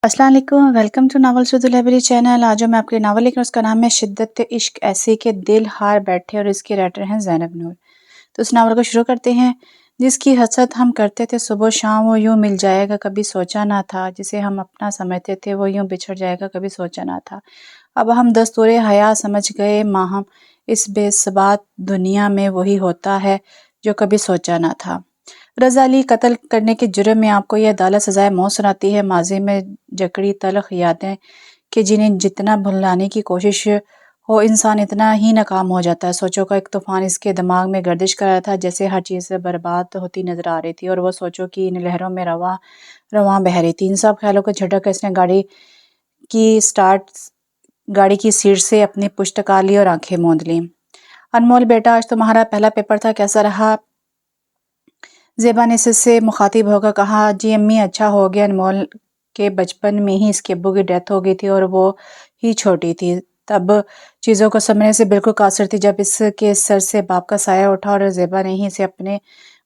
अस्सलाम वालेकुम, welcome to novels with library channel. आज जो मैं आपके लिए नावल लेकर उसका नाम है शिद्दत इश्क ऐसी के दिल हार बैठे और इसके राइटर हैं ज़ैनब नूर। तो इस नावल को शुरू करते हैं। जिसकी हसरत हम करते थे सुबह शाम वो यूं मिल जाएगा कभी सोचा ना था, जिसे हम अपना समझते थे वो यूं बिछड़ जाएगा कभी सोचा ना था। अब हम दस्तूर हया समझ गए माहम, इस बेसबात दुनिया में वही होता है जो कभी सोचा ना था। रज़ा अली कत्ल करने के जुर्म में आपको यह अदालत सज़ाए मौत सुनाती है। माज़ी में जकड़ी तल्ख़ यादें कि जिन्हें जितना भुलाने की कोशिश हो इंसान इतना ही नाकाम हो जाता है। सोचों का एक तूफ़ान इसके दिमाग में गर्दिश कर रहा था, जैसे हर चीज़ बर्बाद होती नज़र आ रही थी और वो सोचों की इन लहरों में रवां रवां बह रही थी। इन सब ख्यालों को झटक कर इसने की स्टार्ट गाड़ी की सीट से अपनी पुस्तकाल ली और आंखें मूंद लीं। अनमोल बेटा, आज तुम्हारा पहला पेपर था, कैसा रहा? ज़ेबा ने इससे मुखातिब होकर कहा। जी अम्मी, अच्छा हो गया। अनमोल के बचपन में ही इसके अब्बू की डेथ हो गई थी और वो ही छोटी थी, तब चीज़ों को समझने से बिल्कुल कासिर थी। जब इसके सर से बाप का साया उठा और ज़ेबा ने ही इसे अपने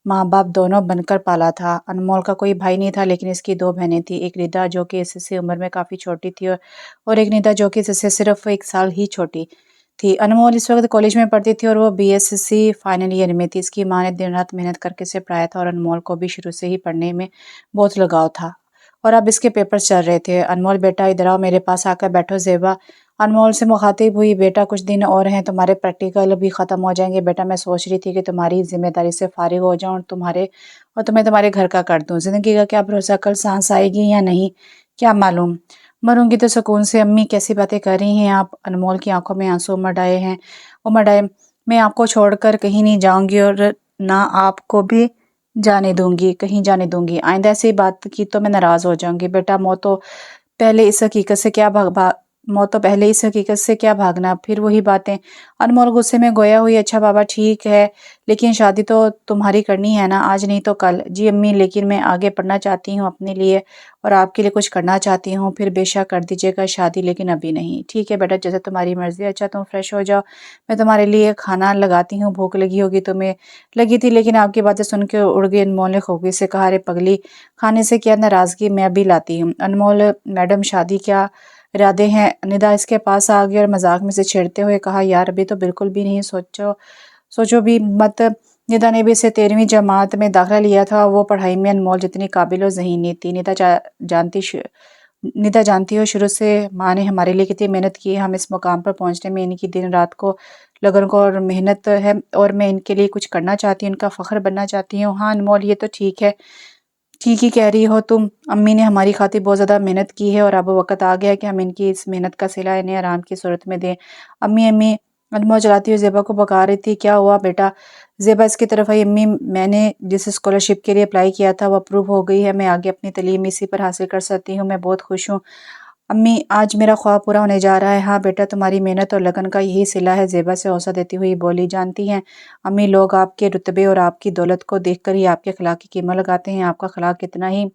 माँ बाप दोनों बनकर पाला था। अनमोल का कोई भाई नहीं था, लेकिन इसकी दो बहनें थी। एक निदा जो कि इससे उम्र में काफ़ी छोटी थी और एक निदा जो कि इससे सिर्फ 1 साल ही छोटी थी। अनमोल इस वक्त कॉलेज में पढ़ती थी और वो बीएससी फाइनल ईयर में थी। इसकी माँ ने दिन रात मेहनत करके इसे पढ़ाया था और अनमोल को भी शुरू से ही पढ़ने में बहुत लगाव था। और अब इसके पेपर चल रहे थे। अनमोल बेटा, इधर आओ, मेरे पास आकर बैठो। ज़ेबा अनमोल से मुखातिब हुई। बेटा, कुछ दिन और हैं, तुम्हारे प्रैक्टिकल भी ख़त्म हो जाएंगे। बेटा, मैं सोच रही थी कि तुम्हारी जिम्मेदारी से फारिग हो जाऊँ और तुम्हें तुम्हारे घर का कर दूँ। ज़िंदगी का क्या भरोसा, कल सांस आएगी या नहीं, क्या मालूम। मरूंगी तो सुकून से। अम्मी, कैसी बातें कर रही हैं आप? अनमोल की आंखों में आंसू उमड़ आए। मैं आपको छोड़कर कहीं नहीं जाऊंगी और ना आपको भी जाने दूंगी, कहीं जाने दूंगी। आइंदा ऐसी बात की तो मैं नाराज हो जाऊंगी। बेटा, पहले इस हकीकत से क्या भाग भाग मौत तो पहले इस हकीकत से क्या भागना, फिर वही बातें। अनमोल गुस्से में गोया हुई। अच्छा बाबा, ठीक है, लेकिन शादी तो तुम्हारी करनी है ना, आज नहीं तो कल। जी अम्मी, लेकिन मैं आगे पढ़ना चाहती हूँ अपने लिए और आपके लिए कुछ करना चाहती हूँ। फिर बेशक कर दीजिएगा शादी, लेकिन अभी नहीं। ठीक है बेटा, जैसे तुम्हारी मर्जी। अच्छा, तुम फ्रेश हो जाओ, मैं तुम्हारे लिए खाना लगाती हूँ। भूख लगी होगी तुम्हें। लगी थी, लेकिन आपकी बातें सुन के उड़ गई। अनमोल ने खूबी से कहा, अरे पगली, खाने से क्या नाराज़गी, मैं अभी लाती हूँ। अनमोल मैडम, शादी क्या इरादे हैं? निदा इसके पास आ गई और मजाक में से छेड़ते हुए कहा, यार अभी तो बिल्कुल भी नहीं, सोचो सोचो भी मत। निदा ने भी इसे 13वीं जमात में दाखिला लिया था। वो पढ़ाई में अनमोल जितनी काबिल और ज़हीन नहीं थी। निदा जानती हो, शुरू से माँ ने हमारे लिए कितनी मेहनत की है। हम इस मुकाम पर पहुँचने में इनकी दिन रात को लगन को और मेहनत है, और मैं इनके लिए कुछ करना चाहती हूँ, इनका फ़ख्र बनना चाहती हूँ। हाँ अनमोल, ये तो ठीक है, ठीक ही कह रही हो तुम। अम्मी ने हमारी खातिर बहुत ज़्यादा मेहनत की है और अब वक्त आ गया है कि हम इनकी इस मेहनत का सिला इन्हें आराम की सूरत में दें। अम्मी अम्मी, अनमोल चलाती हुई ज़ेबा को बका रही थी। क्या हुआ बेटा? ज़ेबा इसकी तरफ आई। अम्मी, मैंने जिस स्कॉलरशिप के लिए अप्लाई किया था वो अप्रूव हो गई है। मैं आगे अपनी तालीम इसी पर हासिल कर सकती हूँ। मैं बहुत खुश हूँ अम्मी, आज मेरा ख्वाब पूरा होने जा रहा है। हाँ बेटा, तुम्हारी मेहनत और लगन का यही सिला है। ज़ेबा से हौसला देती हुई बोली, जानती हैं अम्मी, लोग आपके रुतबे और आपकी दौलत को देखकर ही आपके अखलाक की कीमत लगाते हैं। आपका अखलाक कितना ही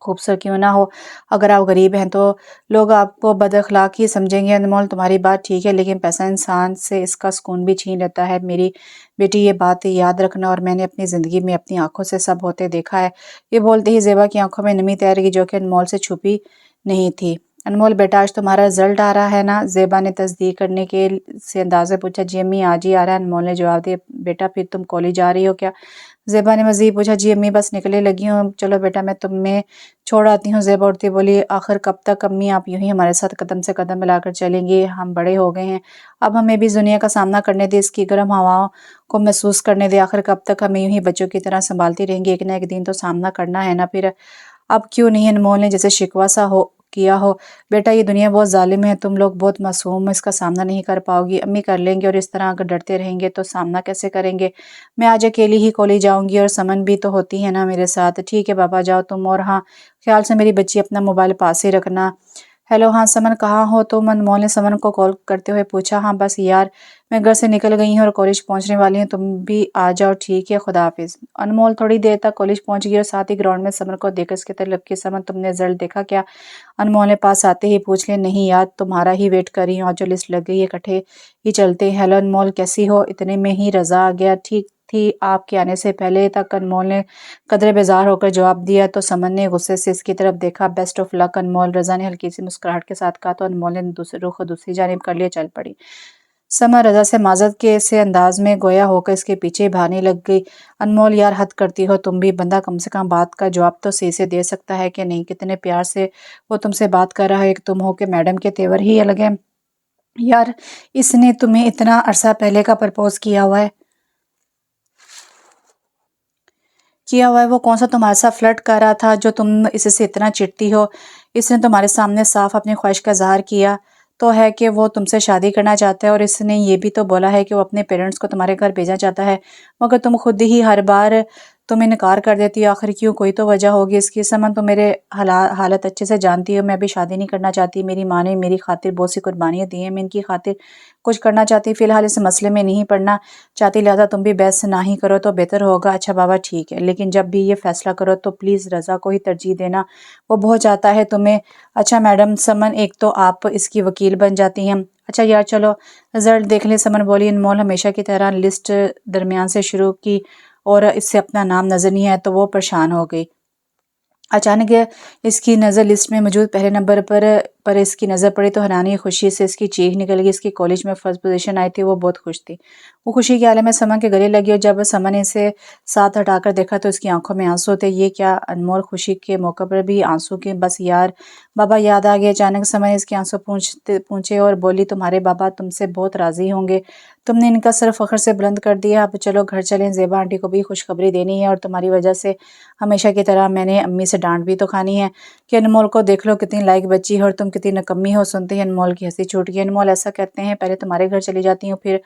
खूबसूरत क्यों ना हो, अगर आप गरीब हैं तो लोग आपको बद अखलाक ही समझेंगे। अनमोल, तुम्हारी बात ठीक है, लेकिन पैसा इंसान से इसका सुकून भी छीन लेता है। मेरी बेटी, ये बात याद रखना, और मैंने अपनी ज़िंदगी में अपनी आंखों से सब होते देखा है। ये बोलते ही ज़ेबा की आंखों में नमी तैर गई, जो कि अनमोल से छुपी नहीं थी। अनमोल बेटा, आज तुम्हारा रिजल्ट आ रहा है ना? ज़ेबा ने तस्दीक करने के से अंदाज़े पूछा। जी अम्मी, आज ही आ रहा है। अनमोल ने जवाब दिया। बेटा, फिर तुम कॉलेज जा रही हो क्या? ज़ेबा ने मज़ीद पूछा। जी अम्मी, बस निकले लगी हूँ। चलो बेटा, मैं तुम्हें छोड़ आती हूँ। ज़ेबा उठती बोली, आखिर कब तक अम्मी आप यूं ही हमारे साथ कदम से कदम मिलाकर चलेंगी? हम बड़े हो गए हैं, अब हमें भी इस दुनिया का सामना करने दे, इसकी गर्म हवाओं को महसूस करने दे। आखिर कब तक हमें यूं ही बच्चों की तरह संभालती रहेंगी? एक ना एक दिन तो सामना करना है ना। फिर अब क्यों नहीं? अनमोल ने जैसे शिकवा सा हो किया हो। बेटा, ये दुनिया बहुत जालिम है, तुम लोग बहुत मासूम, इसका सामना नहीं कर पाओगी। अम्मी कर लेंगे, और इस तरह अगर डरते रहेंगे तो सामना कैसे करेंगे? मैं आज अकेली ही कॉलेज जाऊंगी, और समन भी तो होती है ना मेरे साथ। ठीक है पापा, जाओ तुम, और हाँ, ख्याल से मेरी बच्ची अपना मोबाइल पास ही रखना। हेलो, हाँ समन, कहाँ हो तुम? अनमोल ने समन को कॉल करते हुए पूछा। हाँ बस यार, मैं घर से निकल गई हूँ और कॉलेज पहुँचने वाली हूँ, तुम भी आ जाओ। ठीक है, खुदा हाफिज। अनमोल थोड़ी देर तक कॉलेज पहुँच गई और साथ ही ग्राउंड में समन को देखकर इसके तरफ लपकी। समन, तुमने रिजल्ट देखा क्या? अनमोल ने पास आते ही पूछ लिया। नहीं यार, तुम्हारा ही वेट कर रही हूँ, आज जो लिस्ट लग गई है, इकट्ठे ही चलते हैं। हेलो अनमोल, कैसी हो? इतने में ही रजा आ गया। ठीक تھی آپ کے آنے سے پہلے تک، انمول نے قدرے بیزار ہو کر جواب دیا۔ تو سمن نے غصے سے اس کی طرف دیکھا۔ بیسٹ آف لک انمول، رضا نے ہلکی سی مسکراہٹ کے ساتھ کہا تو انمول نے رخ دوسری جانب کر لیا، چل پڑی۔ سمن رضا سے معذرت کے سے انداز میں گویا ہو کر اس کے پیچھے بھاگنے لگ گئی۔ انمول، یار حد کرتی ہو تم بھی، بندہ کم سے کم بات کا جواب تو صحیح سے دے سکتا ہے کہ نہیں؟ کتنے پیار سے وہ تم سے بات کر رہا ہے، ایک تم ہو کہ میڈم کے تیور ہی الگ ہے۔ یار اس نے تمہیں اتنا عرصہ پہلے کا پرپوز کیا ہوا ہے۔ وہ کون سا تمہارے ساتھ فلرٹ کر رہا تھا جو تم اس سے اتنا چڑتی ہو؟ اس نے تمہارے سامنے صاف اپنی خواہش کا اظہار کیا تو ہے کہ وہ تم سے شادی کرنا چاہتا ہے، اور اس نے یہ بھی تو بولا ہے کہ وہ اپنے پیرنٹس کو تمہارے گھر بھیجنا چاہتا ہے، مگر تم خود ہی ہر بار تم انکار کر دیتی ہو۔ آخر کیوں؟ کوئی تو وجہ ہوگی اس کی۔ سمن، تم میرے حالت اچھے سے جانتی ہو، میں ابھی شادی نہیں کرنا چاہتی۔ میری ماں نے میری خاطر بہت سی قربانیاں دی ہیں، میں ان کی خاطر کچھ کرنا چاہتی، فی الحال اس مسئلے میں نہیں پڑنا چاہتی، لہٰذا تم بھی بحث نہ ہی کرو تو بہتر ہوگا۔ اچھا بابا ٹھیک ہے، لیکن جب بھی یہ فیصلہ کرو تو پلیز رضا کو ہی ترجیح دینا، وہ بہت چاہتا ہے تمہیں۔ اچھا میڈم۔ سمن، ایک تو آپ اس کی وکیل بن جاتی ہیں۔ اچھا یار چلو رزلٹ دیکھ لیں، سمن بولی۔ انمول ہمیشہ کی طرح لسٹ درمیان سے شروع کی اور اس سے اپنا نام نظر نہیں آیا تو وہ پریشان ہو گئی۔ اچانک اس کی نظر لسٹ میں موجود پہلے نمبر پر اس کی نظر پڑی تو حیرانی خوشی سے اس کی چیخ نکل گئی۔ اس کی کالج میں فرسٹ پوزیشن آئی تھی، وہ بہت خوش تھی۔ وہ خوشی کے عالم میں سمن کے گلے لگی، اور جب سمن نے اسے ساتھ ہٹا کر دیکھا تو اس کی آنکھوں میں آنسو تھے۔ یہ کیا؟ انمول خوشی کے موقع پر بھی آنسو کے؟ بس یار بابا یاد آ گیا۔ اچانک سمن نے اس کے آنسو پونچھے اور بولی، تمہارے بابا تم سے بہت راضی ہوں گے، تم نے ان کا سر فخر سے بلند کر دیا۔ اب چلو گھر چلیں، زیبا آنٹی کو بھی خوشخبری دینی ہے، اور تمہاری وجہ سے ہمیشہ کی طرح میں نے امی سے ڈانٹ بھی تو کھانی ہے کہ انمول کو دیکھ لو کتنی لائق بچی ہے اور تم کتنی نکمی ہو۔ سنتے ہی انمول کی ہنسی چھوٹ گئی۔ انمول، ایسا کہتے ہیں پہلے تمہارے گھر چلی جاتی ہوں، پھر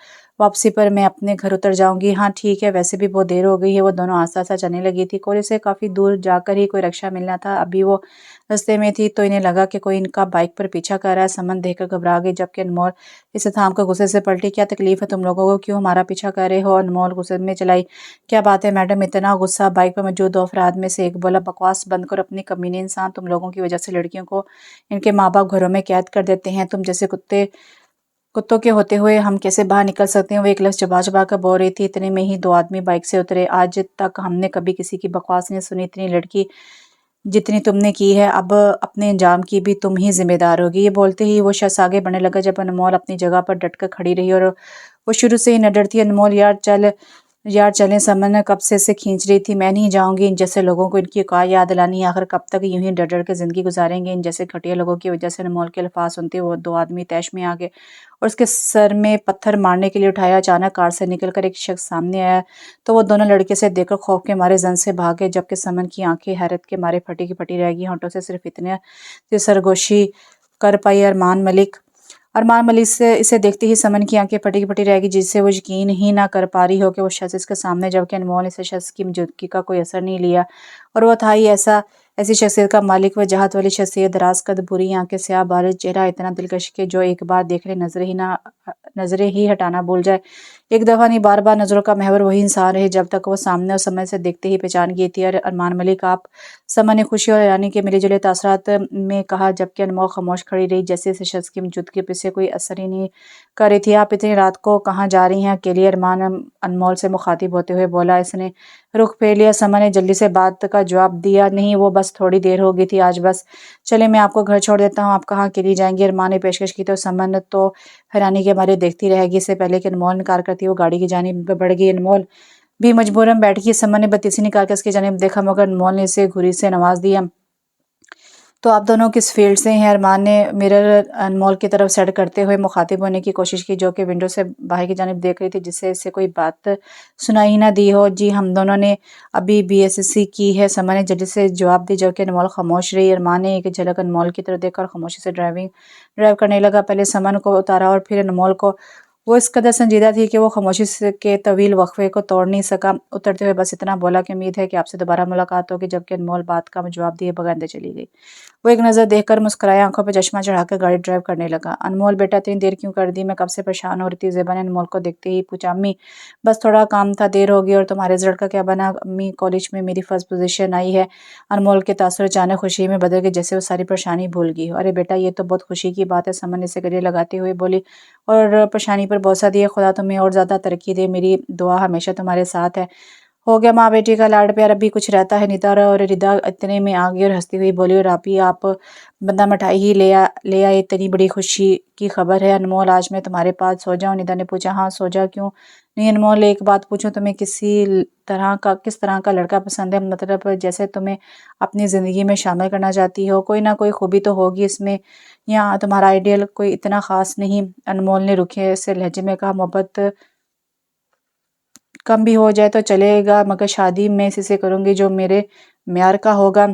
واپسی پر میں اپنے گھر اتر جاؤں گی۔ ہاں ٹھیک ہے، ویسے بھی بہت دیر ہو گئی ہے۔ وہ دونوں آہستہ آہستہ چلنے لگی تھی۔ کالج سے کافی دور جا کر ہی کوئی رکشہ ملنا تھا، ابھی وہ رستے میں تھی تو انہیں لگا کہ کوئی ان کا بائک پر پیچھا کر رہا ہے۔ سمن دیکھ کر گھبرا گئی، جبکہ انمول اسے تھام کر غصے سے پلٹی۔ کیا تکلیف ہے تم لوگوں کو؟ کیوں ہمارا پیچھا کر رہے ہو؟ انمول غصے میں چلائی۔ کیا بات ہے میڈم، اتنا غصہ؟ بائک پر موجود دو افراد میں سے ایک بولا، بکواس بند کرو اپنی کمینے انسان، تم لوگوں کی وجہ سے لڑکیوں کو ان کے ماں باپ گھروں میں قید کر دیتے ہیں، تم جیسے کتوں کے ہوتے ہوئے ہم کیسے باہر نکل سکتے ہیں؟ وہ ایک لفظ چبا چبا کر بول رہی تھی۔ اتنے میں ہی دو آدمی بائک سے اترے۔ آج تک ہم نے کبھی کسی کی بکواس نہیں سنی، اتنی لڑکی جتنی تم نے کی ہے، اب اپنے انجام کی بھی تم ہی ذمہ دار ہوگی۔ یہ بولتے ہی وہ شخص آگے بڑھنے لگا، جب انمول اپنی جگہ پر ڈٹ کر کھڑی رہی، اور وہ شروع سے ہی نہ ڈرتی۔ انمول، یار چلیں، سمن کب سے کھینچ رہی تھی۔ میں نہیں جاؤں گی، ان جیسے لوگوں کو ان کی اوقات یاد دلانی ہے، آخر کب تک یوں ہی ڈر ڈر کے زندگی گزاریں گے؟ ان جیسے گھٹیا لوگوں کی وجہ سے انمول کے الفاظ سنتے وہ دو آدمی طیش میں آ گئے اور اس کے سر میں پتھر مارنے کے لیے اٹھایا۔ اچانک کار سے نکل کر ایک شخص سامنے آیا تو وہ دونوں لڑکے سے دیکھ کر خوف کے مارے زن سے بھاگے، جبکہ سمن کی آنکھیں حیرت کے مارے پھٹی کی پھٹی رہ گئی، ہونٹوں سے صرف اتنے سے سرگوشی کر پائی، ارمان ملک سے اسے دیکھتے ہی سمن کی آنکھیں پھٹی کی پھٹی رہ گئی، جس سے وہ یقین ہی نہ کر پا رہی ہو کہ وہ شخص اس کے سامنے، جبکہ انمول نے اس شخص کی موجودگی کا کوئی اثر نہیں لیا، اور وہ تھا ہی ایسی شخصیت کا مالک، وجاہت والی شخصیت، دراز قد، بری آنکھیں، سیاہ بالش، چہرہ اتنا دلکش کہ جو ایک بار دیکھ لے نظریں ہی ہٹانا بھول جائے۔ ایک دفعہ نہیں، بار بار نظروں کا محور وہی انسان رہے، جب تک وہ سامنے اور سمن سے دیکھتے ہی پہچان گئی تھی۔ ارمان ملک آپ؟ سمن نے خوشی اور حیرانی کے ملے جلے تاثرات میں کہا، جبکہ انمول خاموش کھڑی رہی، جیسے اس شخص کی موجودگی پر اسے کوئی اثر ہی نہیں کر رہی تھی۔ آپ اتنی رات کو کہاں جا رہی ہیں اکیلی؟ ارمان انمول سے مخاطب ہوتے ہوئے بولا۔ اس نے رخ پھیر لیا۔ سمن نے جلدی سے بات کا جواب دیا، نہیں وہ بس تھوڑی دیر ہو گئی تھی آج بس۔ چلیں میں آپ کو گھر چھوڑ دیتا ہوں، آپ کہاں اکیلی جائیں گی؟ ارمان نے پیشکش کی تو سمن تو حیرانی کے مارے دیکھتی رہ گئی، اس سے پہلے کہ انمول انکار کرتی وہ گاڑی کی جانب بڑھ گئی۔ انمول بھی مجبوراً بیٹھ گئی۔ سمن نے بتیسی نکال کر اس کی جانب دیکھا، مگر انمول نے اسے گھوری سے نواز دیا۔ تو آپ دونوں کس فیلڈ سے ہیں؟ ارمان نے مرر انمول کی طرف سیٹ کرتے ہوئے مخاطب ہونے کی کوشش کی، جو کہ ونڈو سے باہر کی جانب دیکھ رہی تھی، جس سے اسے کوئی بات سنائی ہی نہ دی ہو۔ جی ہم دونوں نے ابھی BSc کی ہے، سمن نے جلدی سے جواب دی، جبکہ انمول خاموش رہی۔ ارمان نے ایک جھلک انمول کی طرف دیکھا اور خاموشی سے ڈرائیو کرنے لگا، پہلے سمن کو اتارا اور پھر انمول کو۔ وہ اس قدر سنجیدہ تھی کہ وہ خاموشی کے طویل وقفے کو توڑ نہیں سکا۔ اترتے ہوئے بس اتنا بولا کہ امید ہے کہ آپ سے دوبارہ ملاقات ہوگی، جبکہ انمول بات کا جواب دیے بغیر اندر چلی گئی۔ वो एक नज़र देखकर मुस्कुराया, आंखों पर चश्मा चढ़ाकर गाड़ी ड्राइव करने लगा। अनमोल बेटा इतनी देर क्यों कर दी? मैं कब से परेशान हो रही थी। ज़ेबा ने अनमोल को देखते ही पूछा। अम्मी बस थोड़ा काम था, देर हो गई। और तुम्हारे रिजल्ट का क्या बना? अम्मी कॉलेज में मेरी फर्स्ट पोजीशन आई है। अनमोल के तासुर अचानक खुशी में बदल गए, जैसे वो सारी परेशानी भूल गई। अरे बेटा ये तो बहुत खुशी की बात है, समन से गले लगाते हुए बोली। और परेशानी पर बहुत सा दिए, खुदा तुम्हें और ज़्यादा तरक्की दे, मेरी दुआ हमेशा तुम्हारे साथ है। हो गया माँ बेटी का लाड प्यार, अभी कुछ रहता है। निता और रिदा इतने में आ गई और हंसती हुई बोली, और आप बंदा मिठाई ही ले आए, इतनी बड़ी खुशी की खबर है। अनमोल आज मैं तुम्हारे पास सो जाऊं? निदा ने पूछा। हाँ सो जा, क्यों नहीं? अनमोल एक बात पूछूं, तुम्हें किस तरह का लड़का पसंद है? मतलब जैसे तुम्हें अपनी ज़िंदगी में शामिल करना चाहती हो, कोई ना कोई खूबी तो होगी इसमें, या तुम्हारा आइडियल कोई इतना खास नहीं? अनमोल ने रुखे से लहजे में कहा। मोहब्बत कम भी हो जाए तो चलेगा, मगर शादी मैं इसी से करूंगी जो मेरे म्यार का होगा।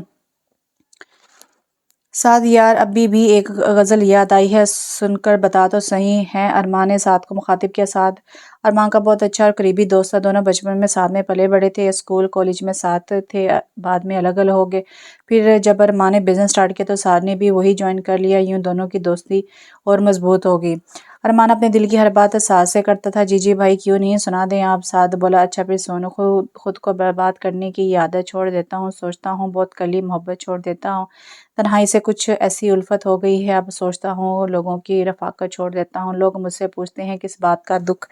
साद यार, अभी भी एक गज़ल याद आई है, सुनकर बता तो सही है। अरमान ने साद को मुखातिब किया। साद अरमान का बहुत अच्छा और करीबी दोस्त था। दोनों बचपन में साथ में पले बड़े थे, स्कूल कॉलेज में साथ थे, बाद में अलग अलग हो गए। फिर जब अरमान ने बिजनेस स्टार्ट किया तो साद ने भी वही ज्वाइन कर लिया। यूं दोनों की दोस्ती और मजबूत हो गई। अरमान अपने दिल की हर बात साद से करता था। जीजी भाई क्यों नहीं सुना दें आप? साद बोला। अच्छा फिर सोनू, खुद को बर्बाद करने की ये आदत छोड़ देता हूँ, सोचता हूँ बहुत कली मोहब्बत छोड़ देता हूँ, तन्हाई से कुछ ऐसी उल्फत हो गई है, अब सोचता हूँ लोगों की रफ़ाकत छोड़ देता हूँ। लोग मुझसे पूछते हैं किस बात का दुख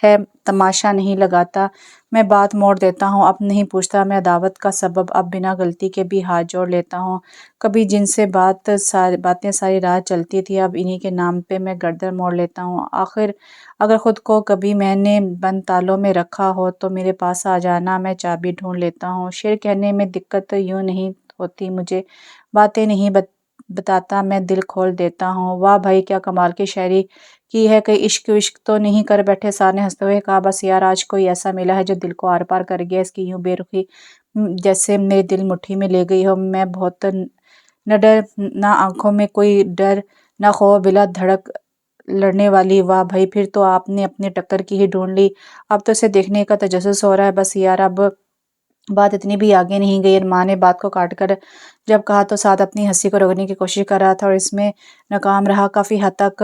है, तमाशा नहीं लगाता, मैं बात मोड़ देता हूँ, अब नहीं पूछता मैं अदावत का सबब, अब बिना गलती के भी हाथ जोड़ लेता हूँ। कभी जिनसे बातें सारी रात चलती थी, अब इन्हीं के नाम पे मैं गर्दन मोड़ लेता हूँ। आखिर अगर खुद को कभी मैंने बंद तालों में रखा हो तो मेरे पास आ जाना, मैं चाबी ढूंढ लेता हूँ। शेर कहने में दिक्कत यूँ नहीं होती मुझे, बातें नहीं बताता मैं दिल खोल देता हूँ। वाह भाई क्या कमाल की शायरी की है, कहीं इश्क विश्क तो नहीं कर बैठे? सार ने हंसते हुए कहा। बस यार आज कोई ऐसा मिला है जो दिल को आर पार कर गया, इसकी यूं बेरुखी जैसे मेरे दिल मुट्ठी में ले गई हो। मैं बहुत न डर ना आंखों में कोई डर, ना खौफ, बिला धड़क लड़ने वाली। वाह भाई फिर तो आपने अपनी टक्कर की ही ढूंढ ली, अब तो इसे देखने का तजस्सुस हो रहा है। बस यार अब बात इतनी भी आगे नहीं गई। माँ ने बात को काट कर जब कहा तो साथ अपनी हंसी को रोकने की कोशिश कर रहा था और इसमें नाकाम रहा काफ़ी हद तक।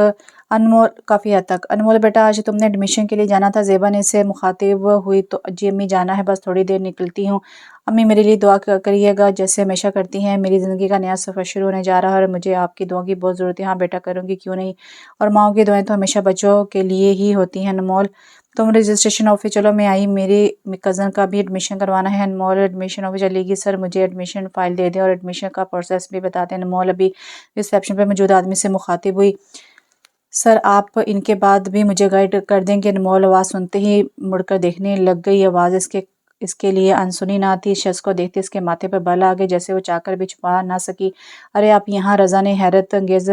अनमोल बेटा आज तुमने एडमिशन के लिए जाना था? ज़ेबा ने इससे मुखातिब हुई। तो जी अम्मी जाना है, बस थोड़ी देर निकलती हूँ। अम्मी मेरे लिए दुआ करिएगा जैसे हमेशा करती हैं। मेरी ज़िंदगी का नया सफ़र शुरू होने जा रहा है और मुझे आपकी दुआ की बहुत ज़रूरत है। हाँ बेटा करूँगी, क्यों नहीं। और माँओं की दुआएं तो हमेशा बच्चों के लिए ही होती हैं। अनमोल तुम रजिस्ट्रेशन ऑफिस चलो, मैं आई, मेरी कज़न का भी एडमिशन करवाना है। अनमोल एडमिशन ऑफिस चलेगी। सर मुझे एडमिशन फ़ाइल दे दें और एडमिशन का प्रोसेस भी बता दें। अनमोल अभी रिसेप्शन पर मौजूद आदमी से मुखातिब हुई। सर आप इनके बाद भी मुझे गाइड कर देंगे? अनमोल आवाज़ सुनते ही मुड़कर देखने लग गई। आवाज़ इसके लिए अनसुनी ना थी। शख्स को देखते इसके माथे पर बल आ गए, जैसे वो चाहकर भी छुपा ना सकी। अरे आप यहाँ? रज़ा ने हैरत अंगेज़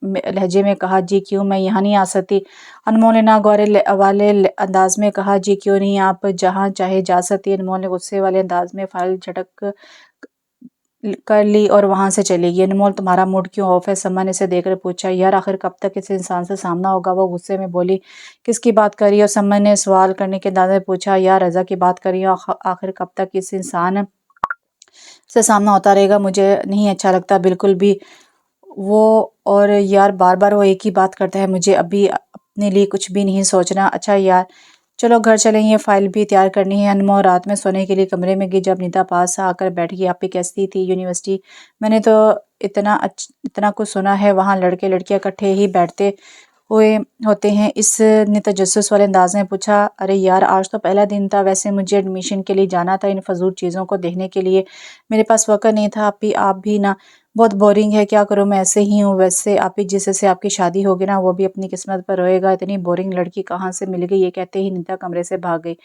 लहजे में कहा। जी क्यों, मैं यहाँ नहीं आ सकती? अनमोल ने नागवारे वाले अंदाज में कहा। जी क्यों नहीं, आप जहाँ चाहे जा सकती। अनमोल ने गुस्से वाले अंदाज में फाइल झटक कर ली और वहां से चली गई। अनमोल तुम्हारा मूड क्यों ऑफ है? समा ने इसे देखकर पूछा। यार आखिर कब तक इस इंसान से सामना होगा? वो गुस्से में बोली। किसकी बात कर रही हो? समा ने सवाल करने के अंदाज में पूछा। यार रजा की बात कर रही हो। आखिर कब तक इस इंसान से सामना होता रहेगा? मुझे नहीं अच्छा लगता बिल्कुल भी वो, और यार बार बार वो एक ही बात करता है। मुझे अभी अपने लिए कुछ भी नहीं सोचना। अच्छा यार चलो घर चलें, ये फाइल भी तैयार करनी है। अनमोल रात में सोने के लिए कमरे में गई। जब नीता पास आकर बैठ गई। आप ही कैसी थी यूनिवर्सिटी? मैंने तो इतना कुछ सुना है, वहाँ लड़के लड़कियां इकट्ठे ही बैठते हुए होते हैं। इसने तजस्सुस वाले अंदाज में पूछा। अरे यार आज तो पहला दिन था, वैसे मुझे एडमिशन के लिए जाना था, इन फजूल चीज़ों को देखने के लिए मेरे पास वक्त नहीं था। आप भी ना बहुत बोरिंग है, क्या करूँ मैं ऐसे ही हूँ। वैसे आप ही जिससे आपकी शादी होगी ना वो भी अपनी किस्मत पर रोएगा। इतनी बोरिंग लड़की कहाँ से मिल गई? ये कहते ही नीता कमरे से भाग गई।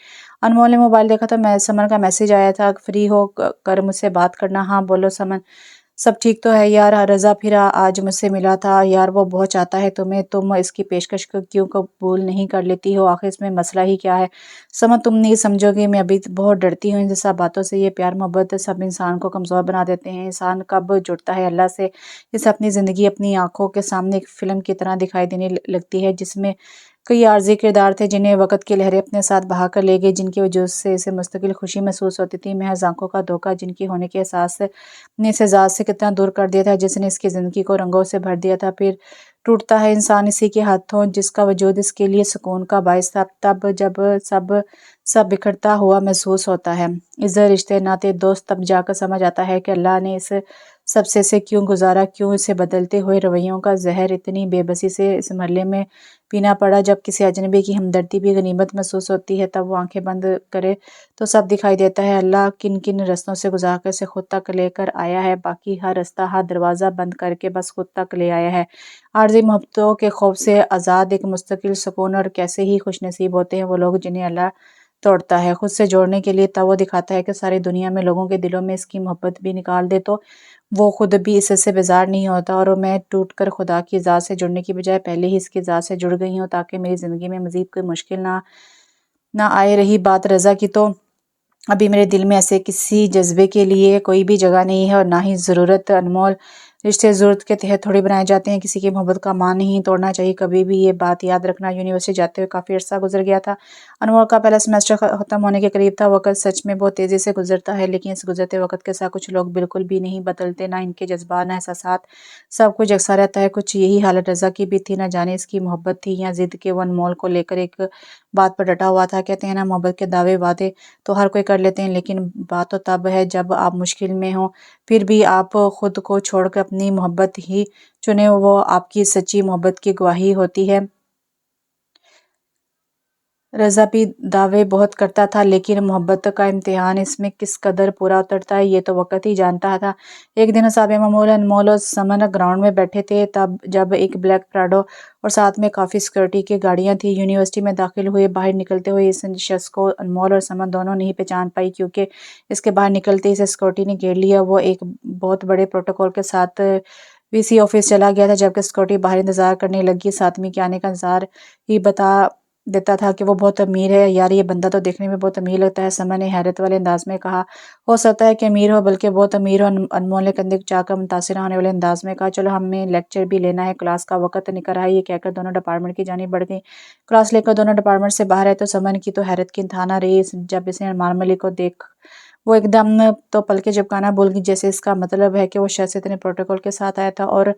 अनमोल ने मोबाइल देखा तो मैं समन का मैसेज आया था, फ्री हो कर मुझसे बात करना। हाँ बोलो समन, सब ठीक तो है यार? रज़ा फिर आज मुझसे मिला था यार, वो बहुत चाहता है तुम्हें, तुम इसकी पेशकश को क्यों कबूल नहीं कर लेती हो? आखिर इसमें मसला ही क्या है? समझ तुम नहीं समझोगे, मैं अभी बहुत डरती हूँ इन सब बातों से। ये प्यार मोहब्बत सब इंसान को कमज़ोर बना देते हैं। इंसान कब जुड़ता है अल्लाह से, इसे अपनी ज़िंदगी अपनी आंखों के सामने एक फ़िल्म की तरह दिखाई देने लगती है, जिसमें कई आर्जी किरदार थे जिन्हें वक़्त की लहरें अपने साथ बहा कर ले गई, जिनकी वजह से इसे मुस्तकिल खुशी महसूस होती थी। महज़ आँखों का धोखा जिनकी होने के एहसास ने इसे ज़ात से कितना दूर कर दिया था, जिसने इसकी ज़िंदगी को रंगों से भर दिया था। फिर टूटता है इंसान इसी के हाथों जिसका वजूद इसके लिए सुकून का बाइस था। तब जब सब बिखरता हुआ महसूस होता है, इज़्ज़त, रिश्ते, नाते, दोस्त, तब जाकर समझ आता है कि अल्लाह ने इस सबसे से क्यों गुजारा, क्यों इसे बदलते हुए रवैयों का ज़हर इतनी बेबसी से इस मरले में पीना पड़ा। जब किसी अजनबी की हमदर्दी भी गनीमत महसूस होती है, तब वो आंखें बंद करे तो सब दिखाई देता है। अल्लाह किन किन रस्तों से गुजार कर इसे खुद तक लेकर आया है, बाकी हर रास्ता, हर दरवाज़ा बंद करके बस खुद तक ले आया है। आर्ज़ी मोहब्बतों के खौफ से आज़ाद एक मुस्तकिल सुकून, और कैसे ही खुशनसीब होते हैं वो लोग जिन्हें अल्लाह तोड़ता है खुद से जोड़ने के लिए। तब वो दिखाता है कि सारी दुनिया में लोगों के दिलों में इसकी मोहब्बत भी निकाल दे तो वो खुद भी इससे बेजार नहीं होता, और मैं टूट कर खुदा की ज़ात से जुड़ने की बजाय पहले ही इसकी ज़ात से जुड़ गई हूँ, ताकि मेरी ज़िंदगी में मज़ीद कोई मुश्किल ना आए। रही बात रज़ा की, तो अभी मेरे दिल में ऐसे किसी जज्बे के लिए कोई भी जगह नहीं है, और ना ही ज़रूरत। अनमोल रिश्ते ज़रूरत के तहत थोड़ी बनाए जाते हैं, किसी की मोहब्बत का मान नहीं तोड़ना चाहिए कभी भी, ये बात याद रखना। यूनिवर्सिटी जाते हुए काफ़ी अर्सा गुजर गया था। अनमोल का पहला सेमेस्टर ख़त्म होने के करीब था। वक़्त सच में बहुत तेज़ी से गुजरता है, लेकिन इस गुजरते वक़्त के साथ कुछ लोग बिल्कुल भी नहीं बदलते, ना इनके जज्बात, ना एहसासात, सब कुछ यकसा रहता है। कुछ यही हालत रज़ा की भी थी, ना जाने इसकी मोहब्बत थी या ज़िद के वो अनमोल को लेकर एक बात पर डटा हुआ था। कहते हैं ना, मोहब्बत के दावे वादे तो हर कोई कर लेते हैं, लेकिन बात तो तब है जब आप मुश्किल में हो, फिर भी आप खुद को छोड़कर अपनी मोहब्बत ही चुने, वो आपकी सच्ची मोहब्बत की गवाही होती है। रज़ा भी दावे बहुत करता था, लेकिन मोहब्बत का इम्तिहान इसमें किस कदर पूरा उतरता है ये तो वक़्त ही जानता था। एक दिन साहब मामूल अनमोल और समन ग्राउंड में बैठे थे, तब जब एक ब्लैक प्राडो और साथ में काफ़ी सिक्योरिटी की गाड़ियाँ थी यूनिवर्सिटी में दाखिल हुए। बाहर निकलते हुए इस शख्स को अनमोल और समन दोनों नहीं पहचान पाई, क्योंकि इसके बाहर निकलते ही इसे सिक्योरिटी ने घेर लिया। वो एक बहुत बड़े प्रोटोकॉल के साथ वीसी ऑफिस चला गया था, जबकि सिक्योरिटी बाहर इंतज़ार करने लगी। इस आदमी के आने का इंतज़ार ही बता देता था कि वो बहुत अमीर है। यार, ये बंदा तो देखने में बहुत अमीर लगता है, समन ने हैरत वाले अंदाज में कहा। हो सकता है कि अमीर हो, बल्कि बहुत अमीर हो, अनमोल ने कंधे चाकर मुतासिर होने वाले अंदाज में कहा। चलो, हमें लेक्चर भी लेना है, क्लास का वक्त निकल रहा है। ये कहकर दोनों डिपार्टमेंट की जानिब बढ़ गई। क्लास लेकर दोनों डिपार्टमेंट से बाहर आए तो समन की तो हैरत की इंतहा न रही जब इसने अरमान मलिक को देख। वो एकदम तो पलके झपकाना भूल गई, जैसे इसका मतलब है कि वो शख्स इतने प्रोटोकॉल के साथ आया था और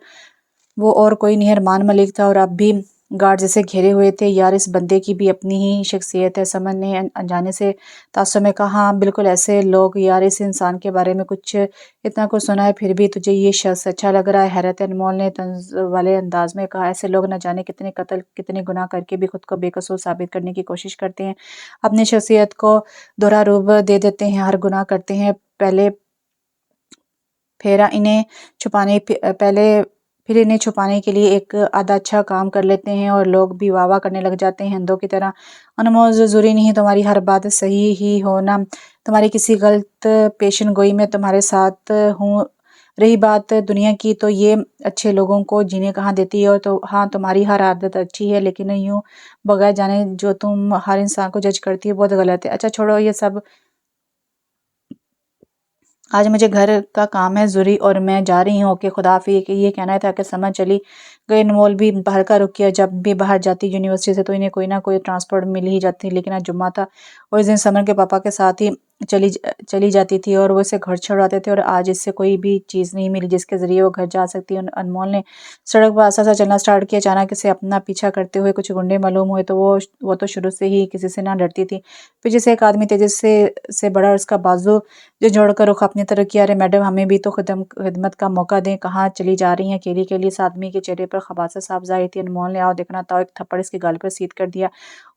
वो और कोई नहीं, अरमान मलिक था, और अब भी गार्ड जैसे घेरे हुए थे। यार, इस बंदे की भी अपनी ही शख्सियत है, समन ने अनजाने से तासुब में कहा। हाँ, बिल्कुल ऐसे लोग। यार, इस इंसान के बारे में कुछ इतना कुछ सुना है, फिर भी तुझे ये शख्स अच्छा लग रहा है? हैरत अनमोल ने तंज वाले अंदाज में कहा। ऐसे लोग न जाने कितने कत्ल, कितने गुनाह करके भी खुद को बेकसूर साबित करने की कोशिश करते हैं, अपनी शख्सियत को दोहरा रूप दे देते हैं, हर गुनाह करते हैं पहले फेरा इन्हें छुपाने पहले फिर इन्हें छुपाने के लिए एक आधा अच्छा काम कर लेते हैं, और लोग भी वाह वाह करने लग जाते हैं अंधों की तरह। अनमोल, ज़रूरी नहीं तुम्हारी हर बात सही ही हो ना, तुम्हारी किसी गलत पेशन गोई में तुम्हारे साथ हूँ। रही बात दुनिया की, तो ये अच्छे लोगों को जीने कहाँ देती है, और तो हाँ, तुम्हारी हर आदत अच्छी है, लेकिन यूँ बगैर जाने जो तुम हर इंसान को जज करती हो, बहुत गलत है। अच्छा छोड़ो ये सब, आज मुझे घर का काम है ज़रूरी, और मैं जा रही हूँ। ओके, खुदा हाफिज़। ये कहना था कि समझ चली गई। अनमोल भी बाहर का रुक किया। जब भी बाहर जाती यूनिवर्सिटी से तो इन्हें कोई ना कोई ट्रांसपोर्ट मिल ही जाती, लेकिन आज जुम्मा था और इस दिन समर के पापा के साथ ही चली जाती थी, और वो इसे घर छोड़ाते थे, और आज इससे कोई भी चीज़ नहीं मिली जिसके ज़रिए वो घर जा सकती। अनमोल ने सड़क पर आस्ता सा चलना स्टार्ट किया। अचानक इसे अपना पीछा करते हुए कुछ गुंडे मालूम हुए, तो वो तो शुरू से ही किसी से ना डरती थी। पीछे से एक आदमी तेजी से बढ़ा और उसका बाजू जो जोड़कर रुख अपनी तरफ किया। अरे मैडम, हमें भी तो खिदमत का मौका दें, कहाँ चली जा रही हैं अकेली के लिए? इस आदमी के चेहरे पर खबासा साफ जाहिर थी। अनमोल ने आओ देखना था, एक थप्पड़ इसके गाल पर सीध कर दिया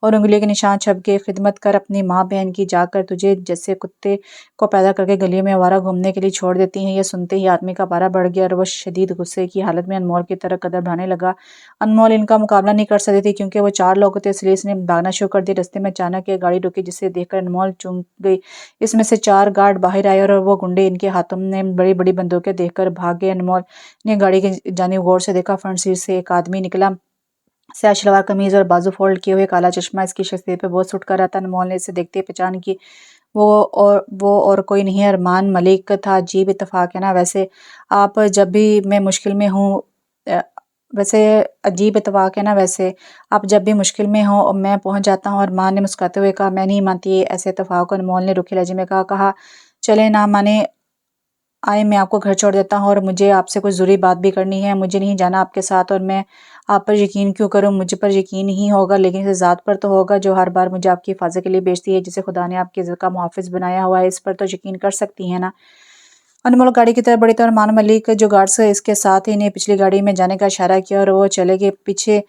और उंगली के निशान छप गए। खिदमत कर अपनी माँ बहन की, जाकर तुझे जैसे कुत्ते को पैदा करके गलियों में आवारा घूमने के लिए छोड़ देती हैं। यह सुनते ही आदमी का पारा बढ़ गया और वह शदीद गुस्से की हालत में अनमोल की तरफ कदम बढ़ाने लगा। अनमोल इनका मुकाबला नहीं कर सकती थी, क्योंकि वो चार लोग थे, इसलिए इसने भागना शुरू कर दिया। रास्ते में अचानक एक गाड़ी रुकी, जिसे देखकर अनमोल चौंक गई। इसमें से चार गार्ड बाहर आए और वो गुंडे इनके हाथों में बड़ी बड़ी बंदूकें देखकर भाग गए। अनमोल ने गाड़ी की जानिब गौर से देखा। फ्रंट सीट से एक आदमी निकला, स्याह शलवार कमीज और बाजू फोल्ड किए हुए, काला चश्मा इसकी शख्सियत पे बहुत सूट कर रहा था। अनमोल ने इसे देखते ही पहचान की। वो और कोई नहीं, अरमान मलिक था। अजीब इत्तेफाक है ना? वैसे आप जब भी मैं मुश्किल में हूँ वैसे अजीब इत्तेफाक है ना। वैसे आप जब भी मुश्किल में हो और मैं पहुंच जाता हूँ। अरमान ने मुस्कुराते हुए कहा, मैं नहीं मानती ऐसे इत्तेफाक। अनमोल ने रुखे लहजे में कहा चले ना माने आए, मैं आपको घर छोड़ देता हूँ और मुझे आपसे कुछ ज़रूरी बात भी करनी है। मुझे नहीं जाना आपके साथ और मैं आप पर यकीन क्यों करूँ? मुझ पर यकीन ही होगा लेकिन इस ज़ात पर तो होगा जो हर बार मुझे आपकी हिफाजत के लिए भेजती है, जिसे खुदा ने आपकी इज़्ज़त का मुहाफ़िज़ बनाया हुआ है। इस पर तो यकीन कर सकती हैं ना। अनमोल गाड़ी की तरफ बढ़ी तो अरमान मलिक जो गार्ड्स इसके साथ ही ने पिछली गाड़ी में जाने का इशारा किया और वो चले गए। पीछे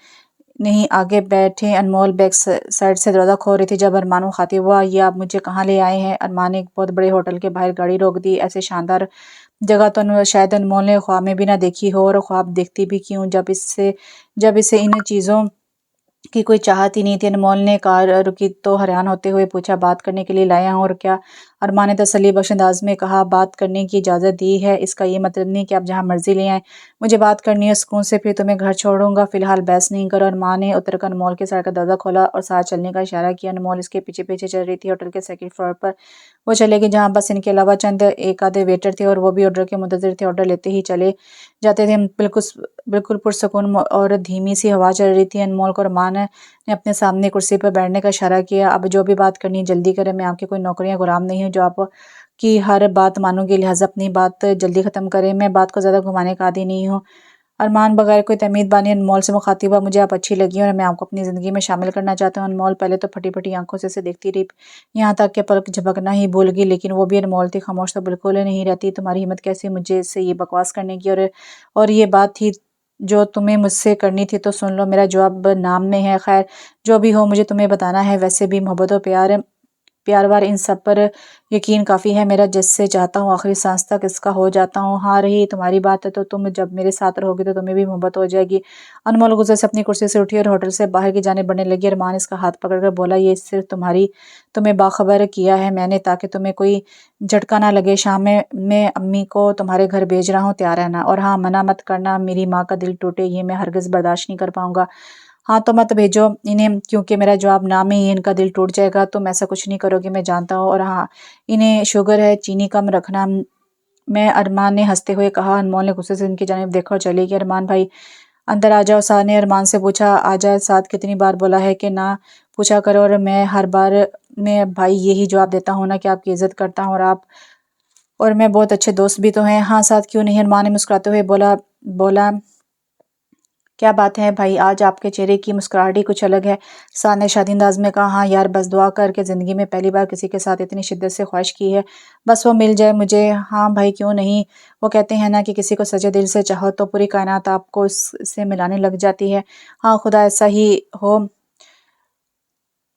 नहीं आगे बैठे अनमोल बैक साइड से दरवाज़ा खोल रही थी जब अरमान को खातिर हुआ, ये आप मुझे कहाँ ले आए हैं? अरमान ने एक बहुत बड़े होटल के बाहर गाड़ी रोक दी। ऐसे शानदार जगह तो शायद अनमोल ने ख्वाब में भी ना देखी हो, और ख्वाब देखती भी क्यों जब इसे इन चीज़ों की कोई चाहत ही नहीं थी। अनमोल ने कार रुकी तो हैरान होते हुए पूछा, बात करने के लिए लाया हूँ और क्या? अरमान ने तसल्ली बख्श अंदाज में कहा, बात करने की इजाज़त दी है, इसका ये मतलब नहीं कि आप जहाँ मर्जी ले आएं। मुझे बात करनी है सुकून से, फिर तुम्हें घर छोड़ूंगा, फिलहाल बहस नहीं करो। अरमान ने उतरकर अनमोल के सर का दरवाज़ा खोला और साथ चलने का इशारा किया। अनमोल इसके पीछे पीछे चल रही थी। होटल के सेकंड फ्लोर पर वो चले गए जहाँ बस इनके अलावा चंद एक आधे वेटर थे और वो भी ऑर्डर के मुंतज़िर थे। ऑर्डर लेते ही चले जाते थे। बिल्कुल पुरसकून और धीमी सी हवा चल रही थी। अनमोल को अरमान ने अपने सामने कुर्सी पर बैठने का इशारा किया। अब जो भी बात करनी है जल्दी करें, मैं आपकी कोई नौकरियां गुलाम नहीं हूँ जो आप की हर बात मानूंगी, लिहाजा अपनी बात जल्दी ख़त्म करें। मैं बात को ज़्यादा घुमाने का आदी नहीं हूँ। अरमान बगैर कोई तमीज़ बानी अनमोल से मुखातिब हुआ, मुझे आप अच्छी लगी और मैं आपको अपनी ज़िंदगी में शामिल करना चाहता हूँ। अनमोल पहले तो फटी फटी आंखों से देखती रही, यहाँ तक कि पलक झपकना ही भूल गई, लेकिन वो भी अनमोल थी, खामोश तो बिल्कुल नहीं रहती। तुम्हारी हिम्मत कैसी मुझे से ये बकवास करने की, और ये बात थी जो तुम्हें मुझसे करनी थी तो सुन लो, मेरा जवाब नाम में है। खैर जो भी हो, मुझे तुम्हें बताना है। वैसे भी मोहब्बत और प्यार वार इन सब पर यकीन काफ़ी है मेरा, जिससे चाहता हूँ आखिरी सांस तक इसका हो जाता हूँ। हाँ रही तुम्हारी बात है तो तुम जब मेरे साथ रहोगे तो तुम्हें भी मोहब्बत हो जाएगी। अनमोल गुस्से से अपनी कुर्सी से उठी और होटल से बाहर की जाने बढ़ने लगी। अरमान इसका हाथ पकड़कर बोला, ये सिर्फ तुम्हें बाखबर किया है मैंने ताकि तुम्हें कोई झटका ना लगे। शाम में मैं अम्मी को तुम्हारे घर भेज रहा हूँ, तैयार रहना। और हाँ, मना मत करना मेरी माँ का दिल टूटे, ये मैं हरगिज़ बर्दाश्त नहीं कर पाऊंगा। हाँ तो मत भेजो इन्हें, क्योंकि मेरा जवाब ना में ही इनका दिल टूट जाएगा। तुम ऐसा कुछ नहीं करोगे, मैं जानता हूँ। और हाँ, इन्हें शुगर है, चीनी कम रखना। मैं अरमान ने हंसते हुए कहा। अनमोल ने गुस्से से इनकी जानिब देखा और चली गई। अरमान भाई अंदर आ जाओ, साद ने अरमान से पूछा। आजा साद, कितनी बार बोला है कि ना पूछा करो, और मैं हर बार मैं भाई यही जवाब देता हूँ ना कि आपकी इज्जत करता हूँ, और मैं बहुत अच्छे दोस्त भी तो हैं। हाँ साद क्यों नहीं, अरमान ने मुस्कुराते हुए बोला बोला क्या बात है भाई, आज आपके चेहरे की मुस्कुराहट ही कुछ अलग है। साद ने शादी अंदाज में कहा। हाँ यार, बस दुआ कर के ज़िंदगी में पहली बार किसी के साथ इतनी शिद्दत से ख्वाहिश की है, बस वो मिल जाए मुझे। हाँ भाई क्यों नहीं, वो कहते हैं ना कि किसी को सच्चे दिल से चाहो तो पूरी कायनात आपको उससे मिलाने लग जाती है। हाँ खुदा ऐसा ही हो।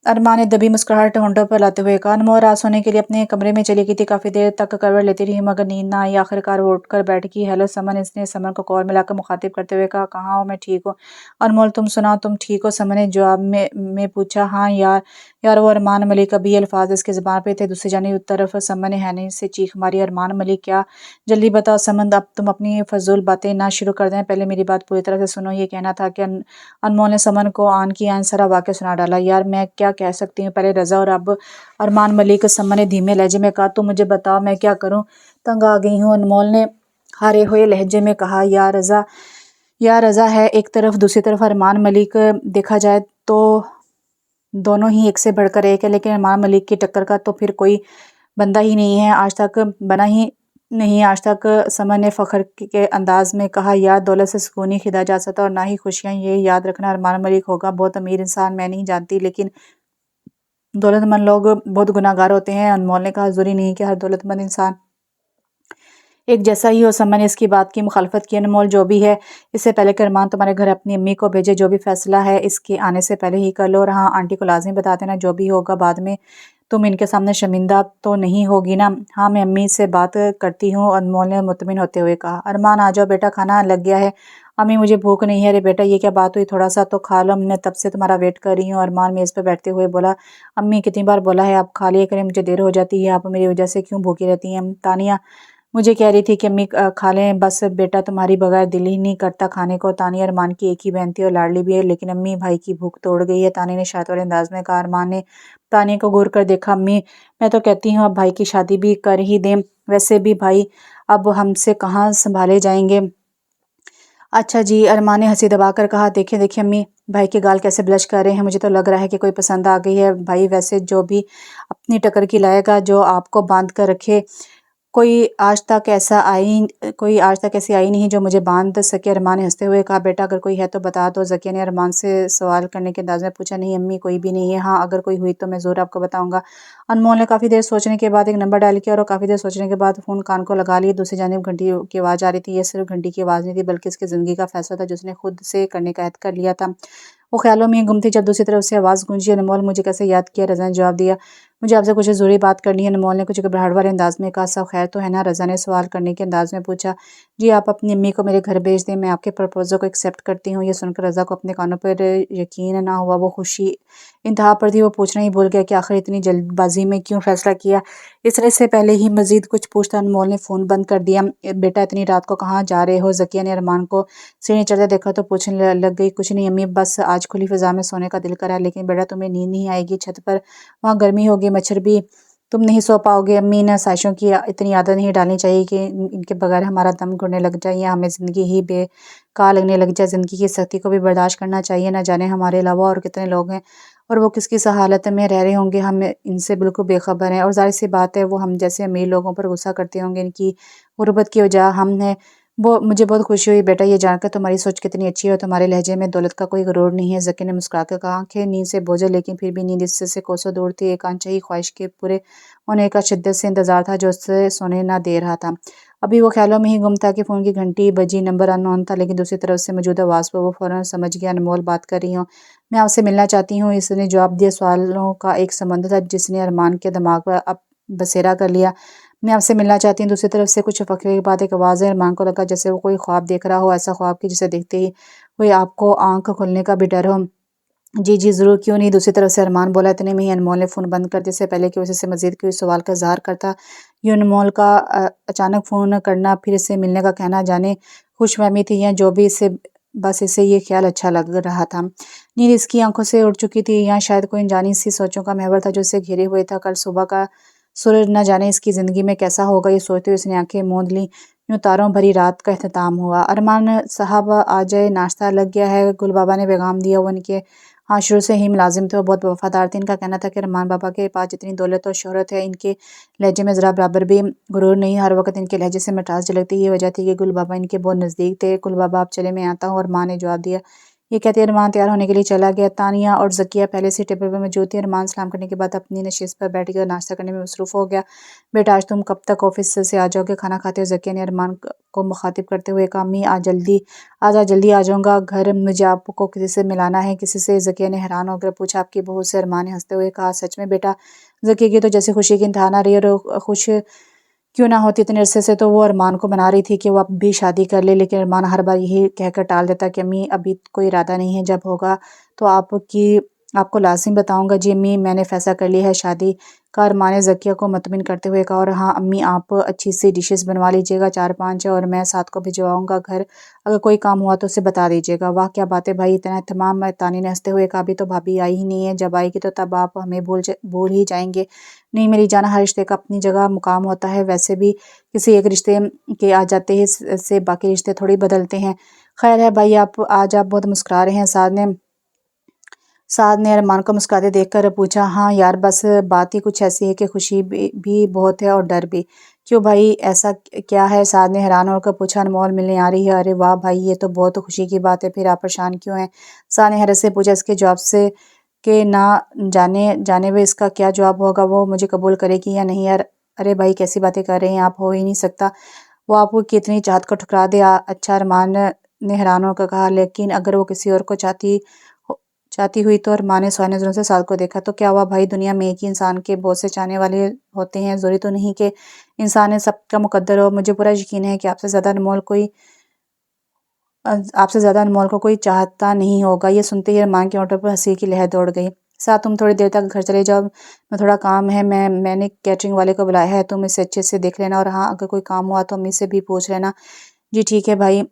अरमान ने दबी मुस्कुराहट होंठों पर लाते हुए कहा। अनमोल रात सोने के लिए अपने कमरे में चली गई थी। काफ़ी देर तक करवट लेती रही मगर नींद ना आई। आखिरकार वो उठकर बैठ गई। हेलो समन, इसने समन को कॉल मिलाकर मुखातिब करते हुए कहा। कहाँ हो? मैं ठीक हूँ अनमोल, तुम सुनाओ तुम ठीक हो? समन ने जवाब में पूछा। हाँ यार यार, वो अरमान मलिक, अभी अल्फाज इसके ज़बान पे थे। दूसरी जानिब तरफ समन ने हैनी से चीख मारी। अरमान मलिक क्या? जल्दी बताओ समन, अब तुम अपनी फजूल बातें ना शुरू कर दें, पहले मेरी बात पूरी तरह से सुनो। ये कहना था कि अनमोल ने समन को आन की आन सारा वाक़या सुना डाला। यार मैं क्या कह सकती हूँ, पहले रज़ा और अब अरमान मलिक। समन ने धीमे लहजे में कहा। तुम मुझे बताओ मैं क्या करूँ, तंग आ गई हूँ। अनमोल ने हारे हुए लहजे में कहा। या रज़ा है एक तरफ, दूसरी तरफ अरमान मलिक। देखा जाए तो दोनों ही एक से बढ़कर एक है, लेकिन अरमान मलिक की टक्कर का तो फिर कोई बंदा ही नहीं है, आज तक बना ही नहीं आज तक। समन ने फ़ख्र के अंदाज में कहा। यार दौलत से सुकून नहीं खरीदा जा सकता और ना ही खुशियाँ, ये याद रखना। अरमान मलिक होगा बहुत अमीर इंसान, मैं नहीं जानती, लेकिन दौलतमंद लोग बहुत गुनाहगार होते हैं। अनमोल ने कहा। ज़रूरी नहीं कि हर दौलतमंद इंसान एक जैसा ही हो। समन ने इसकी बात की मुखालफत की। अनमोल जो भी है, इससे पहले कि अरमान तुम्हारे घर अपनी अम्मी को भेजे, जो भी फैसला है इसके आने से पहले ही कर लो। और हाँ, आंटी को लाजमी बता देना, जो भी होगा बाद में तुम इनके सामने शर्मिंदा तो नहीं होगी ना? हाँ मैं अम्मी से बात करती हूँ, अनमोल ने मुतमिन होते हुए कहा। अरमान आ जाओ बेटा, खाना लग गया है। अम्मी मुझे भूख नहीं है। अरे बेटा ये क्या बात हुई, थोड़ा सा तो खा लो, मैं तब से तुम्हारा वेट कर रही हूँ। अरमान मेज़ पर बैठते हुए बोला। अम्मी कितनी बार बोला है आप खा लिया करें, मुझे देर हो जाती है, आप मेरी वजह से क्यों भूखी रहती हैं? तानिया मुझे कह रही थी कि अम्मी खा लें, बस बेटा तुम्हारी बगैर दिल ही नहीं करता खाने को। तानिया अरमान की एक ही बहन थी और लाडली भी है, लेकिन अम्मी भाई की भूख तोड़ गई है, तानिया ने शायद वाले अंदाज में कहा। अरमान ने तानिया को घूर कर देखा। अम्मी मैं तो कहती हूँ अब भाई की शादी भी कर ही दें, वैसे भी भाई अब हमसे कहाँ संभाले जाएंगे। अच्छा जी, अरमान ने हंसी दबाकर कहा, देखें देखें अम्मी, भाई के गाल कैसे ब्लश कर रहे हैं। मुझे तो लग रहा है कि कोई पसंद आ गई है। भाई वैसे जो भी अपनी टक्कर की लाएगा, जो आपको बांध कर रखे, कोई आज तक ऐसा आई कोई आज तक ऐसी आई नहीं जो मुझे बांध सके। अरमान ने हंसते हुए कहा, बेटा अगर कोई है तो बता दो। ज़किया ने अरमान से सवाल करने के अंदाज में पूछा, नहीं अम्मी कोई भी नहीं है। हाँ अगर कोई हुई तो मैं ज़रूर आपको बताऊंगा। अनमोल ने काफ़ी देर सोचने के बाद एक नंबर डायल किया और काफ़ी देर सोचने के बाद फ़ोन कान को लगा लिया। दूसरी जानिब घंटी की आवाज़ आ रही थी। ये सिर्फ घंटी की आवाज़ नहीं थी बल्कि इसकी ज़िंदगी का फैसला था जो उसने खुद से करने का अहद कर लिया था। वो ख्यालों में गुम थी जब दूसरी तरफ से आवाज़ गूंजी, अनमोल मुझे कैसे याद किया। रज़ा ने जवाब दिया, मुझे आपसे कुछ ज़रूरी बात करनी है। अनमोल ने कुछ घबराहट वाले अंदाज में कहा, सब खैर तो है ना। रज़ा ने सवाल करने के अंदाज में पूछा, जी आप अपनी अम्मी को मेरे घर भेज दें, मैं आपके प्रपोजल को एक्सेप्ट करती हूँ। ये सुनकर रज़ा को अपने कानों पर यकीन ना हुआ। वो खुशी इंतहा पर थी। वो पूछना ही भूल गया कि आखिर इतनी जल्दबाजी में क्यों फैसला किया। इस तरह से पहले ही मजीद कुछ पूछता अनमोल ने फ़ोन बंद कर दिया। बेटा इतनी रात को कहाँ जा रहे हो। ज़किया ने अरमान को सीढ़ी चढ़ते देखा तो पूछने लग गई, कुछ नहीं अम्मी, बस आज खुली फ़िज़ा में सोने का दिल करा है। लेकिन बेटा तुम्हें नींद नहीं आएगी छत पर, वहाँ गर्मी होगी, मच्छर भी, तुम नहीं सो पाओगे। अम्मी ने साजिशों की इतनी आदत नहीं डालनी चाहिए कि इनके बगैर हमारा दम घुटने लग जाए या हमें ज़िंदगी ही बेकार लगने लग जाए। ज़िंदगी की सख्ती को भी बर्दाश्त करना चाहिए। ना जाने हमारे अलावा और कितने लोग हैं और वो किस किस हालत में रह रहे होंगे, हम इनसे बिल्कुल बेखबर हैं। और ज़ाहिर सी बात है वो हम जैसे अमीर लोगों पर गुस्सा करते होंगे, इनकी गुर्बत की वजह हम हैं। वो मुझे बहुत खुशी हुई बेटा ये जानकर तुम्हारी सोच कितनी अच्छी है और तुम्हारे लहजे में दौलत का कोई गरूर नहीं है। ज़की ने मुस्कुरा कर कहा, आंखें नींद से बोझल लेकिन फिर भी नींद इससे से कोसों दूर थी। एक अनचाही ख्वाहिश के पूरे होने का शिद्दत से इंतजार था जो उससे सोने ना दे रहा था। अभी वो ख्यालों में ही गुम था कि फ़ोन की घंटी बजी। नंबर अननोन था लेकिन दूसरी तरफ से मौजूद आवाज़ पर वो फ़ौरन समझ गया, अनमोल बात कर रही हूँ, मैं आपसे मिलना चाहती हूँ। इसने जवाब दिया। सवालों का एक समंदर था जिसने अरमान के दिमाग पर अब बसेरा कर लिया। मैं आपसे मिलना चाहती हूँ। दूसरी तरफ से कुछ फ़ख्रे के बाद एक आवाज़ है। अरमान को लगा जैसे वो कोई ख्वाब देख रहा हो, ऐसा ख्वाब कि जिसे देखते ही कोई आपको आँख खुलने का भी डर हो। जी, जी, ज़रूर, क्यों नहीं। दूसरी तरफ से अरमान बोला। इतने में ही अनमोल ने फ़ोन बंद कर दिया। इससे पहले कि वजह से मज़ीद कोई सवाल का इज़हार करता, यूँ अनमोल का अचानक फ़ोन करना, फिर इससे मिलने का कहना, जाने खुशफ़हमी थी या जो भी, इससे बस इसे ये ख़्याल अच्छा लग रहा था। नींद इसकी आँखों से उड़ चुकी थी या शायद कोई अनजानी सी सोचों का महवर था जो इसे घेरे हुए था। कल सुबह का सूरज न जाने इसकी ज़िंदगी में कैसा होगा, ये सोचते हुए उसने आँखें मूंद लीं। यूँ तारों भरी रात का इख्तिताम हुआ। अरमान साहब आ जाए, नाश्ता लग गया है, गुल बाबा ने पैगाम दिया। वो उनके हाँ शुरू से ही मुलाजिम थे, वो बहुत वफादार थे। इनका कहना था कि रहमान बाबा के पास जितनी दौलत और शोहरत है, इनके लहजे में ज़रा बराबर भी गुरूर नहीं। हर वक्त इनके लहजे से मिठास झलकती। ये वजह थी कि गुल बाबा इनके बहुत नज़दीक थे। गुल बाबा आप चले, मैं आता हूँ। और माँ ने जवाब दिया। ये कहते अरमान तैयार होने के लिए चला गया। तानिया और ज़किया पहले से टेबल पर मौजूद थी। अरमान सलाम करने के बाद अपनी नशिस्त पर बैठ कर नाश्ता करने में मसरूफ़ हो गया। बेटा आज तुम कब तक ऑफिस से आ जाओगे, खाना खाते हो। ज़किया ने अरमान को मुखातिब करते हुए कहा, अम्मी आज जल्दी आ जाऊँगा घर, मुझे आपको किसी से मिलाना है। किसी से? ज़किया ने हैरान होकर पूछा, आपकी बहू से। अरमान ने हंसते हुए कहा, सच में बेटा। ज़किया की तो जैसे खुशी की इंतहा ना रही और खुश क्यों ना होती। इतने अरसे से तो वो अरमान को मना रही थी कि वो अब भी शादी कर ले, लेकिन अरमान हर बार यही कहकर टाल देता कि अम्मी अभी कोई इरादा नहीं है, जब होगा तो आपको लाज़िम बताऊंगा। जी अम्मी, मैंने फ़ैसला कर लिया है शादी का। अरमान ने ज़किया को मुतमिन करते हुए कहा, और हाँ अम्मी, आप अच्छी सी डिशेस बनवा लीजिएगा, 4-5, और मैं साथ को भिजवाऊंगा घर। अगर कोई काम हुआ तो उसे बता दीजिएगा। वाह क्या बात है भाई, इतना एहतमाम। तानी ने हंसते हुए कहा, अभी तो भाभी आई ही नहीं है, जब आएगी तो तब आप हमें भूल ही जाएंगे। नहीं मेरी जान, हर रिश्ते का अपनी जगह मुकाम होता है। वैसे भी किसी एक रिश्ते के आ जाते ही से बाकी रिश्ते थोड़ी बदलते हैं। खैर है भाई, आप बहुत मुस्कुरा रहे हैं। साद ने अरमान को मुस्कुराते देखकर पूछा, हाँ यार, बस बात ही कुछ ऐसी है कि खुशी भी बहुत है और डर भी। क्यों भाई, ऐसा क्या है? साद ने हैरान होकर पूछा। अनमोल मिलने आ रही है। अरे वाह भाई, ये तो बहुत खुशी की बात है। फिर आप परेशान क्यों हैं? साद ने हैरत से पूछा। इसके जवाब से कि ना जाने जाने वे इसका क्या जवाब होगा, वो मुझे कबूल करेगी या नहीं। यार अरे भाई, कैसी बातें कर रहे हैं आप, हो ही नहीं सकता। वो आपको कितनी चाहत को ठुकरा दे। अच्छा, अरमान ने हैरान होकर कहा, लेकिन अगर वो किसी और को चाहती हुई तो। अरमान ने सुहाने नज़रों से साद को देखा। तो क्या हुआ भाई, दुनिया में एक ही इंसान के बहुत से चाहने वाले होते हैं, ज़रूरी तो नहीं कि इंसान है सबका मुकद्दर हो। मुझे पूरा यकीन है कि आपसे ज़्यादा अनमोल को कोई चाहता नहीं होगा। ये सुनते ही अरमान के होठों पर हंसी की लहर दौड़ गई। साथ, तुम थोड़ी देर तक घर चले जाओ, मैं थोड़ा काम है, मैंने कैटरिंग वाले को बुलाया है, तुम इसे अच्छे से देख लेना। और हाँ, अगर कोई काम हुआ तो अम्मी से भी पूछ लेना। जी ठीक है भाई।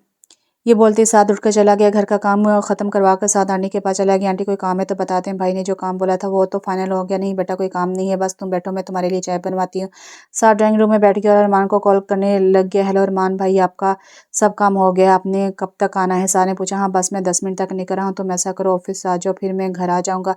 ये बोलते ही साथ उठकर चला गया। घर का काम ख़त्म करवा कर साथ आंटी के पास चला गया। आंटी कोई काम है तो बताते हैं, भाई ने जो काम बोला था वो तो फाइनल हो गया। नहीं बेटा कोई काम नहीं है, बस तुम बैठो मैं तुम्हारे लिए चाय बनवाती हूँ। साथ ड्राइंग रूम में बैठ गया और अरमान को कॉल करने लग गया। हेलो अरमान भाई, आपका सब काम हो गया, आपने कब तक आना है? सार ने पूछा। हाँ बस मैं 10 मिनट तक निकल रहा हूँ, तुम ऐसा करो ऑफिस से आ जाओ, फिर मैं घर आ जाऊँगा।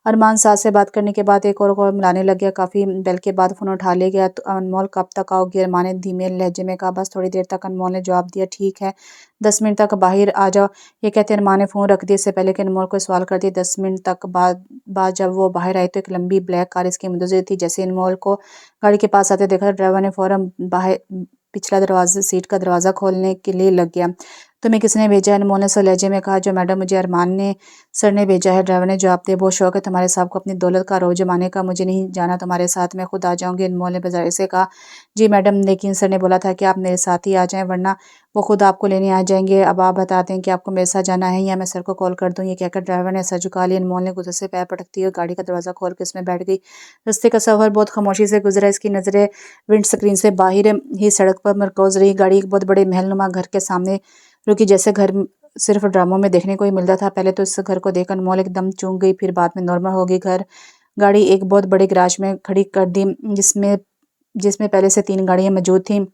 अरमान सास से बात करने के बाद एक और कॉल मिलाने लग गया। काफ़ी बेल के बाद फ़ोन उठा ले गया। तो अनमोल कब तक आओगी? अरमान ने धीमे लहजे में कहा। बस थोड़ी देर तक। अनमोल ने जवाब दिया। ठीक है 10 मिनट तक बाहर आ जाओ। ये कहते अरमान ने फ़ोन रख दिया इससे पहले कि अनमोल को सवाल कर दिया। 10 मिनट तक बाद जब वो बाहर आई तो एक लंबी ब्लैक कार इसकी मुंतज़िर थी। जैसे अनमोल को गाड़ी के पास आते देखा, ड्राइवर ने फ़ौरन बाहर पिछला दरवाजा सीट का दरवाज़ा खोलने के लिए लग गया। तुम्हें किसने भेजा है? अनमोल ने स लहजे में कहा। जो मैडम, मुझे अरमान ने सर ने भेजा है। ड्राइवर ने जवाब दिया। बहुत शौक है तुम्हारे साहब को अपनी दौलत का, रोज़ जमाने का। मुझे नहीं जाना तुम्हारे साथ, मैं खुद आ जाऊंगी। अनमोल ने बाजार से कहा। जी मैडम, लेकिन सर ने बोला था कि आप मेरे साथ ही आ जाएं, वरना वो खुद आपको लेने आ जाएंगे। अब आप बताते हैं कि आपको मेरे साथ जाना है या मैं सर को कॉल कर दूं? ये कहकर ड्राइवर ने सर झुका लिया। अनमोल ने गुस्से से पैर पटकती हुई गाड़ी का दरवाज़ा खोल कर उसमें बैठ गई। रस्ते का सफ़र बहुत खामोशी से गुजरा। इसकी नज़रें विंड स्क्रीन से बाहर ही सड़क पर मरकूज रही। गाड़ी एक बहुत बड़े महलनुमा घर के सामने रुकी। जैसे घर सिर्फ ड्रामों में देखने को ही मिलता था। पहले तो इस घर को देखकर अनमोल एकदम चूक गई, फिर बाद में नॉर्मल हो गई। गाड़ी एक बहुत बड़े गैराज में खड़ी कर दी, जिसमें जिसमें पहले से 3 गाड़ियां मौजूद थीं।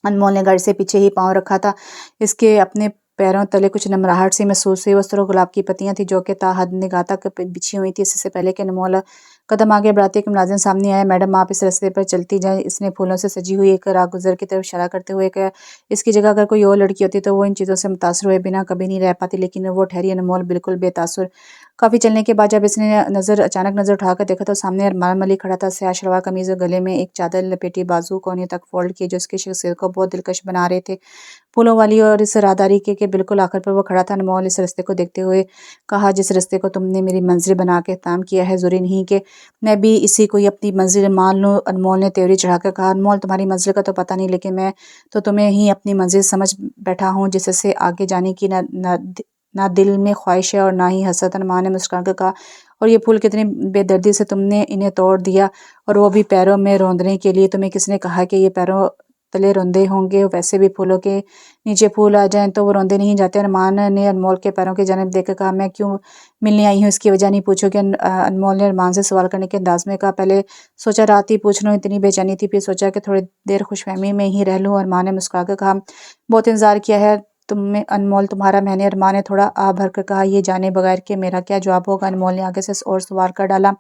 अनमोल ने गाड़ी से पीछे ही पाँव रखा था। इसके अपने पैरों तले कुछ नमराहट सी महसूस हुई। उस तरह गुलाब की पत्तियां थी जो कि ताहद निगाह तक बिछी हुई थी। इससे पहले कि अनमोल कदम आगे बढ़ाते एक मुलाजिम सामने आया। मैडम आप इस रास्ते पर चलती जाएं। इसने फूलों से सजी हुई एक राहगुजर की तरफ इशारा करते हुए कहा। इसकी जगह अगर कोई और लड़की होती तो वो इन चीज़ों से मुतासर हुए बिना कभी नहीं रह पाती, लेकिन वो ठहरी। अनमोल बिल्कुल बेतासुर। काफ़ी चलने के बाद जब इसने अचानक नज़र उठाकर देखा तो सामने अरमान मलिक खड़ा था। स्याह शलवार कमीज़ और गले में एक चादर लपेटी, बाजू कोने तक फोल्ड किए, जो उसकी शख्सियत को बहुत दिलकश बना रहे थे। फूलों वाली और इस राहदारी के बिल्कुल आखिर पर वो खड़ा था। अनमोल इस रास्ते को देखते हुए कहा। जिस रास्ते को तुमने मेरी मंजिल बना के इख्तिताम किया है, ज़रूरी नहीं कि मैं भी इसी को ही अपनी मंजिल मान लूँ। अनमोल ने तेवरी चढ़ाकर कहा। अनमोल तुम्हारी मंजिल का तो पता नहीं, लेकिन मैं तो तुम्हें ही अपनी मंजिल समझ बैठा हूँ, जिससे आगे जाने की ना दिल में ख्वाहिश है और ना ही हसरत। अरमान ने मुस्कुरा कर कहा। और ये फूल कितनी बेदर्दी से तुमने इन्हें तोड़ दिया, और वो भी पैरों में रौंदने के लिए। तुम्हें किसने कहा कि ये पैरों तले रौंदे होंगे? वैसे भी फूलों के नीचे फूल आ जाएं तो वो रौंदे नहीं जाते। अरमान ने अनमोल के पैरों की जानिब देखकर कहा। मैं क्यों मिलने आई हूँ इसकी वजह नहीं पूछोगे? अनमोल ने अरमान से सवाल करने के अंदाज में कहा। पहले सोचा रात ही पूछ लूँ, इतनी बेचैनी थी, फिर सोचा कि थोड़ी देर खुशफहमी में ही रह लूँ। अरमान ने मुस्कुरा कर कहा। बहुत इंतजार किया है तुम्हें अनमोल तुम्हारा मैंने। अरमान ने थोड़ा आ भर कर कहा। ये जाने बगैर कि मेरा क्या जवाब होगा? अनमोल ने आगे से और सवाल कर डाला।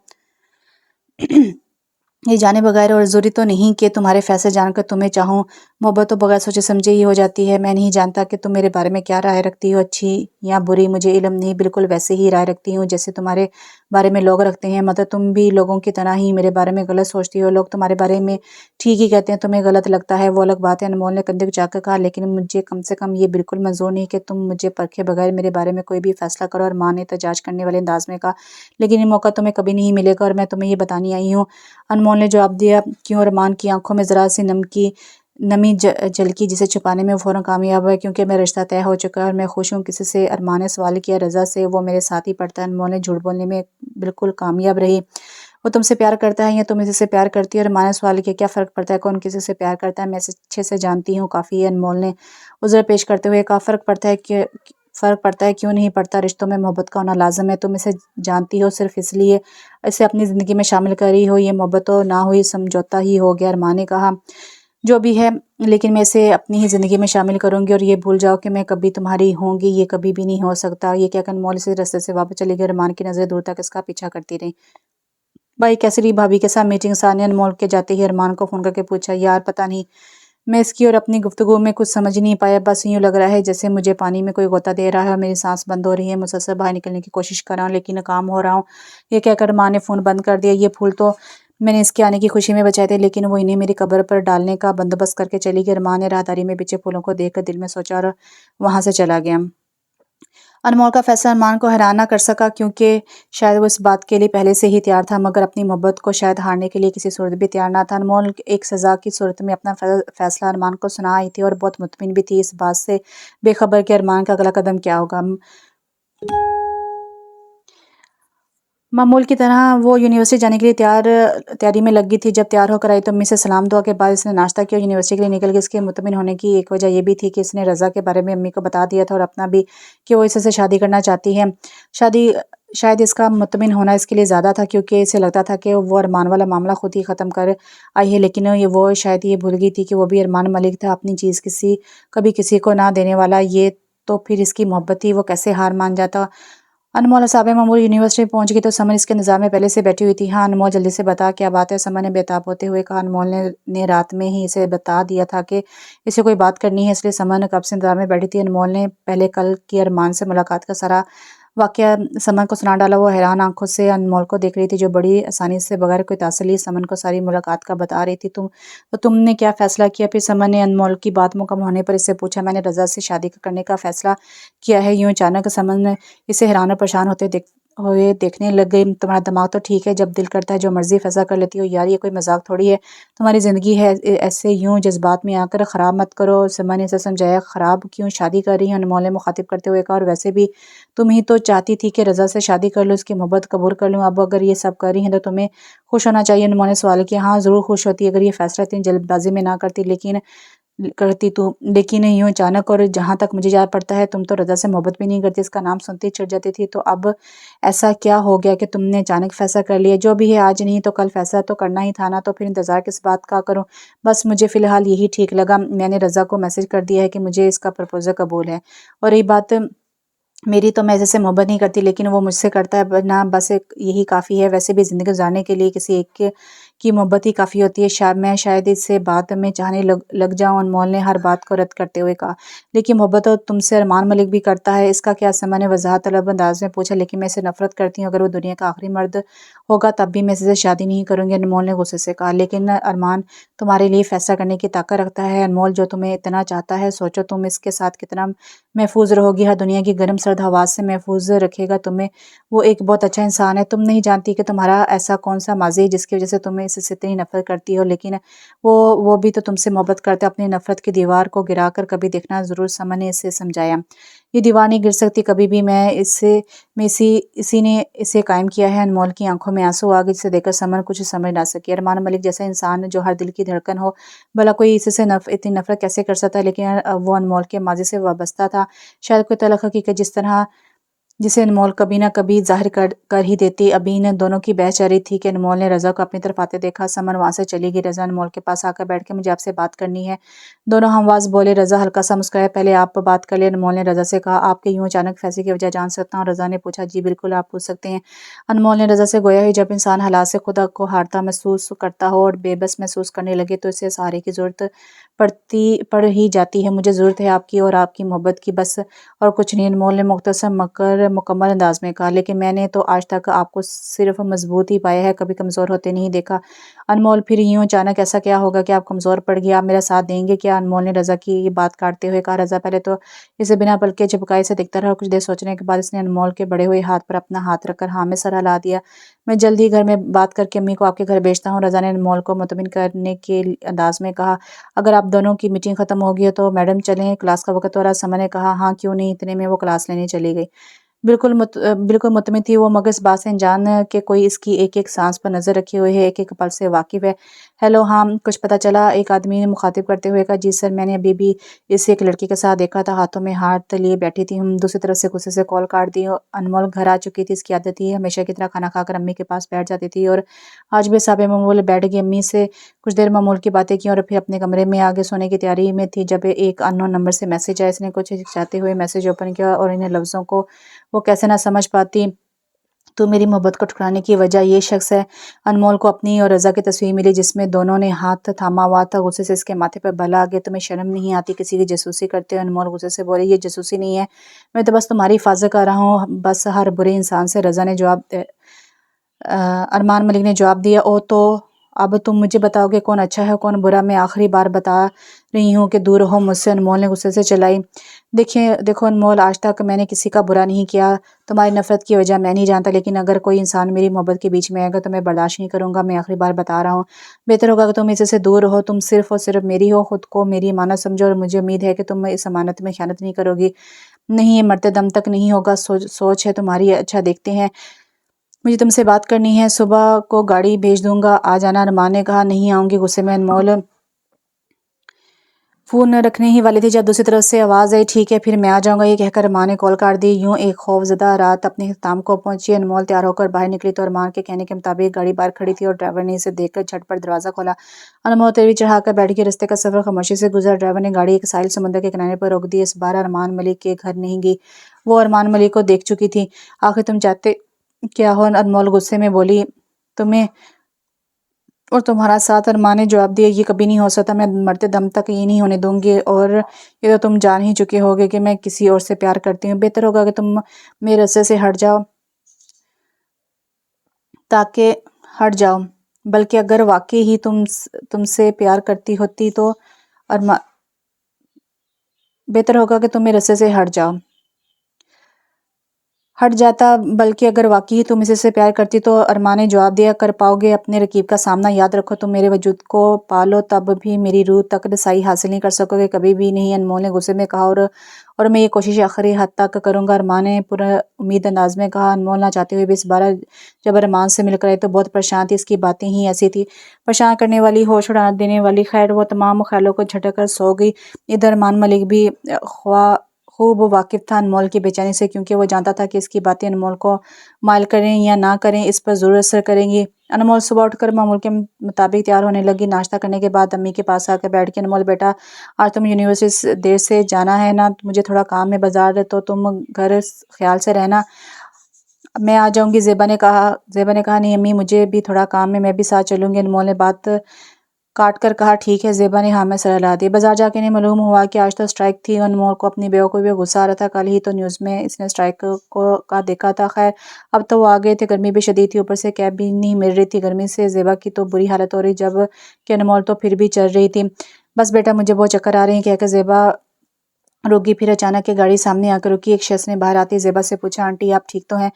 ये जाने बगैर और ज़रूरी तो नहीं कि तुम्हारे फैसले जानकर तुम्हें चाहूँ। मोहब्बत तो बगैर सोचे समझे ही हो जाती है। मैं नहीं जानता कि तुम मेरे बारे में क्या राय रखती हो, अच्छी या बुरी, मुझे इल्म नहीं। बिल्कुल वैसे ही राय रखती हूँ जैसे तुम्हारे बारे में लोग रखते हैं। मतलब तुम भी लोगों की तरह ही मेरे बारे में गलत सोचती हो। लोग तुम्हारे बारे में ठीक ही कहते हैं, तुम्हें गलत लगता है वो अलग बात है। अनमोल ने कंधे उठाकर कहा। लेकिन मुझे कम से कम ये बिल्कुल मंजूर नहीं कि तुम मुझे परखे बगैर मेरे बारे में कोई भी फैसला करो। और माँ ने एहतजाज करने वाले अंदाज में कहा। लेकिन ये मौका तुम्हें कभी नहीं मिलेगा और मैं तुम्हें ये बताने आई हूँ। अनमोल ने जवाब दिया। क्यों? अरमान की आंखों में ज़रा सी नमी झलकी, जिसे छुपाने में फ़ौरन कामयाब है। क्योंकि मेरा रिश्ता तय हो चुका है और मैं खुश हूँ। किसी से? अरमान ने सवाल किया। रज़ा से, वो मेरे साथ ही पढ़ता है। अनमोल ने झूठ बोलने में बिल्कुल कामयाब रही। वो तुमसे प्यार करता है या तुम इसी से प्यार करती है? अरमान ने सवाल किया। क्या फ़र्क पड़ता है कौन किसी से प्यार करता है? मैं इसे अच्छे से जानती हूँ, काफ़ी है। अनमोल ने उज़र पेश करते हुए कहा। फ़र्क पड़ता है, क्यों नहीं पड़ता? रिश्तों में मोहब्बत का होना लाज़िम है। तुम इसे जानती हो सिर्फ इसलिए इसे अपनी ज़िंदगी में शामिल करी हो। ये मोहब्बत तो ना हुई, समझौता ही हो गया। अरमान ने कहा। जो भी है, लेकिन मैं इसे अपनी ही ज़िंदगी में शामिल करूंगी। और ये भूल जाओ कि मैं कभी तुम्हारी होंगी, ये कभी भी नहीं हो सकता। ये कहकर अनमोल इसी रास्ते से वापस चली गई। अरमान की नज़रें दूर तक इसका पीछा करती रही। भाई कैसे रही भाभी के साथ मीटिंग? सानिया ने अनमोल के जाते ही अरमान को फ़ोन करके पूछा। यार पता नहीं, मैं इसकी और अपनी गुफ्तगू में कुछ समझ ही नहीं पाया। बस यूँ लग रहा है जैसे मुझे पानी में कोई गोता दे रहा है और मेरी सांस बंद हो रही है। मुसलसल बाहर निकलने की कोशिश कर रहा हूँ लेकिन नाकाम हो रहा हूँ। ये कहकर माँ ने फ़ोन बंद कर दिया। ये फूल तो मैंने इसके आने की खुशी में बचाए थे, लेकिन वो इन्हें मेरी कब्र पर डालने का बंदोबस्त करके चली गई। माँ ने राहदारी में बिछे फूलों को देखकर दिल में सोचा और वहाँ से चला गया। अनमोल का फैसला अरमान को हैरान ना कर सका, क्योंकि शायद वो इस बात के लिए पहले से ही तैयार था, मगर अपनी मोहब्बत को शायद हारने के लिए किसी सूरत भी तैयार ना था। अनमोल एक सज़ा की सूरत में अपना फैसला अरमान को सुना आई थी और बहुत मुतमिन भी थी, इस बात से बेखबर कि अरमान का अगला कदम क्या होगा। معمول کی طرح وہ یونیورسٹی جانے کے لیے تیاری میں لگ گئی تھی۔ جب تیار ہو کر آئی تو امی سے سلام دعا کے بعد اس نے ناشتہ کیا اور یونیورسٹی کے لیے نکل گئی۔ اس کے مطمئن ہونے کی ایک وجہ یہ بھی تھی کہ اس نے رضا کے بارے میں امی کو بتا دیا تھا اور اپنا بھی، کہ وہ اسے سے شادی کرنا چاہتی ہے۔ شاید اس کا مطمئن ہونا اس کے لیے زیادہ تھا، کیونکہ اسے لگتا تھا کہ وہ ارمان والا معاملہ خود ہی ختم کر آئی ہے، لیکن وہ شاید یہ بھول گئی تھی کہ وہ بھی ارمان ملک تھا، اپنی چیز کبھی کسی کو نہ دینے والا۔ یہ تو پھر اس کی محبت تھی، وہ کیسے ہار مان جاتا۔ انمول صاحب معمول یونیورسٹی پہنچ گئی تو سمن اس کے انتظار میں پہلے سے بیٹھی ہوئی تھی۔ ہاں انمول، جلدی سے بتا کیا بات ہے، سمن نے بےتاب ہوتے ہوئے کہا۔ انمول نے رات میں ہی اسے بتا دیا تھا کہ اسے کوئی بات کرنی ہے، اس لیے سمن کب سے انتظار میں بیٹھی تھی۔ انمول نے پہلے کل کی ارمان سے ملاقات کا سارا واقعہ سمن کو سنا ڈالا۔ وہ حیران آنکھوں سے انمول کو دیکھ رہی تھی، جو بڑی آسانی سے بغیر کوئی تاثر سمن کو ساری ملاقات کا بتا رہی تھی۔ تم نے کیا فیصلہ کیا؟ پھر سمن نے انمول کی بات مکمل ہونے پر اس سے پوچھا۔ میں نے رضا سے شادی کرنے کا فیصلہ کیا ہے۔ یوں اچانک سمن اسے حیران اور پریشان ہوئے دیکھنے لگ گئی۔ تمہارا دماغ تو ٹھیک ہے، جب دل کرتا ہے جو مرضی فیصلہ کر لیتی ہو۔ یار یہ کوئی مذاق تھوڑی ہے، تمہاری زندگی ہے، ایسے یوں جذبات میں آ کر خراب مت کرو۔ سمن نے اسے سمجھایا۔ خراب کیوں؟ شادی کر رہی ہوں، انمول نے مخاطب کرتے ہوئے کہا، اور ویسے بھی تم ہی تو چاہتی تھی کہ رضا سے شادی کر لوں، اس کی محبت قبول کر لوں۔ اب اگر یہ سب کر رہی ہیں تو تمہیں خوش ہونا چاہیے۔ انمول نے سوال کیا۔ ہاں ضرور خوش ہوتی اگر یہ فیصلہ اتنی جلد بازی میں نہ لیکن یوں اچانک، اور جہاں تک مجھے یاد پڑتا ہے تم تو رضا سے محبت بھی نہیں کرتی، اس کا نام سنتی چڑ جاتی تھی۔ تو اب ایسا کیا ہو گیا کہ تم نے اچانک فیصلہ کر لیا؟ جو بھی ہے، آج نہیں تو کل فیصلہ تو کرنا ہی تھا نا، تو پھر انتظار کس بات کا کروں؟ بس مجھے فی الحال یہی ٹھیک لگا۔ میں نے رضا کو میسج کر دیا ہے کہ مجھے اس کا پرپوزل قبول ہے، اور رہی بات میری، تو میں اس سے محبت نہیں کرتی، لیکن وہ مجھ سے کرتا ہے نا، بس یہی کافی ہے۔ ویسے بھی زندگی گزارنے کے لیے کسی ایک کی محبت ہی کافی ہوتی ہے۔ میں شاید اس سے بعد میں چاہنے لگ جاؤں، انمول نے ہر بات کو رد کرتے ہوئے کہا۔ لیکن محبت تو تم سے ارمان ملک بھی کرتا ہے، اس کا کیا؟ سمن نے وضاحت طلب انداز میں پوچھا۔ لیکن میں اسے نفرت کرتی ہوں، اگر وہ دنیا کا آخری مرد ہوگا تب بھی میں اسے شادی نہیں کروں گی، انمول نے غصے سے کہا۔ لیکن ارمان تمہارے لیے فیصلہ کرنے کی طاقت رکھتا ہے انمول، جو تمہیں اتنا چاہتا ہے، سوچو تم اس کے ساتھ کتنا محفوظ رہو گی۔ ہر دنیا کی گرم سرد ہوا سے محفوظ رکھے گا تمہیں، وہ ایک بہت اچھا انسان ہے۔ تم نہیں جانتی کہ تمہارا ایسا کون سا ماضی ہے جس کی وجہ سے تمہیں اس سے اتنی نفرت کرتی ہو، لیکن وہ بھی تو تم سے محبت کرتا ہے۔ اپنی نفرت کی دیوار کو گرا کر کبھی دیکھنا ضرور، سمن نے اسے سمجھایا۔ یہ دیوار نہیں گر سکتی کبھی بھی، اسی نے اسے قائم کیا ہے۔ انمول کی آنکھوں میں آنسو آ گئے، جسے دیکھ کر سمن کچھ سمجھ نہ سکی۔ ارمان ملک جیسا انسان جو ہر دل کی دھڑکن ہو، بھلا کوئی اس سے اتنی نفرت کیسے کر سکتا ہے؟ لیکن وہ انمول کے ماضی سے وابستہ تھا، شاید کوئی تلخ حقیقت جسے انمول کبھی نہ کبھی ظاہر کر ہی دیتی۔ ابھی ان دونوں کی بحث جاری تھی کہ انمول نے رضا کو اپنی طرف آتے دیکھا۔ سمن وہاں سے چلی گئی۔ رضا انمول کے پاس آ کر بیٹھ کے مجھے آپ سے بات کرنی ہے، دونوں ہم آواز بولے۔ رضا ہلکا سا مسکرایا۔ پہلے آپ بات کر لیں، انمول نے رضا سے کہا۔ آپ کے یوں اچانک فیصلے کی وجہ جان سکتا ہوں؟ رضا نے پوچھا۔ جی بالکل، آپ پوچھ سکتے ہیں، انمول نے رضا سے گویا ہی جب انسان حالات سے خود کو ہارتا محسوس کرتا ہو اور بے بس محسوس کرنے لگے تو اسے سہارے کی ضرورت پڑ ہی جاتی ہے۔ مجھے ضرورت ہے آپ کی اور آپ کی محبت کی، بس اور کچھ نہیں، انمول نے مختصر مگر مکمل انداز میں کہا۔ لیکن میں نے تو آج تک آپ کو صرف مضبوط ہی پایا ہے، کبھی کمزور ہوتے نہیں دیکھا۔ انمول، پھر یوں اچانک ایسا کیا ہوگا کہ آپ کمزور پڑ گئی؟ آپ میرا ساتھ دیں گے کیا؟ انمول نے رضا کی یہ بات کاٹتے ہوئے کہا۔ رضا پہلے تو اسے بنا پلکے جھپکائے سے دیکھتا رہا، اور کچھ دیر سوچنے کے بعد اس نے انمول کے بڑے ہوئے ہاتھ پر اپنا ہاتھ رکھ کر ہاں میں سر ہلا دیا۔ میں جلد ہی گھر میں بات کر کے امی کو آپ کے گھر بھیجتا ہوں، رضا نے انمول کو مطمئن کرنے کے انداز میں کہا۔ اگر آپ دونوں کی میٹنگ ختم ہوگی ہے تو میڈم چلیں، کلاس کا وقت ہو رہا ہے۔ سمن نے کہا۔ ہاں کیوں نہیں، اتنے میں وہ کلاس لینے چلی گئی۔ بالکل مطمئن تھی وہ، مگر اس بات سے انجان کہ کوئی اس کی ایک ایک سانس پر نظر رکھے ہوئے ہے، ایک ایک پل سے واقف ہے۔ ہیلو، ہاں کچھ پتہ چلا؟ ایک آدمی نے مخاطب کرتے ہوئے کہا۔ جی سر، میں نے ابھی بھی اسے ایک لڑکی کے ساتھ دیکھا تھا، ہاتھوں میں ہاتھ لیے بیٹھی تھی۔ دوسری طرف سے غصے سے کال کاٹ دی۔ انمول گھر آ چکی تھی، اس کی عادت تھی، ہمیشہ کی طرح کھانا کھا کر امی کے پاس بیٹھ جاتی تھی، اور آج بھی صاحب معمول بیٹھ گئی۔ امی سے کچھ دیر معمول کی باتیں کی اور پھر اپنے کمرے میں آگے سونے کی تیاری میں تھی جب ایک ان نون نمبر سے میسج آیا۔ اس نے کچھ ہچکچاتے ہوئے میسج اوپن کیا، اور ان لفظوں کو وہ کیسے نہ سمجھ پاتی۔ تو میری محبت کو ٹھکرانے کی وجہ یہ شخص ہے۔ انمول کو اپنی اور رضا کی تصویر ملی جس میں دونوں نے ہاتھ تھاما ہوا تھا۔ غصے سے اس کے ماتھے پر بل آ گیا۔ تمہیں شرم نہیں آتی کسی کی جاسوسی کرتے ہو؟ انمول غصے سے بولے۔ یہ جاسوسی نہیں ہے، میں تو بس تمہاری حفاظت کر رہا ہوں، بس ہر برے انسان سے۔ رضا نے ارمان ملک نے جواب دیا۔ او تو اب تم مجھے بتاؤ گے کون اچھا ہے کون برا؟ میں آخری بار بتا رہی ہوں کہ دور رہو مجھ سے، انمول نے غصے سے چلائی۔ دیکھو انمول، آج تک میں نے کسی کا برا نہیں کیا، تمہاری نفرت کی وجہ میں نہیں جانتا، لیکن اگر کوئی انسان میری محبت کے بیچ میں آئے گا تو میں برداشت نہیں کروں گا۔ میں آخری بار بتا رہا ہوں، بہتر ہوگا کہ تم اس سے دور رہو۔ تم صرف اور صرف میری ہو، خود کو میری امانت سمجھو، اور مجھے امید ہے کہ تم اس امانت میں خیانت نہیں کرو گی۔ نہیں، یہ مرتے دم تک نہیں ہوگا، سوچ ہے تمہاری، اچھا دیکھتے ہیں मुझे तुमसे बात करनी है, सुबह को गाड़ी भेज दूंगा, आ जाना। अरमान ने कहा। नहीं आऊँगी, गुस्से में अनमोल फ़ोन रखने ही वाली थी जब दूसरी तरफ से आवाज़ आई। ठीक है फिर मैं आ जाऊंगा, ये कहकर अरमान ने कॉल काट दी। यूं एक खौफजदा रात अपने इख्तिताम को पहुंची। अनमोल तैयार होकर बाहर निकली तो अरमान के कहने के मुताबिक गाड़ी बाहर खड़ी थी और ड्राइवर ने इसे देखकर झटपट दरवाज़ा खोला। अनमोल तेरवी चढ़ाकर बैठ गई। रास्ते का सफ़र खामोशी से गुजरा। ड्राइवर ने गाड़ी एक साहिल समुद्र के किनारे पर रोक दी। इस बार अरमान मलिक के घर नहीं गई, वो अरमान मलिक को देख चुकी थी। आखिर तुम चाहते क्या हो? अनमोल गुस्से में बोली। तुम्हें और तुम्हारा साथ। अरमान ने जवाब दिया। ये कभी नहीं हो सकता, मैं मरते दम तक ये नहीं होने दूंगी। और ये तो तुम जान ही चुके होगे कि मैं किसी और से प्यार करती हूँ। बेहतर होगा कि तुम मेरे रास्ते से हट जाओ, ताकि हट जाओ। बल्कि अगर वाकई ही तुमसे प्यार करती होती तो अरमा बेहतर होगा कि तुम मेरे रास्ते से हट जाता। बल्कि अगर वाकई ही तुम इसी से प्यार करती तो अरमान ने जवाब दिया। कर पाओगे अपने रकीब का सामना? याद रखो तुम मेरे वजूद को पालो तब भी मेरी रूह तक रसाई हासिल नहीं कर सकोगे, कभी भी नहीं। अनमोल ने गुस्से में कहा। और मैं ये कोशिश आखिरी हद तक करूंगा, अरमान ने पूरा उम्मीद अंदाज में कहा। अनमोल ना चाहते हुए भी इस बार जब अरमान से मिलकर आई तो बहुत परेशान थी। इसकी बातें ही ऐसी थी, परेशान करने वाली, होश उड़ा देने वाली। खैर वो तमाम ख्यालों को झटक कर सो गई। इधर अरमान मलिक भी खूब वाकिफ था अनमोल की बेचैनी से, क्योंकि वो जानता था कि इसकी बातें अनमोल को मायल करें या ना करें, इस पर ज़रूर असर करेंगी। अनमोल सुबह उठकर मामूल के मुताबिक तैयार होने लगी। नाश्ता करने के बाद अम्मी के पास आकर बैठ के, अनमोल बेटा आज तुम यूनिवर्सिटी देर से जाना है ना, मुझे थोड़ा काम है बाजार, तो तुम घर ख्याल से रहना, मैं आ जाऊंगी। ज़ेबा ने कहा नहीं अम्मी, मुझे भी थोड़ा काम है, मैं भी साथ चलूंगी। अनमोल ने बात काट कर कहा। ठीक है। ज़ेबा ने हाँ में सर हिला दी। बाजार जाके इन्हें मालूम हुआ कि आज तो स्ट्राइक थी। अनमोल को अपनी बेवकूफ़ी पे गुस्सा आ रहा था। कल ही तो न्यूज़ में इसने स्ट्राइक को का देखा था। खैर अब तो वो आ गए थे। गर्मी भी शदीद थी, ऊपर से कैब भी नहीं मिल रही थी। गर्मी से ज़ेबा की तो बुरी हालत हो रही, जब कि अनमोल तो फिर भी चल रही थी। बस बेटा मुझे बहुत चक्कर आ रहे हैं, कहकर ज़ेबा रुकी। फिर अचानक के गाड़ी सामने आकर रुकी। एक शख्स ने बाहर आते ज़ेबा से पूछा, आंटी आप ठीक तो हैं?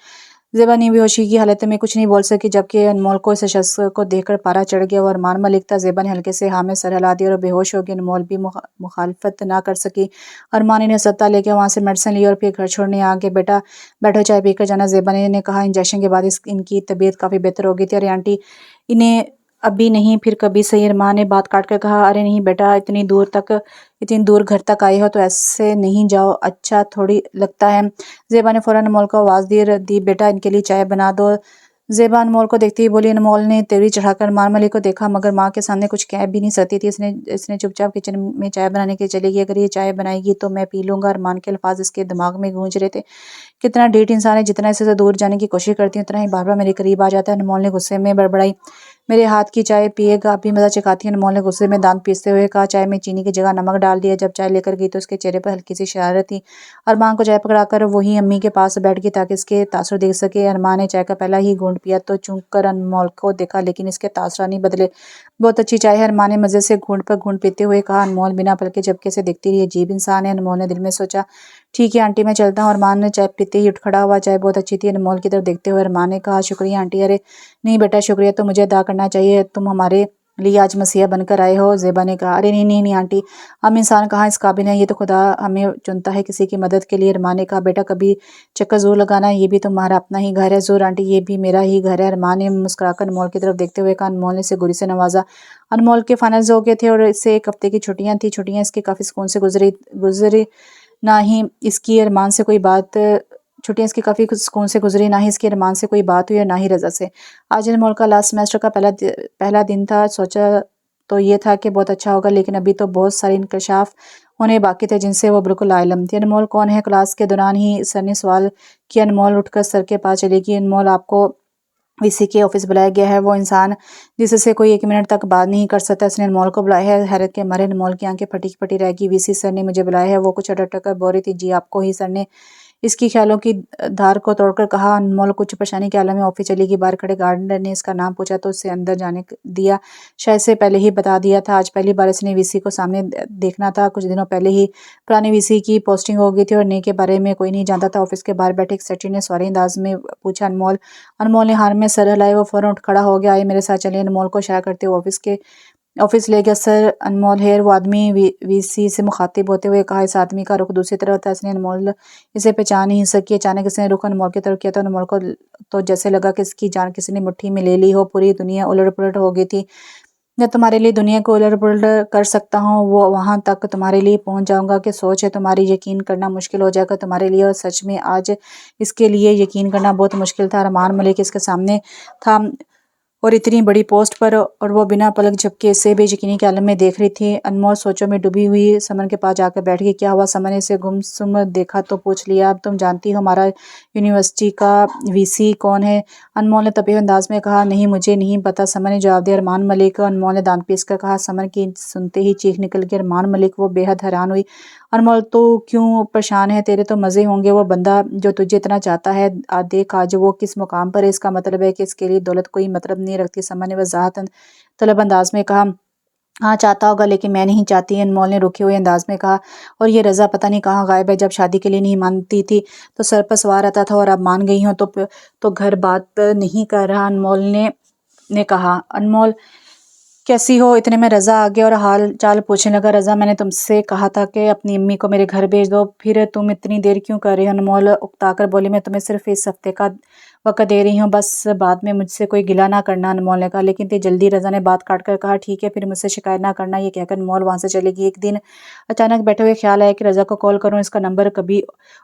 ज़ेबा ने बेहोशी की हालत में कुछ नहीं बोल सकी, जबकि अनमोल को इस शख्स को देखकर पारा चढ़ गया। वो अरमान मलिक था। ज़ेबा ने हल्के से हाँ में सर हिला दिया और बेहोश हो गई। अनमोल भी मुखालफत ना कर सकी। अरमान ने अस्पताल लेके वहाँ से मेडिसिन ली और फिर घर छोड़ने आ गए। बेटा बैठो, चाय पीकर जाना, ज़ेबा ने कहा। इंजेक्शन के बाद इनकी तबीयत काफ़ी बेहतर हो गई थी। अरे आंटी, इन्हें अभी नहीं फिर कभी सही। अरमान ने बात काट कर कहा। अरे नहीं बेटा, इतनी दूर घर तक आए हो तो ऐसे नहीं जाओ, अच्छा थोड़ी लगता है। ज़ेबा ने फ़ौरन अनमोल को आवाज़ दी। बेटा इनके लिए चाय बना दो। ज़ेबा अनमोल को देखते ही बोली। अनमोल ने तेवरी चढ़ाकर अरमान मलिक को देखा, मगर माँ के सामने कुछ कह भी नहीं सकती थी। इसने चुपचाप किचन में चाय बनाने के लिए चली गई। अगर ये चाय बनाएगी तो मैं पी लूँगा। अरमान के अल्फाज इसके दिमाग में गूंज रहे थे। कितना ढीठ इंसान है, जितना इससे दूर जाने की कोशिश करती हूँ उतना ही बार बार मेरे करीब आ जाता है। अनमोल ने गुस्से में बड़बड़ाई। मेरे हाथ की चाय पिएगा, आप भी मज़ा चखाती हैं। अनमोल ने गुस्से में दांत पीसते हुए कहा। चाय में चीनी की जगह नमक डाल दिया। जब चाय लेकर गई तो उसके चेहरे पर हल्की सी शरारत थी। अरमान को चाय पकड़ाकर वही अम्मी के पास बैठ गई ताकि इसके तासुर देख सके। अरमान ने चाय का पहला ही घूंट पिया तो चूक कर अनमोल को देखा, लेकिन इसके तासुर नहीं बदले। बहुत अच्छी चाय है, अरमान ने मज़े से घूंट पर घूंट पीते हुए कहा। अनमोल बिना पलके झपके से देखती रही। अजीब इंसान है, अनमोल ने दिल में सोचा। ठीक है आंटी, मैं चलता हूँ। अरमान ने चाय पीते ही उठ खड़ा हुआ। चाय बहुत अच्छी थी। अनमोल की तरफ देखते हुए अरमान ने कहा। शुक्रिया आंटी। अरे नहीं बेटा, शुक्रिया तो मुझे अदा करना चाहिए, तुम हमारे लिए आज मसीहा बनकर आए हो। ज़ेबा ने कहा। अरे नहीं नहीं नहीं आंटी, हम इंसान कहाँ इस काबिल हैं, ये तो खुदा हमें चुनता है किसी की मदद के लिए। अरमान ने कहा। बेटा कभी चक्कर ज़रूर लगाना, ये भी तुम्हारा अपना ही घर है। ज़रूर आंटी, ये भी मेरा ही घर है। अरमान ने मुस्कुराकर अनमोल की तरफ देखते हुए कहा। अनमोल ने इसे गुरी से नवाजा। अनमोल के फाइनल्स हो गए थे और इससे एक हफ्ते की छुट्टियां थी। छुट्टियां इसके काफ़ी सुकून से गुजरी। ना ही इसकी अरमान से कोई बात छुट्टियां इसकी काफ़ी सुकून से गुजरी। ना ही इसकी अरमान से कोई बात हुई और ना ही रज़ा से। आज अनमोल का लास्ट सेमेस्टर का पहला दिन था। सोचा तो ये था कि बहुत अच्छा होगा, लेकिन अभी तो बहुत सारे इंकशाफ होने बाकी थे जिनसे वो बिल्कुल आलम थी। अनमोल कौन है? क्लास के दौरान ही सर ने सवाल किया। अनमोल उठकर सर के पास चली गई। अनमोल, आपको वीसी के ऑफिस बुलाया गया है। वो इंसान जिससे कोई 1 मिनट तक बात नहीं कर सकता, उसने अनमोल को बुलाया है। हैरत के मारे अनमोल की आंखें फटी फटी रह गई। वीसी सर ने मुझे बुलाया है, वो कुछ अटक कर बोल रही थी। जी आपको ही, सर ने इसकी ख्यालों की धार को तोड़कर कहा। अनमोल कुछ परेशानी के आलम में ऑफिस चली गई। बाहर खड़े गार्डनर ने इसका नाम पूछा तो उससे अंदर जाने दिया। शायद से पहले ही बता दिया था। आज पहली बार इसने वीसी को सामने देखना था। कुछ दिनों पहले ही पुराने वीसी की पोस्टिंग हो गई थी और नए के बारे में कोई नहीं जानता था। ऑफिस के बाहर बैठे एक सेक्रेटरी ने सवारी अंदाज में पूछा। अनमोल ने हार में सर हिलाए। वो फौरन उठ खड़ा हो गया। आए मेरे साथ चलिए, अनमोल को इशारा करते हुए ऑफिस के ऑफिस ले गया। सर अनमोल हेयर, वो आदमी वीसी से मुखातिब होते हुए कहा। इस आदमी का रुख दूसरी तरफ था, इसने अनमोल इसे पहचान नहीं सकी। अचानक इसने रुख अनमोल की तरफ किया तो अनमोल को तो जैसे लगा कि इसकी जान किसी ने मुट्ठी में ले ली हो। पूरी दुनिया उलट पुलट हो गई थी। मैं तुम्हारे लिए दुनिया को उलट पुलट कर सकता हूँ, वो वहां तक तुम्हारे लिए पहुंच जाऊंगा कि सोच है तुम्हारी, यकीन करना मुश्किल हो जाएगा तुम्हारे लिए। और सच में आज इसके लिए यकीन करना बहुत मुश्किल था। अरमान मलिक इसके सामने था और इतनी बड़ी पोस्ट पर, और वो बिना पलक झपके इसे बेयकीनी के आलम में देख रही थी। अनमोल सोचों में डूबी हुई समन के पास जाकर बैठ गई। क्या हुआ? समन ने इसे गुमसुम देखा तो पूछ लिया। अब तुम जानती हो हमारा यूनिवर्सिटी का वीसी कौन है? अनमोल ने तपे अंदाज में कहा। नहीं, मुझे नहीं पता, समन ने जवाब दिया। अरमान मलिक? अनमोल ने दांत पीस कर कहा। समन की सुनते ही चीख निकल गई। अरमान मलिक? वो बेहद हैरान हुई। अनमोल तो क्यों परेशान है? तेरे तो मजे होंगे। वो बंदा जो तुझे इतना चाहता है, देख आज वो किस मुकाम पर है। इसका मतलब है कि इसके लिए दौलत कोई मतलब नहीं रखती। समन ने वजाहत तलब अंदाज में कहा। हाँ, चाहता होगा लेकिन मैं नहीं चाहती, अनमोल ने रुके हुए अंदाज में कहा। और ये रजा पता नहीं कहाँ गायब है। जब शादी के लिए नहीं मानती थी तो सर पर सवार आता था, और अब मान गई हो तो घर बात नहीं कर रहा, अनमोल ने कहा। अनमोल कैसी हो? इतने में रजा आ गया और हाल चाल पूछने लगा। रजा, मैंने तुमसे कहा था कि अपनी अम्मी को मेरे घर भेज दो, फिर तुम इतनी देर क्यों कर रही हो? अनमोल उकताकर बोली। मैं तुम्हें सिर्फ इस हफ्ते का वक्त दे रही हूँ, बस बाद में मुझसे कोई गिला ना करना, अनमोल ने कहा। लेकिन इतनी जल्दी? रजा ने बात काट कर कहा। ठीक है, फिर मुझसे शिकायत ना करना। ये कहकर अनमोल वहां से चलेगी। एक दिन अचानक बैठे हुए ख्याल आया कि रजा को कॉल करूँ। इसका नंबर कभी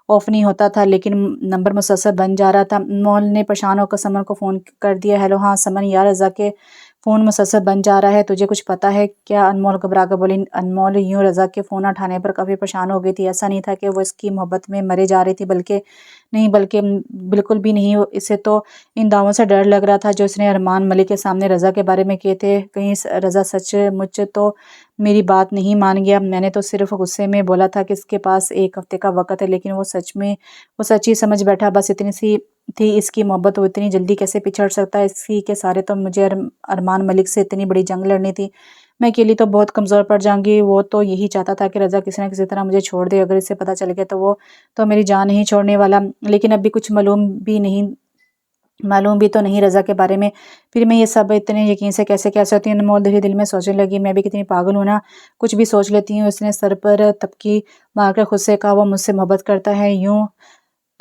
ऑफ नहीं होता था लेकिन नंबर मुसलसल बन जा रहा था। अनमोल ने परेशान होकर समन को फ़ोन कर दिया। हेलो, हाँ समन यार, रजा के फ़ोन मुसलसल बन जा रहा है, तुझे कुछ पता है क्या? अनमोल घबरा कर बोली। अनमोल यूं रज़ा के फ़ोन उठाने पर काफ़ी परेशान हो गई थी। ऐसा नहीं था कि वो इसकी मोहब्बत में मरे जा रही थी, बल्कि बिल्कुल भी नहीं। इसे तो इन दावों से डर लग रहा था जो इसने अरमान मलिक के सामने रज़ा के बारे में किए थे। कहीं रज़ा सचमुच तो मेरी बात नहीं मान गया। मैंने तो सिर्फ गुस्से में बोला था कि इसके पास एक हफ्ते का वक़्त है, लेकिन वो सच ही समझ बैठा। बस इतनी सी थी इसकी मोहब्बत, वो इतनी जल्दी कैसे पिछड़ सकता है? इसी के सारे तो मुझे अरमान मलिक से इतनी बड़ी जंग लड़नी थी। मैं अकेली तो बहुत कमज़ोर पड़ जाऊंगी। वो तो यही चाहता था कि रज़ा किसी न किसी तरह मुझे छोड़ दे। अगर इसे पता चल गया तो वो तो मेरी जान नहीं छोड़ने वाला। लेकिन अभी कुछ मालूम भी तो नहीं रज़ा के बारे में। फिर मैं ये सब इतने यकीन से कैसे कह सकती हूँ? अनमोल धीरे दिल में सोचने लगी। मैं भी कितनी पागल हूँ ना, कुछ भी सोच लेती हूँ। उसने सर पर तपकी मारकर खुद से कहा। वो मुझसे मोहब्बत करता है, यूं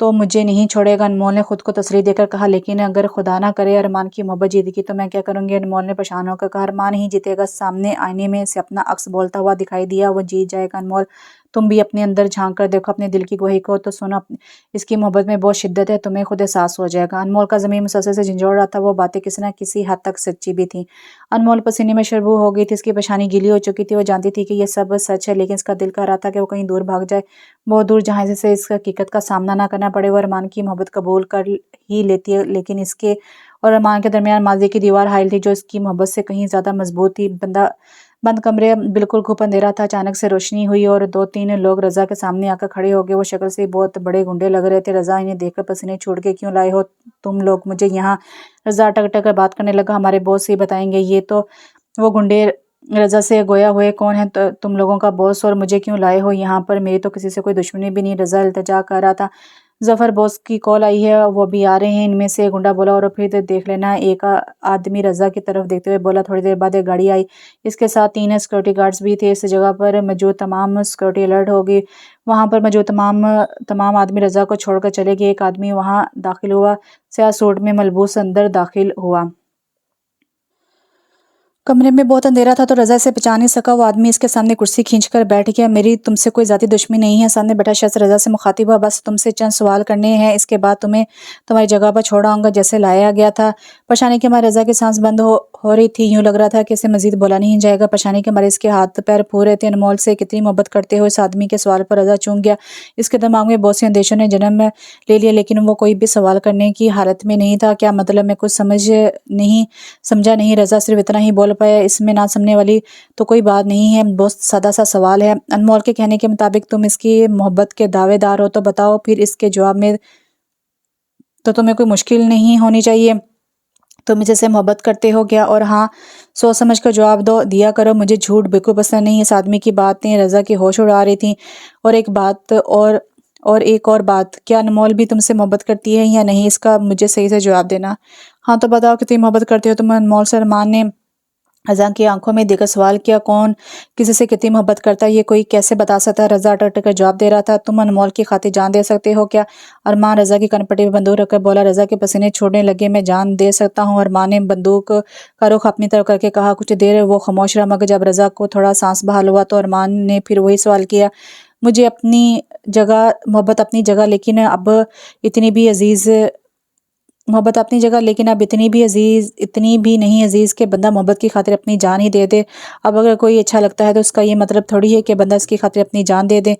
तो मुझे नहीं छोड़ेगा। अनमोल ने खुद को तसल्ली देकर कहा। लेकिन अगर खुदा ना करे अरमान की मोहब्बत जीत गई तो मैं क्या करूंगी? अनमोल ने परेशान होकर कहा। अरमान ही जीतेगा। सामने आईने में से अपना अक्स बोलता हुआ दिखाई दिया। वो जीत जाएगा। अनमोल, तुम भी अपने अंदर झांक कर देखो, अपने दिल की गवाही को तो सुनो। इसकी मोहब्बत में बहुत शिद्दत है, तुम्हें खुद एहसास हो जाएगा। अनमोल का ज़मीन मुसलसल से झंझोड़ रहा था। वो बातें किसी न किसी हद तक सच्ची भी थी। अनमोल पसीने में शरबू हो गई थी, इसकी परेशानी गीली हो चुकी थी। वो जानती थी कि यह सब सच है, लेकिन इसका दिल कह रहा था कि वो कहीं दूर भाग जाए, बहुत दूर, जहाँ से इस हकीकत का सामना ना करना पड़े। वो अरमान की मोहब्बत कबूल कर ही लेती है, लेकिन इसके और अरमान के दरमियान माजी की दीवार हाइल थी जो इसकी मोहब्बत से कहीं ज़्यादा मजबूत थी। बंद कमरे बिल्कुल घुप अंधेरा था। अचानक से रोशनी हुई और 2-3 लोग रज़ा के सामने आकर खड़े हो गए। वो शक्ल से बहुत बड़े गुंडे लग रहे थे। रज़ा, इन्हें देखकर पसीने छूट के क्यों लाए हो तुम लोग मुझे यहाँ? रज़ा अटक अटक कर बात करने लगा। हमारे बॉस ही बताएंगे। ये तो वो गुंडे रज़ा से गोया हुए। कौन है तुम लोगों का बॉस, और मुझे क्यों लाए हो यहाँ पर? मेरी तो किसी से कोई दुश्मनी भी नहीं। रज़ा इल्तिजा कर रहा था। जफर बॉस की कॉल आई है, वो भी आ रहे हैं। इनमें से एक गुंडा बोला। और फिर देख लेना, एक आदमी रज़ा की तरफ देखते हुए बोला। थोड़ी देर बाद एक गाड़ी आई, इसके साथ 3 सिक्योरिटी गार्ड्स भी थे। इस जगह पर मौजूद तमाम सिक्योरिटी अलर्ट हो गई। वहाँ पर मौजूद तमाम आदमी रज़ा को छोड़कर चले गए। एक आदमी वहाँ दाखिल हुआ, स्याह सूट में मलबूस अंदर दाखिल हुआ। कमरे में बहुत अंधेरा था तो रज़ा से पहचान नहीं सका। वो आदमी इसके सामने कुर्सी खींचकर बैठ गया। मेरी तुमसे कोई ज़ाती दुश्मनी नहीं है। सामने बैठा शख्स रज़ा से मुखातिब हुआ। बस तुमसे चंद सवाल करने हैं, इसके बाद तुम्हें तुम्हारी जगह पर छोड़ आऊंगा जैसे लाया गया था। परेशानी के मारे रज़ा की सांस बंद हो रही थी। यूं लग रहा था कि इसे मजीद बोला नहीं जाएगा। परेशानी के मारे इसके हाथ पैर फूल रहे थे। अनमोल से कितनी मोहब्बत करते हो? इस आदमी के सवाल पर रज़ा चूक गया। इसके दिमाग में बहुत से अंदेशों ने जन्म ले लिया, लेकिन वो कोई भी सवाल करने की हालत में नहीं था। क्या मतलब? मैं कुछ समझा नहीं। रज़ा सिर्फ इतना ही बोल पाया। इसमें ना समझने वाली तो कोई बात नहीं है, बहुत सादा सा सवाल है। अनमोल के कहने के मुताबिक तुम इसकी मोहब्बत के दावेदार हो, तो बताओ फिर इसके जवाब में तो तुम्हें कोई मुश्किल नहीं होनी चाहिए। तुम मुझसे मोहब्बत करते हो क्या? और हाँ, सोच समझ कर जवाब दिया करो। मुझे झूठ बिल्कुल पसंद नहीं। इस आदमी की बातें रज़ा की होश उड़ा रही थी। और एक और बात, क्या अनमोल भी तुमसे मोहब्बत करती है या नहीं? इसका मुझे सही से जवाब देना। हाँ तो बताओ कि तुम मोहब्बत करते हो तुम अनमोल से? अरमान ने रज़ा की आंखों में देखकर सवाल किया, कौन किसी से कितनी मोहब्बत करता है ये कोई कैसे बता सकता है? रज़ा अटक कर जवाब दे रहा था, तुम अनमोल की खातिर जान दे सकते हो क्या? अरमान रज़ा की कनपट्टी में बंदूक रखकर बोला। रज़ा के पसीने छोड़ने लगे। मैं जान दे सकता हूँ। अरमान ने बंदूक का रुख अपनी तरफ करके कहा। कुछ देर वो खामोश रहा, मगर जब रज़ा को थोड़ा सांस बहाल हुआ तो अरमान ने फिर वही सवाल किया, मुझे अपनी जगह मोहब्बत अपनी जगह, लेकिन अब इतनी भी अजीज मोहब्बत अपनी जगह, लेकिन अब इतनी भी नहीं अजीज कि बंदा मोहब्बत की खातिर अपनी जान ही दे दे। अब अगर कोई अच्छा लगता है तो उसका ये मतलब थोड़ी है कि बंदा इसकी खातिर अपनी जान दे दे।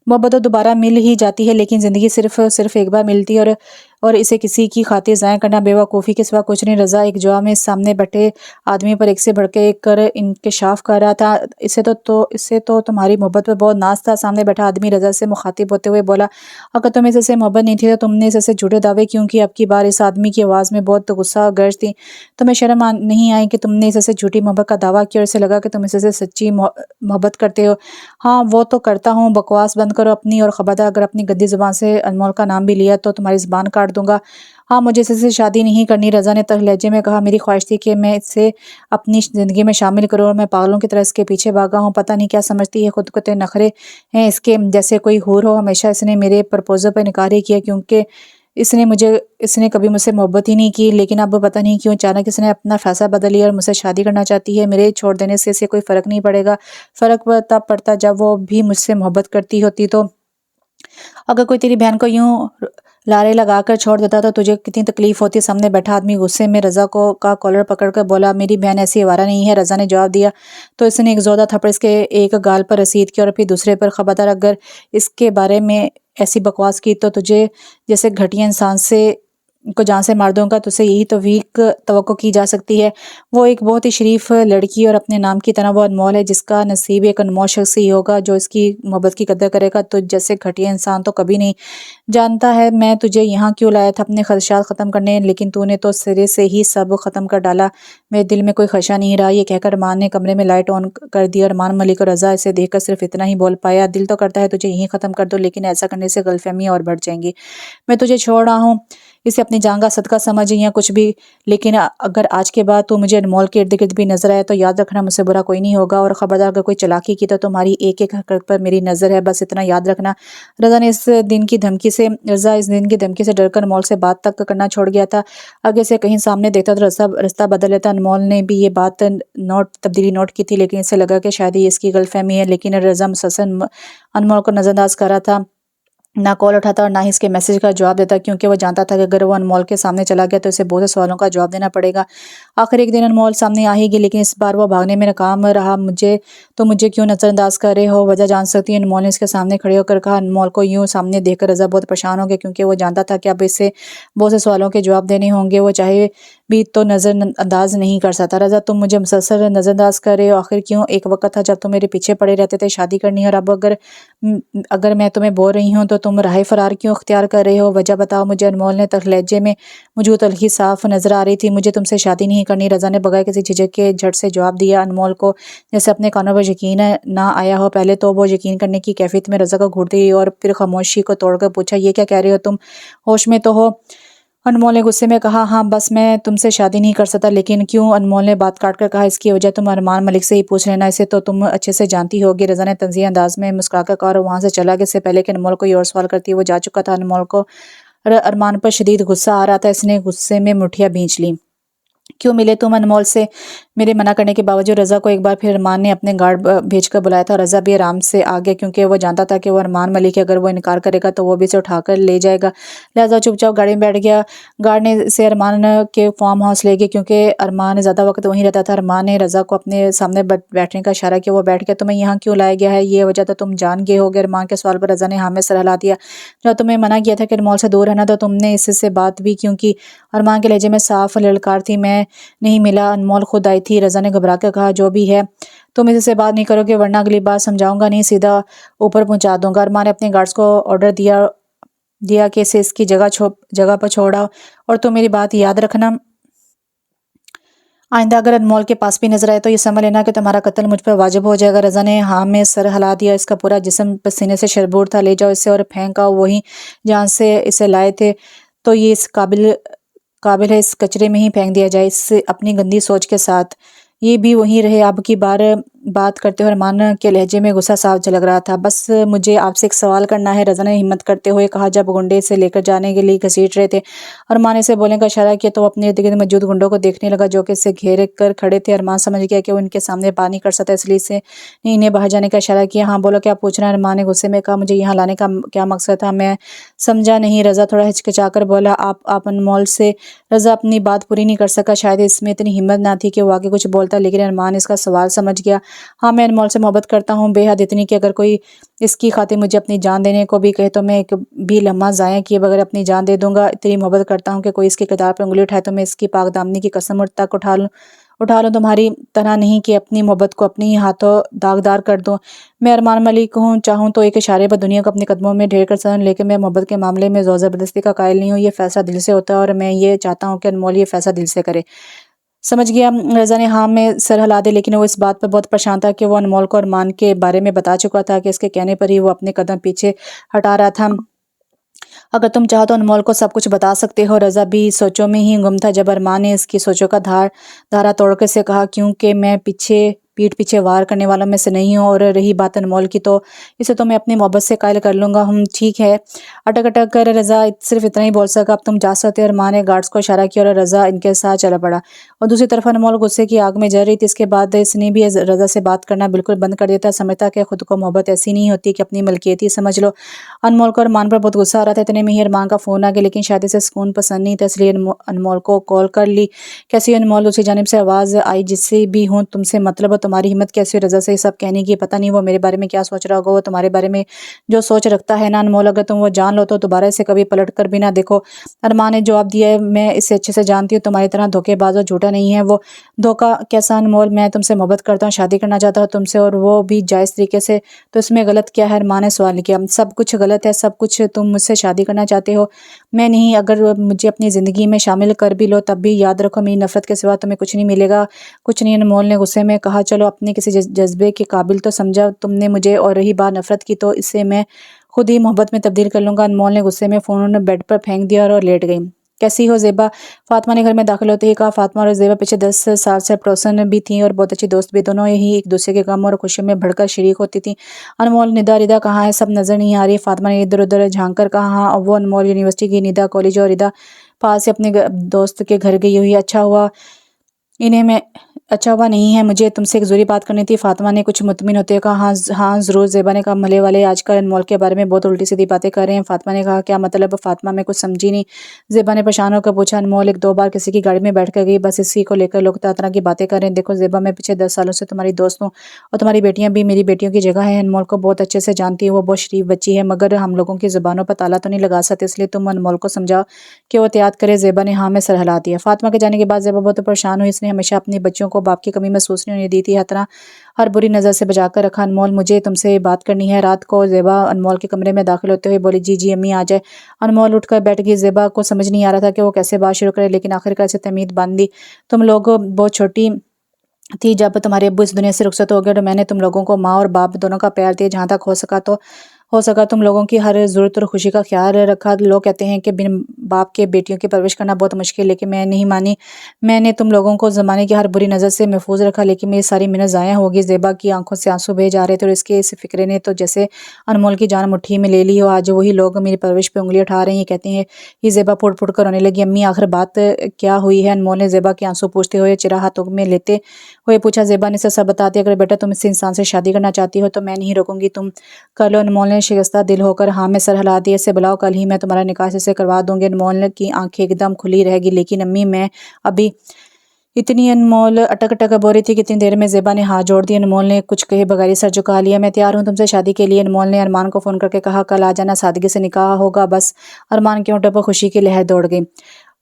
मोहब्बत तो दोबारा मिल ही जाती है, लेकिन ज़िंदगी सिर्फ एक बार मिलती है, और इसे किसी की खातिर ज़ाया करना बेवकूफ़ी के सिवा कुछ नहीं। रज़ा एक जवाब में सामने बैठे आदमी पर एक से बढ़ के एक कर इंकशाफ कर रहा था। इससे तो तुम्हारी मोहब्बत पर बहुत नाज था। सामने बैठा आदमी रज़ा से मुखातिब होते हुए बोला, अगर तुम्हें इससे मोहब्बत नहीं थी तो तुमने इससे झूठे दावे क्यों किए? अब की बार इस आदमी की आवाज़ में बहुत गुस्सा और गर्ज थी। तुम्हें शर्म नहीं आई कि तुमने इससे झूठी मोहब्बत का दावा किया और इसे लगा कि तुम इससे सच्ची मोहब्बत करते हो? हाँ, वो तो करता हूँ। बकवास बंद करो अपनी, और खबरदार अगर अपनी गंदी ज़ुबान से अनमोल का नाम भी लिया तो तुम्हारी ज़ुबान काट दूंगा। हाँ, मुझे इससे शादी नहीं करनी। रज़ा ने तल्ख़ लहजे में कहा, मेरी ख्वाहिश थी कि मैं इससे अपनी ज़िंदगी में शामिल करूँ, और मैं पागलों की तरह इसके पीछे भागा हूँ। पता नहीं क्या समझती है खुद को, तो नखरे हैं इसके जैसे कोई हूर हो। हमेशा इसने मेरे प्रपोज़ल पर इनकार ही किया, क्योंकि इसने कभी मुझसे मोहब्बत ही नहीं की, लेकिन अब पता नहीं क्यों अचानक इसने अपना फ़ैसला बदल लिया और मुझसे शादी करना चाहती है। मेरे छोड़ देने से इसे कोई फ़र्क नहीं पड़ेगा। फ़र्क तब पड़ता जब वो भी मुझसे मोहब्बत करती होती तो। अगर कोई तेरी बहन को यूं लारे लगाकर छोड़ देता तो तुझे कितनी तकलीफ होती? सामने बैठा आदमी गुस्से में रज़ा को का कॉलर पकड़कर बोला, मेरी बहन ऐसी आवारा नहीं है। रज़ा ने जवाब दिया तो इसने एक जोरदार थप्पड़ इसके एक गाल पर रसीद किया और फिर दूसरे पर। खबरदार अगर इसके बारे में ऐसी बकवास की तो तुझे जैसे घटिया इंसान से को जान से मार दूंगा। तुझसे यही तौफीक तवक्को की जा सकती है। वो एक बहुत ही शरीफ लड़की, और अपने नाम की तरह वो अनमोल है, जिसका नसीब एक अनमोल शख्स ही होगा जो इसकी मोहब्बत की कदर करेगा। तो जैसे घटिया इंसान तो कभी नहीं। जानता है मैं तुझे यहाँ क्यों लाया था? अपने खदशात ख़त्म करने, लेकिन तूने तो सिरे से ही सब ख़त्म कर डाला। मेरे दिल में कोई खदशा नहीं रहा। ये कहकर अरमान ने कमरे में लाइट ऑन कर दी। अरमान मलिक और रज़ा इसे देखकर सिर्फ इतना ही बोल पाया, दिल तो करता है तुझे यहीं ख़त्म कर दो, लेकिन ऐसा करने से गलतफहमियाँ और बढ़ जाएंगी। मैं तुझे छोड़ रहा हूँ, इसे अपनी जान का सदका समझ या कुछ भी, लेकिन अगर आज के बाद तू मुझे अनमोल के इर्द गिर्द भी नजर आए तो याद रखना मुझसे बुरा कोई नहीं होगा, और खबरदार अगर कोई चालाकी की तो तुम्हारी एक एक हरकत पर मेरी नज़र है, बस इतना याद रखना। रज़ा इस दिन की धमकी से डरकर अनमोल से बात तक करना छोड़ गया था। आगे से कहीं सामने देखता तो रास्ता बदल लेता। अनमोल ने भी ये बात तब्दीली नोट की थी, लेकिन इससे लगा कि शायद ये इसकी गलतफहमी है। लेकिन रज़ा मुसलसल अनमोल को नज़रअंदाज कर रहा था, ना कॉल उठाता और ना ही इसके मैसेज का जवाब देता, क्योंकि वो जानता था कि अगर वो अनमोल के सामने चला गया तो इसे बहुत से सवालों का जवाब देना पड़ेगा। आखिर एक दिन अनमोल सामने आ ही गई, लेकिन इस बार वो भागने में नाकाम रहा। मुझे क्यों नज़रअंदाज कर रहे हो? वजह जान सकती है? अनमोल ने इसके सामने खड़े होकर कहा। अनमोल को यूं सामने देखकर रज़ा बहुत परेशान हो गया, क्योंकि वो जानता था कि अब इससे बहुत से सवालों के जवाब देने होंगे। वो चाहे भी तो नज़रअंदाज नहीं कर सकता। रज़ा, तुम मुझे मुसलसल नज़रअंदाज कर रहे हो, आखिर क्यों? एक वक्त था जब तुम मेरे पीछे पड़े रहते थे शादी करनी है, और अब अगर मैं तुम्हें बोल रही हूँ तो तुम राह फरार क्यों अख्तियार कर रहे हो? वजह बताओ मुझे। अनमोल ने तल्ख़ लहजे में मौजूद तल्ख़ी साफ नजर आ रही थी। मुझे तुमसे शादी नहीं करनी। रज़ा ने बगैर किसी झिझक के झट से जवाब दिया। अनमोल को जैसे अपने कानों पर यकीन ना आया हो। पहले तो वो यकीन करने की कैफियत में रज़ा को घूरती रही, और फिर खामोशी को तोड़कर पूछा, ये क्या कह रहे हो तुम? होश में तो हो? अनमोल ने गुस्से में कहा, हाँ बस मैं तुमसे शादी नहीं कर सकता। लेकिन क्यों? अनमोल ने बात काट कर कहा, इसकी वजह तुम अरमान मलिक से ही पूछ लेना, इसे तो तुम अच्छे से जानती होगी। रज़ा ने तंज़ीह अंदाज में मुस्कुराकर कहा और वहाँ से चला गया। इससे पहले कि अनमोल कोई और सवाल करती वो जा चुका था। अनमोल को अरमान पर शदीद गुस्सा आ रहा था। इसने गुस्से में मुठियाँ भींच ली। क्यों मिले तुम अनमोल से? मेरे मना करने के बावजूद रज़ा को एक बार फिर अरमान ने अपने गार्ड भेजकर बुलाया था। रज़ा भी आराम से आ गया, क्योंकि वो जानता था कि वो अरमान मलिक है, अगर वो इनकार करेगा तो वो भी इसे उठाकर ले जाएगा। लिहाजा चुपचाप गाड़ी में बैठ गया। गार्ड ने इसे अरमान के फार्म हाउस ले गया, क्योंकि अरमान ज़्यादा वक्त वहीं रहता था। अरमान ने रज़ा को अपने सामने बैठने का इशारा किया। वो बैठ गया। तुम्हें यहाँ क्यों लाया गया है? ये वजह तो तुम जान गए होगे। अरमान के सवाल पर रज़ा ने हाँ में सर हिला दिया। जब तुम्हें मना किया था कि अनमोल से दूर रहना, तो तुमने इससे बात भी क्यों की? अरमान के लहजे में साफ ललकार थी। मैं नहीं मिला, अनमोल खुद आई थी। रज़ा ने घबरा कर कहा, जो भी है तुम इससे बात नहीं करोगे, वरना अगली बार समझाऊंगा नहीं, सीधा ऊपर पहुंचा दूंगा। अरमान ने अपने गार्ड्स को ऑर्डर दिया कि इसे इसकी जगह पर छोड़ा, और तुम मेरी बात याद रखना, आइंदा अगर अनमोल के पास भी नजर आए तो ये समझ लेना कि तुम्हारा कत्ल मुझ पर वाजिब हो जाएगा। रज़ा ने हाँ में सर हिला दिया। इसका पूरा जिस्म पसीने से शरबूर था। ले जाओ इसे और फेंक आओ वहीं जहाँ से इसे लाए थे। तो ये इस काबिल है इस कचरे में ही फेंक दिया जाए, इससे अपनी गंदी सोच के साथ। ये भी वहीं रहे। अब की बार बात करते हुए अरमान के लहजे में गुस्सा साफ झलक रहा था। बस मुझे आपसे एक सवाल करना है, रज़ा ने हिम्मत करते हुए कहा जब गुंडे से लेकर जाने के लिए घसीट रहे थे। अरमान ने इसे बोलने का इशारा किया तो अपने इर्द गिर्द मौजूद गुंडों को देखने लगा जो कि इसे घेर कर खड़े थे। अरमान समझ गया कि वो इनके सामने बात नहीं कर सकता, इसलिए इसे इन्हें बाहर जाने का इशारा किया। हाँ बोलो, क्या पूछना है? अरमान ने गुस्से में कहा। मुझे यहाँ लाने का क्या मकसद था? मैं समझा नहीं। रज़ा थोड़ा हिचकिचाकर बोला। आप अनमोल से। रज़ा अपनी बात पूरी नहीं कर सका। शायद इसमें इतनी हिम्मत ना थी कि वो आगे कुछ बोलता, लेकिन अरमान इसका सवाल समझ गया। हाँ, मैं अनमोल से मोहब्बत करता हूँ, बेहद, इतनी कि अगर कोई इसकी खातिर मुझे अपनी जान देने को भी कहे तो मैं एक भी लम्हा ज़ाया किए बगैर अपनी जान दे दूंगा। इतनी मोहब्बत करता हूँ कि कोई इसके किरदार पर उंगली उठाए तो मैं इसकी पाकदामनी की कसम तक उठा लूँ। तुम्हारी तरह नहीं कि अपनी मोहब्बत को अपनी ही हाथों दागदार कर दूँ। मैं अरमान मलिक हूँ, चाहूँ तो एक इशारे पर दुनिया को अपने कदमों में ढेर कर सकूँ, लेकिन मैं मोहब्बत के मामले में ज़ोर ज़बरदस्ती का कायल नहीं हूँ। ये फैसला दिल से होता है और मैं ये चाहता हूँ कि अनमोल ये फैसला दिल से करे। समझ गया। रज़ा ने हाँ में सर हिला दिया, लेकिन वो इस बात पर बहुत परेशान था कि वो अनमोल को अरमान के बारे में बता चुका था कि इसके कहने पर ही वो अपने कदम पीछे हटा रहा था। अगर तुम चाहो तो अनमोल को सब कुछ बता सकते हो। रज़ा भी सोचों में ही गुम था जब अरमान ने इसकी सोचों का धारा तोड़कर से कहा, क्योंकि मैं पीठ पीछे वार करने वालों में से नहीं हूँ। और रही बात अनमोल की, तो इसे तो मैं अपनी मोहब्बत से कायल कर लूँगा। हम ठीक है। अटक अटक कर रज़ा सिर्फ इतना ही बोल सका, अब तुम जा सकते हो। अरमान ने गार्ड्स को इशारा किया और रज़ा इनके साथ चला पड़ा। और दूसरी तरफ अनमोल गुस्से की आग में जल रही थी। इसके बाद इसने भी रज़ा से बात करना बिल्कुल बंद कर दिया था। समझता कि खुद को मोहब्बत ऐसी नहीं होती कि अपनी मलकियत ही समझ लो। अनमोल को अरमान पर बहुत गुस्सा आ रहा था। इतने में ही अरमान का फ़ोन आ गया, लेकिन शायद इसे सुकून पसंद नहीं था, इसलिए अनमोल को कॉल कर ली। कैसी अनमोल? दूसरी जानिब से आवाज़ आई, जिससे भी हूँ तुमसे मतलब हो। तुम्हारी हिम्मत कैसी हो रज़ा से सब कहने की? पता नहीं वो मेरे बारे में क्या सोच रहा होगा। वो तुम्हारे बारे में जो सोच रखता है ना अनमोल, अगर तुम वो जान लो तो दोबारा इसे कभी पलट कर भी ना देखो। अरमान ने जवाब दिया है, मैं इसे अच्छे से जानती हूँ, तुम्हारी तरह धोखेबाज और झूठा नहीं है वो। धोखा कैसा अनमोल? मैं तुमसे मोहब्बत करता हूँ, शादी करना चाहता हूँ तुमसे, और वो भी जायज़ तरीके से, तो इसमें गलत क्या है? अरमान ने सवाल किया। सब कुछ गलत है, सब कुछ। तुम मुझसे शादी करना चाहते हो, मैं नहीं। अगर मुझे अपनी ज़िंदगी में शामिल कर भी लो तब भी याद रखो मेरी नफ़रत के सिवा तुम्हें कुछ नहीं मिलेगा। कुछ नहीं, अनमोल ने गुस्से में कहा। चलो अपने किसी जज्बे के काबिल तो समझा तुमने मुझे, और रही बात नफ़रत की तो इसे मैं खुद ही मोहब्बत में तब्दील कर लूँगा। अनमोल ने गुस्से में फ़ोन बेड पर फेंक दिया और लेट गई। कैसी हो ज़ेबा? फ़ातिमा ने घर में दाखिल होते ही कहा। फ़ातिमा और ज़ेबा पिछले 10 साल से पड़ोसन भी थीं और बहुत अच्छी दोस्त भी। दोनों ही एक दूसरे के गम और खुशियों में बढ़कर शरीक होती थीं। अनमोल, निदा, रिदा कहाँ है? सब नज़र नहीं आ रही। फ़ातिमा ने इधर उधर झांक कर कहा। हाँ, वो अनमोल यूनिवर्सिटी की, निदा कॉलेज और रिदा पास से अपने दोस्त के घर गई हुई है। इन्हें मैं अच्छा हुआ नहीं है, मुझे तुमसे एक ज़रूरी बात करनी थी। फ़ातिमा ने कुछ मुतमिन होते हुए कहा। हाँ हाँ ज़रूर। ज़ेबा ने कहा। भले वाले आजकल अनमोल के बारे में बहुत उल्टी सीधी बातें कर रहे हैं। फ़ातिमा ने कहा। क्या मतलब? फ़ातिमा मैं कुछ समझी नहीं। ज़ेबा ने परेशान होकर पूछा। अनमोल एक दो बार किसी की गाड़ी में बैठ कर गई, बस इसी को लेकर लोग तरह तरह की बातें कर रहे हैं। देखो ज़ेबा, मैं पिछले 10 सालों से तुम्हारी दोस्त हूँ और तुम्हारी बेटियाँ भी मेरी बेटियों की जगह है। अनमोल को बहुत अच्छे से जानती है, वो बहुत शरीफ बच्ची है, मगर हम लोगों की ज़ुबानों पर ताला तो नहीं लगा सकते, इसलिए तुम अनमोल को समझाओ कि वो एहतियात करे। ज़ेबा ने हाँ में सर हिला दिया। फ़ातिमा के जाने के बाद ज़ेबा बहुत परेशान हुई। इसने हमेशा अपनी बच्चियों को बाप की कमी महसूस नहीं होने दी थी, हर बुरी नज़र से बचा कर रखा। अनमोल, मुझे तुमसे बात करनी है। रात को ज़ेबा अनमोल के कमरे में दाखिल होते हुए बोली। जी जी अम्मी आ जाए। अनमोल उठकर बैठ गई। ज़ेबा को समझ नहीं आ रहा था कि वो कैसे बात शुरू करे, लेकिन आखिरकार से तमीद बांध दी। तुम लोग बहुत छोटी थी जब तुम्हारे अब्बू इस दुनिया से रुखसत हो गए, और मैंने तुम लोगों को माँ और बाप दोनों का प्यार दिया। जहाँ तक हो सका तुम लोगों की हर ज़रूरत और खुशी का ख्याल रखा। लोग कहते हैं कि बिन बाप के बेटियों की परवरिश करना बहुत मुश्किल, लेकिन मैं नहीं मानी। मैंने तुम लोगों को ज़माने की हर बुरी नज़र से महफूज रखा, लेकिन मेरी सारी मिन्नत ज़ाया होगी। ज़ेबा की आंखों से आंसू बहे जा रहे थे और इसके इस फिक्रे ने तो जैसे अनमोल की जान मुट्ठी में ले ली हो। आज वही लोग मेरी परवरिश पे उंगली उठा रहे हैं, कहते हैं। ये ज़ेबा फुट फुट कर रोने लगी। अम्मी आखिर बात क्या हुई है? अनमोल ने ज़ेबा के आंसू पूछते हुए चिरा हाथों में लेते हुए पूछा। ज़ेबा ने सब बताते। अगर बेटा तुम इस इंसान से शादी करना चाहती हो तो मैं नहीं रोकूंगी, तुम कर लो। अनमोल ने शिकस्ता दिल होकर हाँ में सर हिला दिया। इसे बुलाओ, कल ही मैं तुम्हारा निकाह से करवा दूंगी। अनमोल की आंखें एकदम खुली रहेगी। लेकिन अम्मी मैं अभी इतनी अनमोल अटक अटक बोल रही थी कि इतनी देर में ज़ेबा ने हाथ जोड़ दिया। अनमोल ने कुछ कहे बगैर ही सर झुका लिया। मैं तैयार हूँ तुमसे शादी के लिए। अनमोल ने अरमान को फ़ोन करके कहा। कल आ जाना, सादगी से निकाह होगा बस। अरमान के होंठों पर खुशी की लहर दौड़ गई।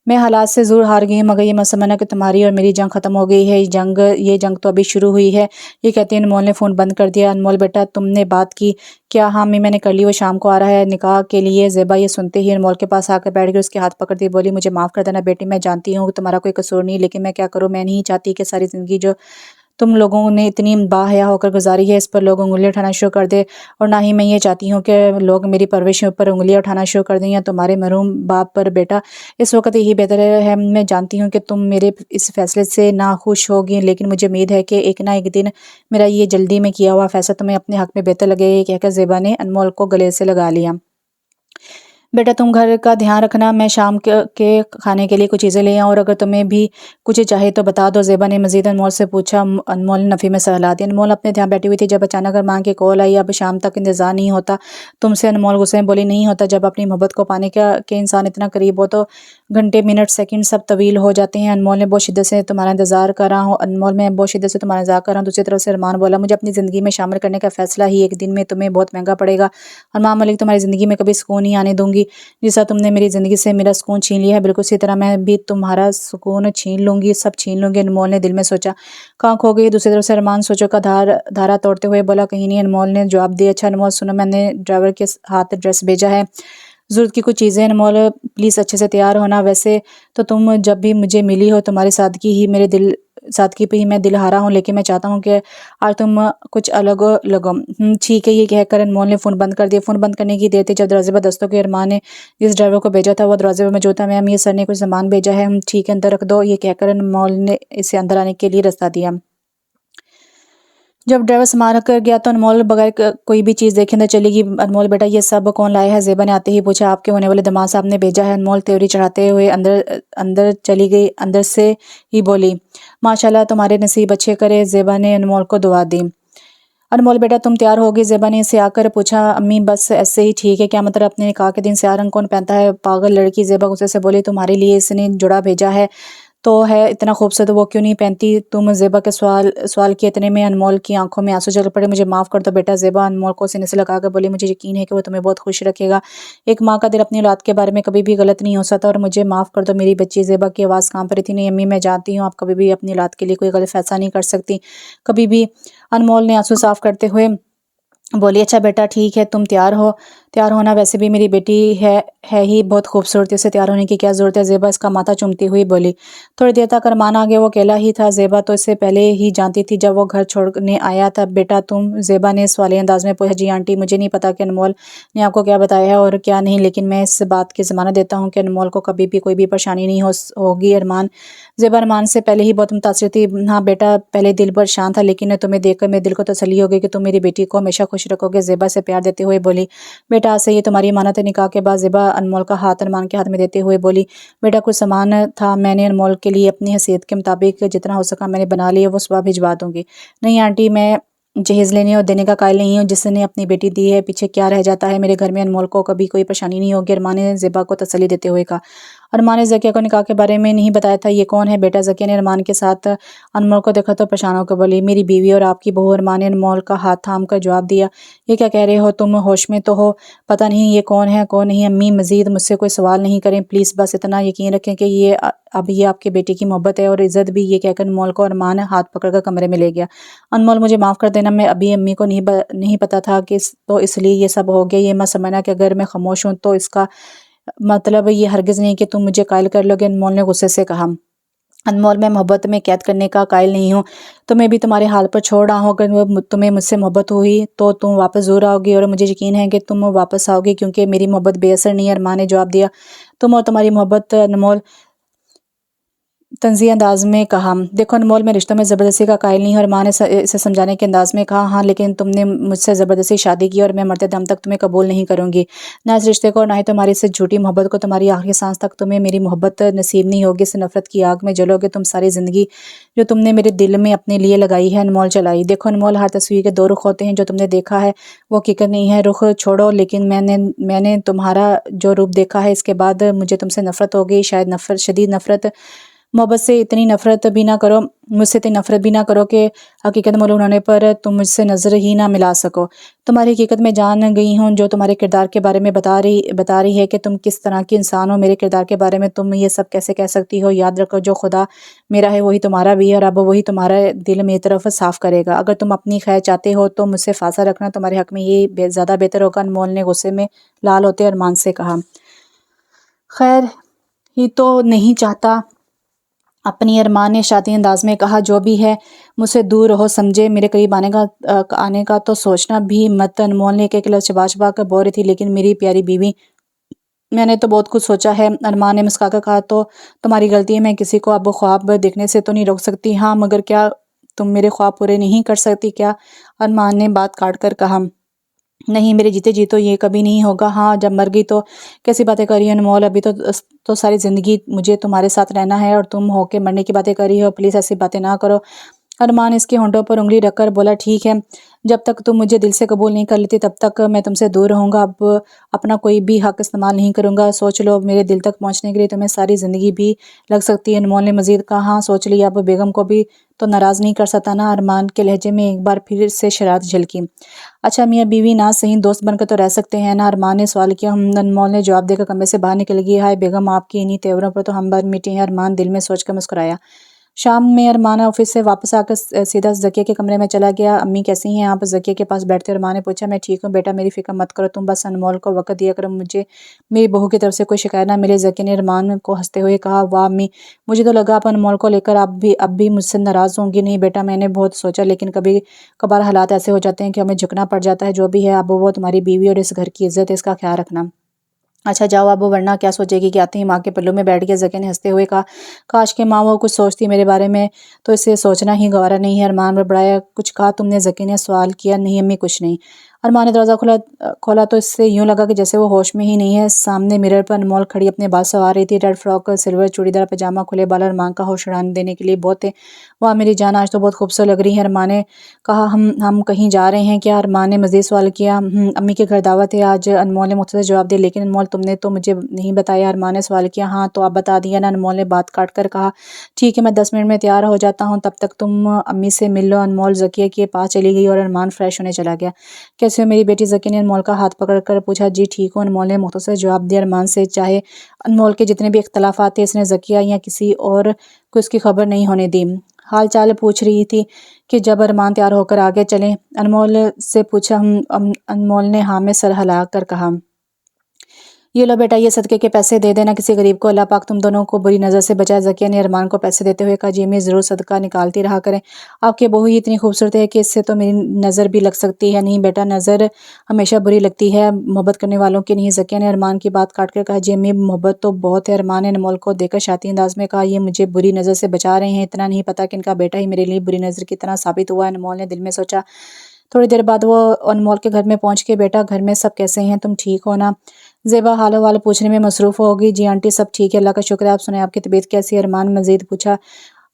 मैं हालात से ज़रूर हार गई हूँ, मगर ये मत समझना कि तुम्हारी और मेरी जंग ख़त्म हो गई है। ये जंग तो अभी शुरू हुई है। ये कहते हैं अनमोल ने फ़ोन बंद कर दिया। अनमोल बेटा तुमने बात की क्या? हाँ अम्मी मैंने कर ली, वो शाम को आ रहा है निकाह के लिए। ज़ेबा ये सुनते ही अनमोल के पास आकर बैठ गई, उसके हाथ पकड़ दिए, बोली मुझे माफ़ कर देना बेटी, मैं जानती हूँ कि तुम्हारा कोई कसूर नहीं, लेकिन मैं क्या करूँ, मैं नहीं चाहती कि सारी ज़िंदगी जो तुम लोगों ने इतनी बाहया होकर गुजारी है, इस पर लोग उंगलियां उठाना शुरू कर दे। और ना ही मैं ये चाहती हूँ कि लोग मेरी परवरिश पर उंगलियां उठाना शुरू कर दें या तुम्हारे मरूम बाप पर। बेटा, इस वक्त यही बेहतर है। मैं जानती हूँ कि तुम मेरे इस फैसले से नाखुश होगी, लेकिन मुझे उम्मीद है कि एक ना एक दिन मेरा ये जल्दी में किया हुआ फैसला तुम्हें अपने हक में बेहतर लगेगा। ये कहकर ज़ेबा ने अनमोल को गले से लगा लिया। बेटा, तुम घर का ध्यान रखना, मैं शाम के खाने के लिए कुछ चीज़ें ले आऊँ, और अगर तुम्हें भी कुछ चाहिए तो बता दो। ज़ेबा ने मज़ीद अनमोल से पूछा। अनमोल ने नफ़ी में सहला दी। अनमोल अपने ध्यान बैठी हुई थी जब अचानक अरमान की कॉल आई। अब शाम तक इंतज़ार नहीं होता तुमसे। अनमोल गुस्से में बोली। नहीं होता, जब अपनी मोहब्बत को पाने का के इंसान इतना करीब हो तो घंटे, मिनट, सेकंड सब तवील हो जाते हैं। अनमोल ने बहुत शिद्दत से तुम्हारा इंतज़ार कर रहा हूँ। अनमोल, मैं बहुत शिद्दत से तुम्हारा इंतज़ार कर रहा हूँ। दूसरी तरफ से अरमान बोला। मुझे अपनी ज़िंदगी में शामिल करने का फ़ैसला ही एक दिन में तुम्हें बहुत महंगा पड़ेगा। अरमान मलिक, तुम्हारी ज़िंदगी में कभी सुकून नहीं आने दूंगी। जिस तुमने मेरी ज़िंदगी से मेरा सुकून छीन लिया है, बिल्कुल इसी तरह मैं भी तुम्हारा सुकून छीन लूंगी, सब छीन लूंगी। अनमोल ने दिल में सोचा। कहाँ खो गई? दूसरी तरफ से अरमान सोचो का धारा तोड़ते हुए बोला। कहीं नहीं, अनमोल ने जवाब दिया। अच्छा अनमोल सुनो, मैंने ड्राइवर के हाथ ड्रेस भेजा है, ज़रूरत की कुछ चीज़ें। अनमोल प्लीज़ अच्छे से तैयार होना। वैसे तो तुम जब भी मुझे मिली हो तुम्हारी सादगी पे ही मैं दिलहारा हूँ, लेकिन मैं चाहता हूँ कि आज तुम कुछ अलग लगो। ठीक है, ये कहकर अनमोल ने फ़ोन बंद कर दिया। फ़ोन बंद करने की देर थी जब दरवाजे पर दस्तों के अरमान ने जिस ड्राइवर को भेजा था वो दरवाजे पर मौजूद था। मैम, ये सर ने कुछ सामान भेजा है। ठीक है, अंदर रख दो। ये कहकर अनमोल ने इसे अंदर आने के लिए रास्ता दिया। जब ड्राइवर सामान रख कर गया तो अनमोल बगैर कोई भी चीज़ देखे अंदर चली गई। अनमोल, बेटा ये सब कौन लाया है? ज़ेबा ने आते ही पूछा। आपके होने वाले दामाद साहब ने भेजा है। अनमोल त्योरी चढ़ाते हुए अंदर अंदर चली गई। अंदर से ही बोली। माशाल्लाह, तुम्हारे नसीब अच्छे करे। ज़ेबा ने अनमोल को दुआ दी। अनमोल, बेटा तुम तैयार होगी? ज़ेबा ने इसे आकर पूछा। अम्मी, बस ऐसे ही ठीक है। क्या मतलब? अपने निकाह के दिन स्याह रंग कौन पहनता है? पागल लड़की। ज़ेबा गुस्से से बोली। तुम्हारे लिए इसने जुड़ा भेजा है तो है, इतना खूबसूरत वो क्यों नहीं पहनती तुम? ज़ेबा के सवाल किए इतने में अनमोल की आंखों में आंसू जल पड़े। मुझे माफ़ कर दो बेटा। ज़ेबा अनमोल को सीने से लगा कर बोली। मुझे यकीन है कि वो तुम्हें बहुत खुश रखेगा। एक माँ का दिल अपनी औलाद के बारे में कभी भी गलत नहीं हो सकता, और मुझे माफ़ कर दो मेरी बच्ची। ज़ेबा की आवाज़ कांप रही थी। नहीं अम्मी, मैं जानती हूँ आप कभी भी अपनी औलाद के लिए कोई गलत फैसला नहीं कर सकती, कभी भी। अनमोल ने आंसू साफ करते हुए बोली। अच्छा बेटा ठीक है, तुम तैयार होना। वैसे भी मेरी बेटी है ही बहुत खूबसूरत, इससे तैयार होने की क्या ज़रूरत है? ज़ेबा इसका माथा चूमती हुई बोली। थोड़ी देर तक अरमान आ गया। वो अकेला ही था। ज़ेबा तो इससे पहले ही जानती थी जब वो घर छोड़ने आया था। बेटा तुम? ज़ेबा ने सवालिया अंदाज में पूछा। जी आंटी, मुझे नहीं पता कि अनमोल ने आपको क्या बताया है और क्या नहीं, लेकिन मैं इस बात की ज़मानत देता हूँ कि अनमोल को कभी भी कोई भी परेशानी नहीं होगी। अरमान, ज़ेबा अरमान से पहले ही बहुत मुतासिर थी। हाँ बेटा, पहले दिल परेशान था, लेकिन तुम्हें देखकर मेरे दिल को तसल्ली हो गई कि तुम मेरी बेटी को हमेशा खुश रखोगे। ज़ेबा से प्यार देते हुए बोली। बेटा आज से ये तुम्हारी अमानत है। निकाह के बाद ज़ेबा अनमोल का हाथ अरमान के हाथ में देते हुए बोली। बेटा कुछ सामान था, मैंने अनमोल के लिए अपनी हैसियत के मुताबिक जितना हो सका मैंने बना लिया, वो सुबह भिजवा दूंगी। नहीं आंटी, मैं जहेज़ लेने और देने का कायल नहीं हूँ। जिसने अपनी बेटी दी है पीछे क्या रह जाता है? मेरे घर में अनमोल को कभी कोई परेशानी नहीं होगी। अरमान ने ज़ेबा को तसल्ली देते हुए कहा। अरमान ने ज़किया को निकाह के बारे में नहीं बताया था। ये कौन है बेटा? ज़किया ने अरमान के साथ अनमोल को देखा तो परेशान होकर बोली। मेरी बीवी और आपकी बहू। अरमान ने अनमोल का हाथ थाम कर जवाब दिया। ये क्या कह रहे हो तुम? होश में तो हो? पता नहीं ये कौन है कौन नहीं। अम्मी, मज़ीद मुझसे कोई सवाल नहीं करें प्लीज़। बस इतना यकीन रखें कि अब ये आपके बेटे की मोहब्बत है और इज़्ज़त भी। ये कहकर अनमोल को अरमान हाथ पकड़कर कमरे में ले गया। अनमोल, मुझे माफ़ कर देना, मैं अभी अम्मी को नहीं पता था कि तो इसलिए ये सब हो गया। ये मत समझना कि अगर मैं खामोश हूँ तो इसका मतलब ये हरगिज़ नहीं कि तुम मुझे कायल कर लोगे। अनमोल ने गुस्से से कहा। अनमोल, मैं मोहब्बत में कैद करने का कायल नहीं हूँ। तुम्हें भी तुम्हारे हाल पर छोड़ रहा हूँ। अगर तुम्हें मुझसे मोहब्बत हुई तो तुम वापस ज़रूर आओगी, और मुझे यकीन है कि तुम वापस आओगी क्योंकि मेरी मोहब्बत बेअसर नहीं है। अरमान ने जवाब दिया। तुम और तुम्हारी मोहब्बत। अनमोल तंज़ी अंदाज में कहा। देखो अनमोल, मैं रिश्तों में ज़बरदस्ती का कायल नहीं हूँ। अरमान ने इसे समझाने के अंदाज में कहा। हाँ, लेकिन तुमने मुझसे ज़बरदस्ती शादी की और मैं मरते दम तक तुम्हें कबूल नहीं करूँगी। ना इस रिश्ते को और ना ही तुम्हारी इस झूठी मोहब्बत को। तुम्हारी आखिरी सांस तक तुम्हें मेरी मोहब्बत नसीब नहीं होगी। इस नफ़रत की आग में जलोगे तुम सारी ज़िंदगी, जो तुमने मेरे दिल में अपने लिए लगाई है। अनमोल चलाई। देखो अनमोल, हर तस्वीर के दो रुख होते हैं। जो तुमने देखा है वो हकीकत नहीं है। रुख छोड़ो, लेकिन मैंने तुम्हारा जो रूप देखा है इसके बाद मुझे तुमसे नफ़रत हो गई। शायद नफ़रत, शदीद नफ़रत। मोहब्बत से इतनी नफ़रत भी ना करो, मुझसे इतनी नफ़रत भी ना करो कि हकीकत मालूम होने पर तुम मुझसे नज़र ही ना मिला सको। तुम्हारी हकीकत में जान गई हूँ, जो तुम्हारे किरदार के बारे में बता रही है कि तुम किस तरह की इंसान हो। मेरे किरदार के बारे में तुम ये सब कैसे कह सकती हो? याद रखो, जो खुदा मेरा है वही तुम्हारा भी है, और अब वही तुम्हारा दिल मेरी तरफ साफ़ करेगा। अगर तुम अपनी खैर चाहते हो तो मुझसे फासला रखना, तुम्हारे हक़ में ये ज़्यादा बेहतर होगा। अनमोल ने गुस्से में लाल होते अरमान से कहा। खैर ही तो नहीं चाहता अपनी अरमान ने शाती अंदाज में कहा, जो भी है मुझसे दूर रहो, समझे, मेरे करीब आने का तो सोचना भी मत। अनमोल ने एक लफ्ज़ चबा चबा कर बोल रही थी, लेकिन मेरी प्यारी बीवी, मैंने तो बहुत कुछ सोचा है। अरमान ने मुस्कुरा कर कहा, तो तुम्हारी गलती है, मैं किसी को अब ख्वाब देखने से तो नहीं रोक सकती। हाँ, मगर क्या तुम मेरे ख्वाब पूरे नहीं कर सकती क्या? अरमान ने बात काट कर कहा, नहीं, मेरे जीते जी तो ये कभी नहीं होगा। हाँ, जब मर गई तो कैसी बातें कर रही हो अनमोल, अभी तो सारी ज़िंदगी मुझे तुम्हारे साथ रहना है और तुम होके मरने की बातें कर रही हो। प्लीज़ ऐसी बातें ना करो। अरमान इसके होंठों पर उंगली रखकर बोला, ठीक है, जब तक तुम मुझे दिल से कबूल नहीं कर लेती तब तक मैं तुमसे दूर रहूँगा। अब अपना कोई भी हक इस्तेमाल नहीं करूँगा। सोच लो, मेरे दिल तक पहुँचने के लिए तुम्हें सारी ज़िंदगी भी लग सकती है। अनमोल ने मज़ीद कहा, हाँ सोच लिया, अब बेगम को भी तो नाराज़ नहीं कर सकता ना। अरमान के लहजे में एक बार फिर से शरारत झलकी। अच्छा, मियाँ बीवी ना सही दोस्त बनकर तो रह सकते हैं ना? अरमान ने सवाल किया। अनमोल ने जवाब देकर कमरे से बाहर निकल गई। हाय बेगम, आपकी इन्हीं तेवरों पर तो हम बड़ मिटे हैं। अरमान दिल में सोचकर मुस्कुराया। शाम में अरमान ऑफिस से वापस आकर सीधा ज़किया के कमरे में चला गया। अम्मी कैसी हैं आप? ज़किया के पास बैठते अरमान ने पूछा। मैं ठीक हूँ बेटा, मेरी फिक्र मत करो, तुम बस अनमोल को वक़्त दिया करो, मुझे मेरी बहू की तरफ से कोई शिकायत ना मिले। ज़किया ने अरमान को हंसते हुए कहा, वाह अम्मी, मुझे तो लगा आप अनमोल को लेकर आप भी अब भी मुझसे नाराज़ होंगी। नहीं बेटा, मैंने बहुत सोचा, लेकिन कभी कभार हालात ऐसे हो जाते हैं कि हमें झुकना पड़ जाता है। जो भी है, अब वो तुम्हारी बीवी और इस घर की इज्जत है, इसका ख्याल रखना। अच्छा जाओ अब, वरना क्या सोचेगी कि आते ही माँ के पल्लू में बैठ गया। ज़किया ने हंसते हुए कहा, काश कि माँ वो कुछ सोचती मेरे बारे में, तो इसे सोचना ही गवारा नहीं है। अरमान बड़बड़ाया, कुछ कहा तुमने? ज़किया ने सवाल किया। नहीं अम्मी, कुछ नहीं। अरमान ने दरवाज़ा खोला तो इससे यूं लगा कि जैसे वो होश में ही नहीं है। सामने मिरर पर अनमोल खड़ी अपने बाल संवार रही थी। रेड फ्रॉक, सिल्वर चूड़ीदार पजामा, खुले बाल। अरमान का होश उड़ाने देने के लिए बहुत थे। वाह मेरी जान, आज तो बहुत खूबसूरत लग रही है। अरमान ने कहा, हम कहीं जा रहे हैं क्या? अरमान ने मज़ीद सवाल किया। अम्मी के घर दावत है आज, अनमोल ने मुख्तसर जवाब दिया। लेकिन अनमोल, तुमने तो मुझे नहीं बताया। अरमान ने सवाल किया। हाँ तो आप बता दिया ना, अनमोल ने बात काट कर कहा। ठीक है, मैं 10 मिनट में तैयार हो जाता हूँ, तब तक तुम अम्मी से मिल लो। अनमोल ज़किया के पास चली गई और अरमान फ्रेश होने चला गया। कैसे हो मेरी बेटी? ज़किया ने अनमोल का हाथ पकड़ कर पूछा। जी ठीक हूँ, अनमोल ने मुख्तसर जवाब दिया। अरमान से चाहे अनमोल के जितने भी इख्तलाफात थे, इसने ज़किया या किसी और को इसकी खबर नहीं होने दी। हाल चाल पूछ रही थी कि जब अरमान तैयार होकर आगे चले, अनमोल से पूछा। अनमोल ने हाँ में सर हिला कर कहा, ये लो बेटा, ये सदके के पैसे दे देना किसी गरीब को, अल्लाह पाक तुम दोनों को बुरी नज़र से बचाए। ज़किया ने अरमान को पैसे देते हुए कहा, जी मैं ज़रूर सदका निकालती रहा करें, आपकी बहू ही इतनी खूबसूरत है कि इससे तो मेरी नज़र भी लग सकती है। नहीं बेटा, नज़र हमेशा बुरी लगती है, मोहब्बत करने वालों की नहीं। ज़किया ने अरमान की बात काट कर कहा, जी अम्मी, मोहब्बत तो बहुत है। अरमान ने अनमोल को देखकर शाती अंदाज में कहा, ये मुझे बुरी नज़र से बचा रहे हैं, इतना नहीं पता कि इनका बेटा ही मेरे लिए बुरी नज़र की तरह साबित हुआ है। अनमोल ने दिल में सोचा। थोड़ी देर बाद वो अनमोल के घर में पहुंच के, बेटा घर में सब कैसे हैं, तुम ठीक हो ना? ज़ेबा हाल वाल पूछने में मसरूफ़ होगी। जी आंटी, सब ठीक है, अल्लाह का शुक्र है, आप सुनाएं, आपकी तबीयत कैसी है? अरमान मज़ीद पूछा।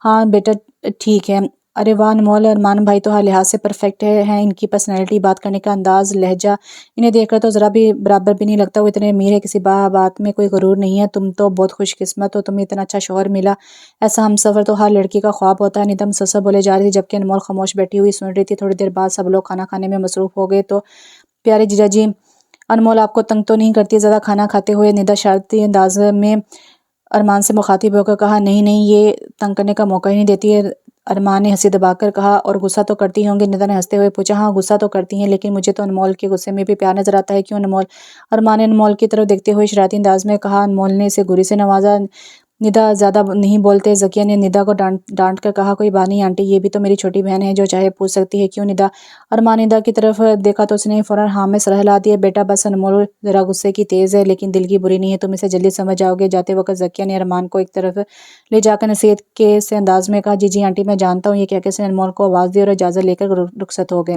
हाँ बेटा ठीक है। अरे वाह अनमोल, अरमान भाई तो हर लिहाज से परफेक्ट हैं, इनकी पर्सनैलिटी, बात करने का अंदाज़, लहजा, इन्हें देखकर तो ज़रा भी बराबर भी नहीं लगता वो इतने अमीर है, किसी बात में कोई गुरूर नहीं है। तुम तो बहुत खुशकिस्मत हो, तुम्हें इतना अच्छा शौहर मिला। ऐसा हमसफ़र तो हर लड़की का ख्वाब होता है। निदम ससा बोले जा रही थी, जबकि अनमोल खामोश बैठी हुई सुन रही थी। थोड़ी देर बाद सब लोग खाना खाने में मसरूफ़ हो गए। तो प्यारे जीजा जी, अनमोल आपको तंग तो नहीं करती ज़्यादा खाना खाते हुए? निदा शरारती अंदाज में अरमान से मुखातिब होकर कहा। नहीं नहीं, ये तंग करने का मौका ही नहीं देती है। अरमान ने हंसी दबाकर कहा। और गुस्सा तो करती होंगी? निदा ने हंसते हुए पूछा। हाँ गुस्सा तो करती हैं, लेकिन मुझे तो अनमोल के गुस्से में भी प्यार नजर आता है। क्यों अनमोल? अरमान ने अनमोल की तरफ देखते हुए शरारती अंदाज में कहा। अनमोल ने इसे गुरी से नवाजा। निदा ज़्यादा नहीं बोलते। ज़किया ने निदा को डांट कर कहा, कोई बात नहीं आंटी, ये भी तो मेरी छोटी बहन है, जो चाहे पूछ सकती है। क्यों निदा? अरमान निदा की तरफ देखा तो उसने फ़ौरन हाँ में सर हिला दिया। बेटा बस अनमोल ज़रा गुस्से की तेज़ है, लेकिन दिल की बुरी नहीं है, तुम इसे जल्दी समझ जाओगे। जाते वक्त ज़किया ने अरमान को एक तरफ ले जाकर नसीहत के से अंदाज में कहा, जी जी आंटी मैं जानता हूँ। ये कहकर उसने अनमोल को आवाज़ दी और इजाज़त लेकर रुखसत हो गए।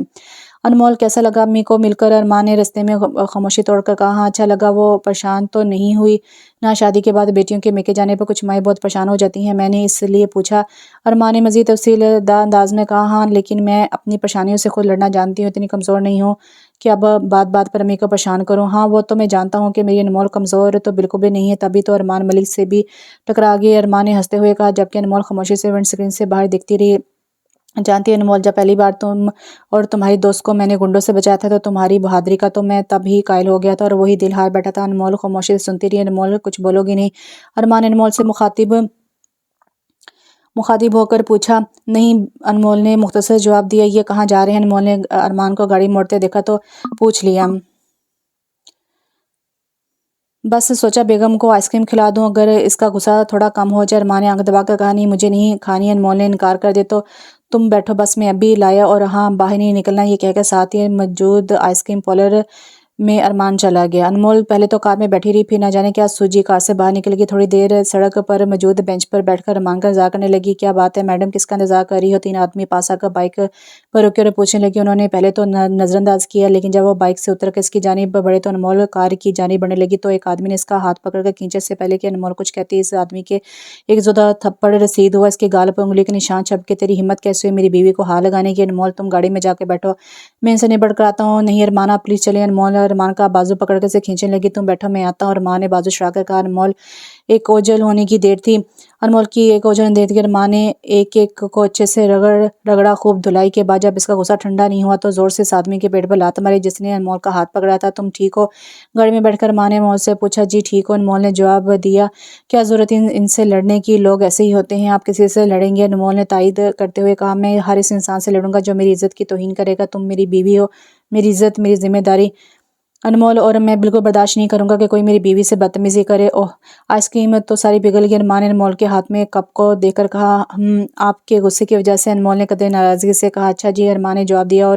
अनमोल, कैसा लगा अम्मी को मिलकर? अरमान ने रास्ते में खामोशी तोड़कर कहा। हाँ अच्छा लगा। वो परेशान तो नहीं हुई ना? शादी के बाद बेटियों के मेके जाने पर कुछ माएँ बहुत परेशान हो जाती हैं, मैंने इसलिए पूछा। अरमान ने मज़ीद तफसीलदार अंदाज में कहा। हाँ लेकिन मैं अपनी परेशानियों से खुद लड़ना जानती हूँ, इतनी कमज़ोर नहीं हूँ कि अब बात बात पर अम्मी को परेशान करूँ। हाँ वो तो मैं जानता हूँ कि मेरी अनमोल कमज़ोर तो बिल्कुल भी नहीं है। तभी तो अरमान मलिक से भी टकरा गई, अरमान ने हंसते हुए कहा, जबकि अनमोल खामोशी से विंड स्क्रीन से बाहर दिखती रही। जानती है अनमोल, जब पहली बार तुम और तुम्हारी दोस्त को मैंने गुंडों से बचाया था, तो तुम्हारी बहादुरी का तो मैं तब ही कायल हो गया था और वही दिल हार बैठा था। अनमोल खामोशी से सुनती रही। अनमोल, कुछ बोलोगी नहीं? अरमान अनमोल से मुखातिब होकर पूछा। नहीं, अनमोल ने मुख्तसर जवाब दिया। ये कहाँ जा रहे हैं? अनमोल ने अरमान को गाड़ी मोड़ते देखा तो पूछ लिया। बस सोचा बेगम को आइसक्रीम खिला दूं, अगर इसका गुस्सा थोड़ा कम हो जाए। अरमान ने आंख दबा कर कहा, नहीं मुझे नहीं खानी। अनमोल ने इनकार कर दे तो तुम बैठो, बस मैं अभी लाया, और हाँ बाहर नहीं निकलना, ये कहकर साथ ही मौजूद आइसक्रीम पार्लर में अरमान चला गया। अनमोल पहले तो कार में बैठी रही, फिर ना जाने क्या सूझी कार से बाहर निकल गई। थोड़ी देर सड़क पर मौजूद बेंच पर बैठकर अरमान का इंतजार करने लगी। क्या बात है मैडम, किसका इंतजार कर रही हो? 3 आदमी पास आकर बाइक पर रुके और पूछने लगे। उन्होंने पहले तो नजरअंदाज किया, लेकिन जब वो बाइक से उतर कर इसकी जानिब बढ़े तो अनमोल कार की जानिब बढ़ने लगी तो एक आदमी ने इसका हाथ पकड़कर खींचे। से पहले कि अनमोल कुछ कहती, इस आदमी के एक जोरदार थप्पड़ रसीद हुआ इसके गाल पर उंगली के निशान छप के। तेरी हिम्मत कैसे हुई मेरी बीवी को हाथ लगाने की? अनमोल तुम गाड़ी में जाके बैठो, मैं इनसे निबड़ कर आता हूँ। नहीं अरमान आप प्लीज चले। अनमोल अरमान का बाजू पकड़ कर से खींचने लगी। तुम बैठो मैं आता हूँ। अरमान ने बाजू छुड़ा कर कहा। अनमोल एक ओझल होने की देर थी। अनमोल की एक ओझल होने देर थी। अरमान ने एक एक को अच्छे से रगड़ा। खूब धुलाई के बाद जब इसका गुस्सा ठंडा नहीं हुआ तो जोर से इस आदमी के पेट पर लात मारी जिसने अनमोल का हाथ पकड़ा था। तुम ठीक हो? गाड़ी में बैठकर अरमान ने अनमोल से पूछा। जी ठीक हो, अनमोल ने जवाब दिया। क्या जरूरत इनसे लड़ने की, लोग ऐसे ही होते हैं, आप किसी से लड़ेंगे? अनमोल ने तायद करते हुए कहा। मैं हर इस इंसान से लड़ूंगा जो मेरी इज्जत की तौहीन करेगा। तुम मेरी बीवी हो, मेरी इज्जत मेरी जिम्मेदारी अनमोल, और मैं बिल्कुल बर्दाश्त नहीं करूंगा कि कोई मेरी बीवी से बदतमीजी करे। ओह आइसक्रीम तो सारी पिघल गई। अरमान ने अनमोल के हाथ में कप को देकर कहा, हम आपके गुस्से की वजह से। अनमोल ने कदर नाराजगी से कहा, अच्छा जी। अरमान ने जवाब दिया,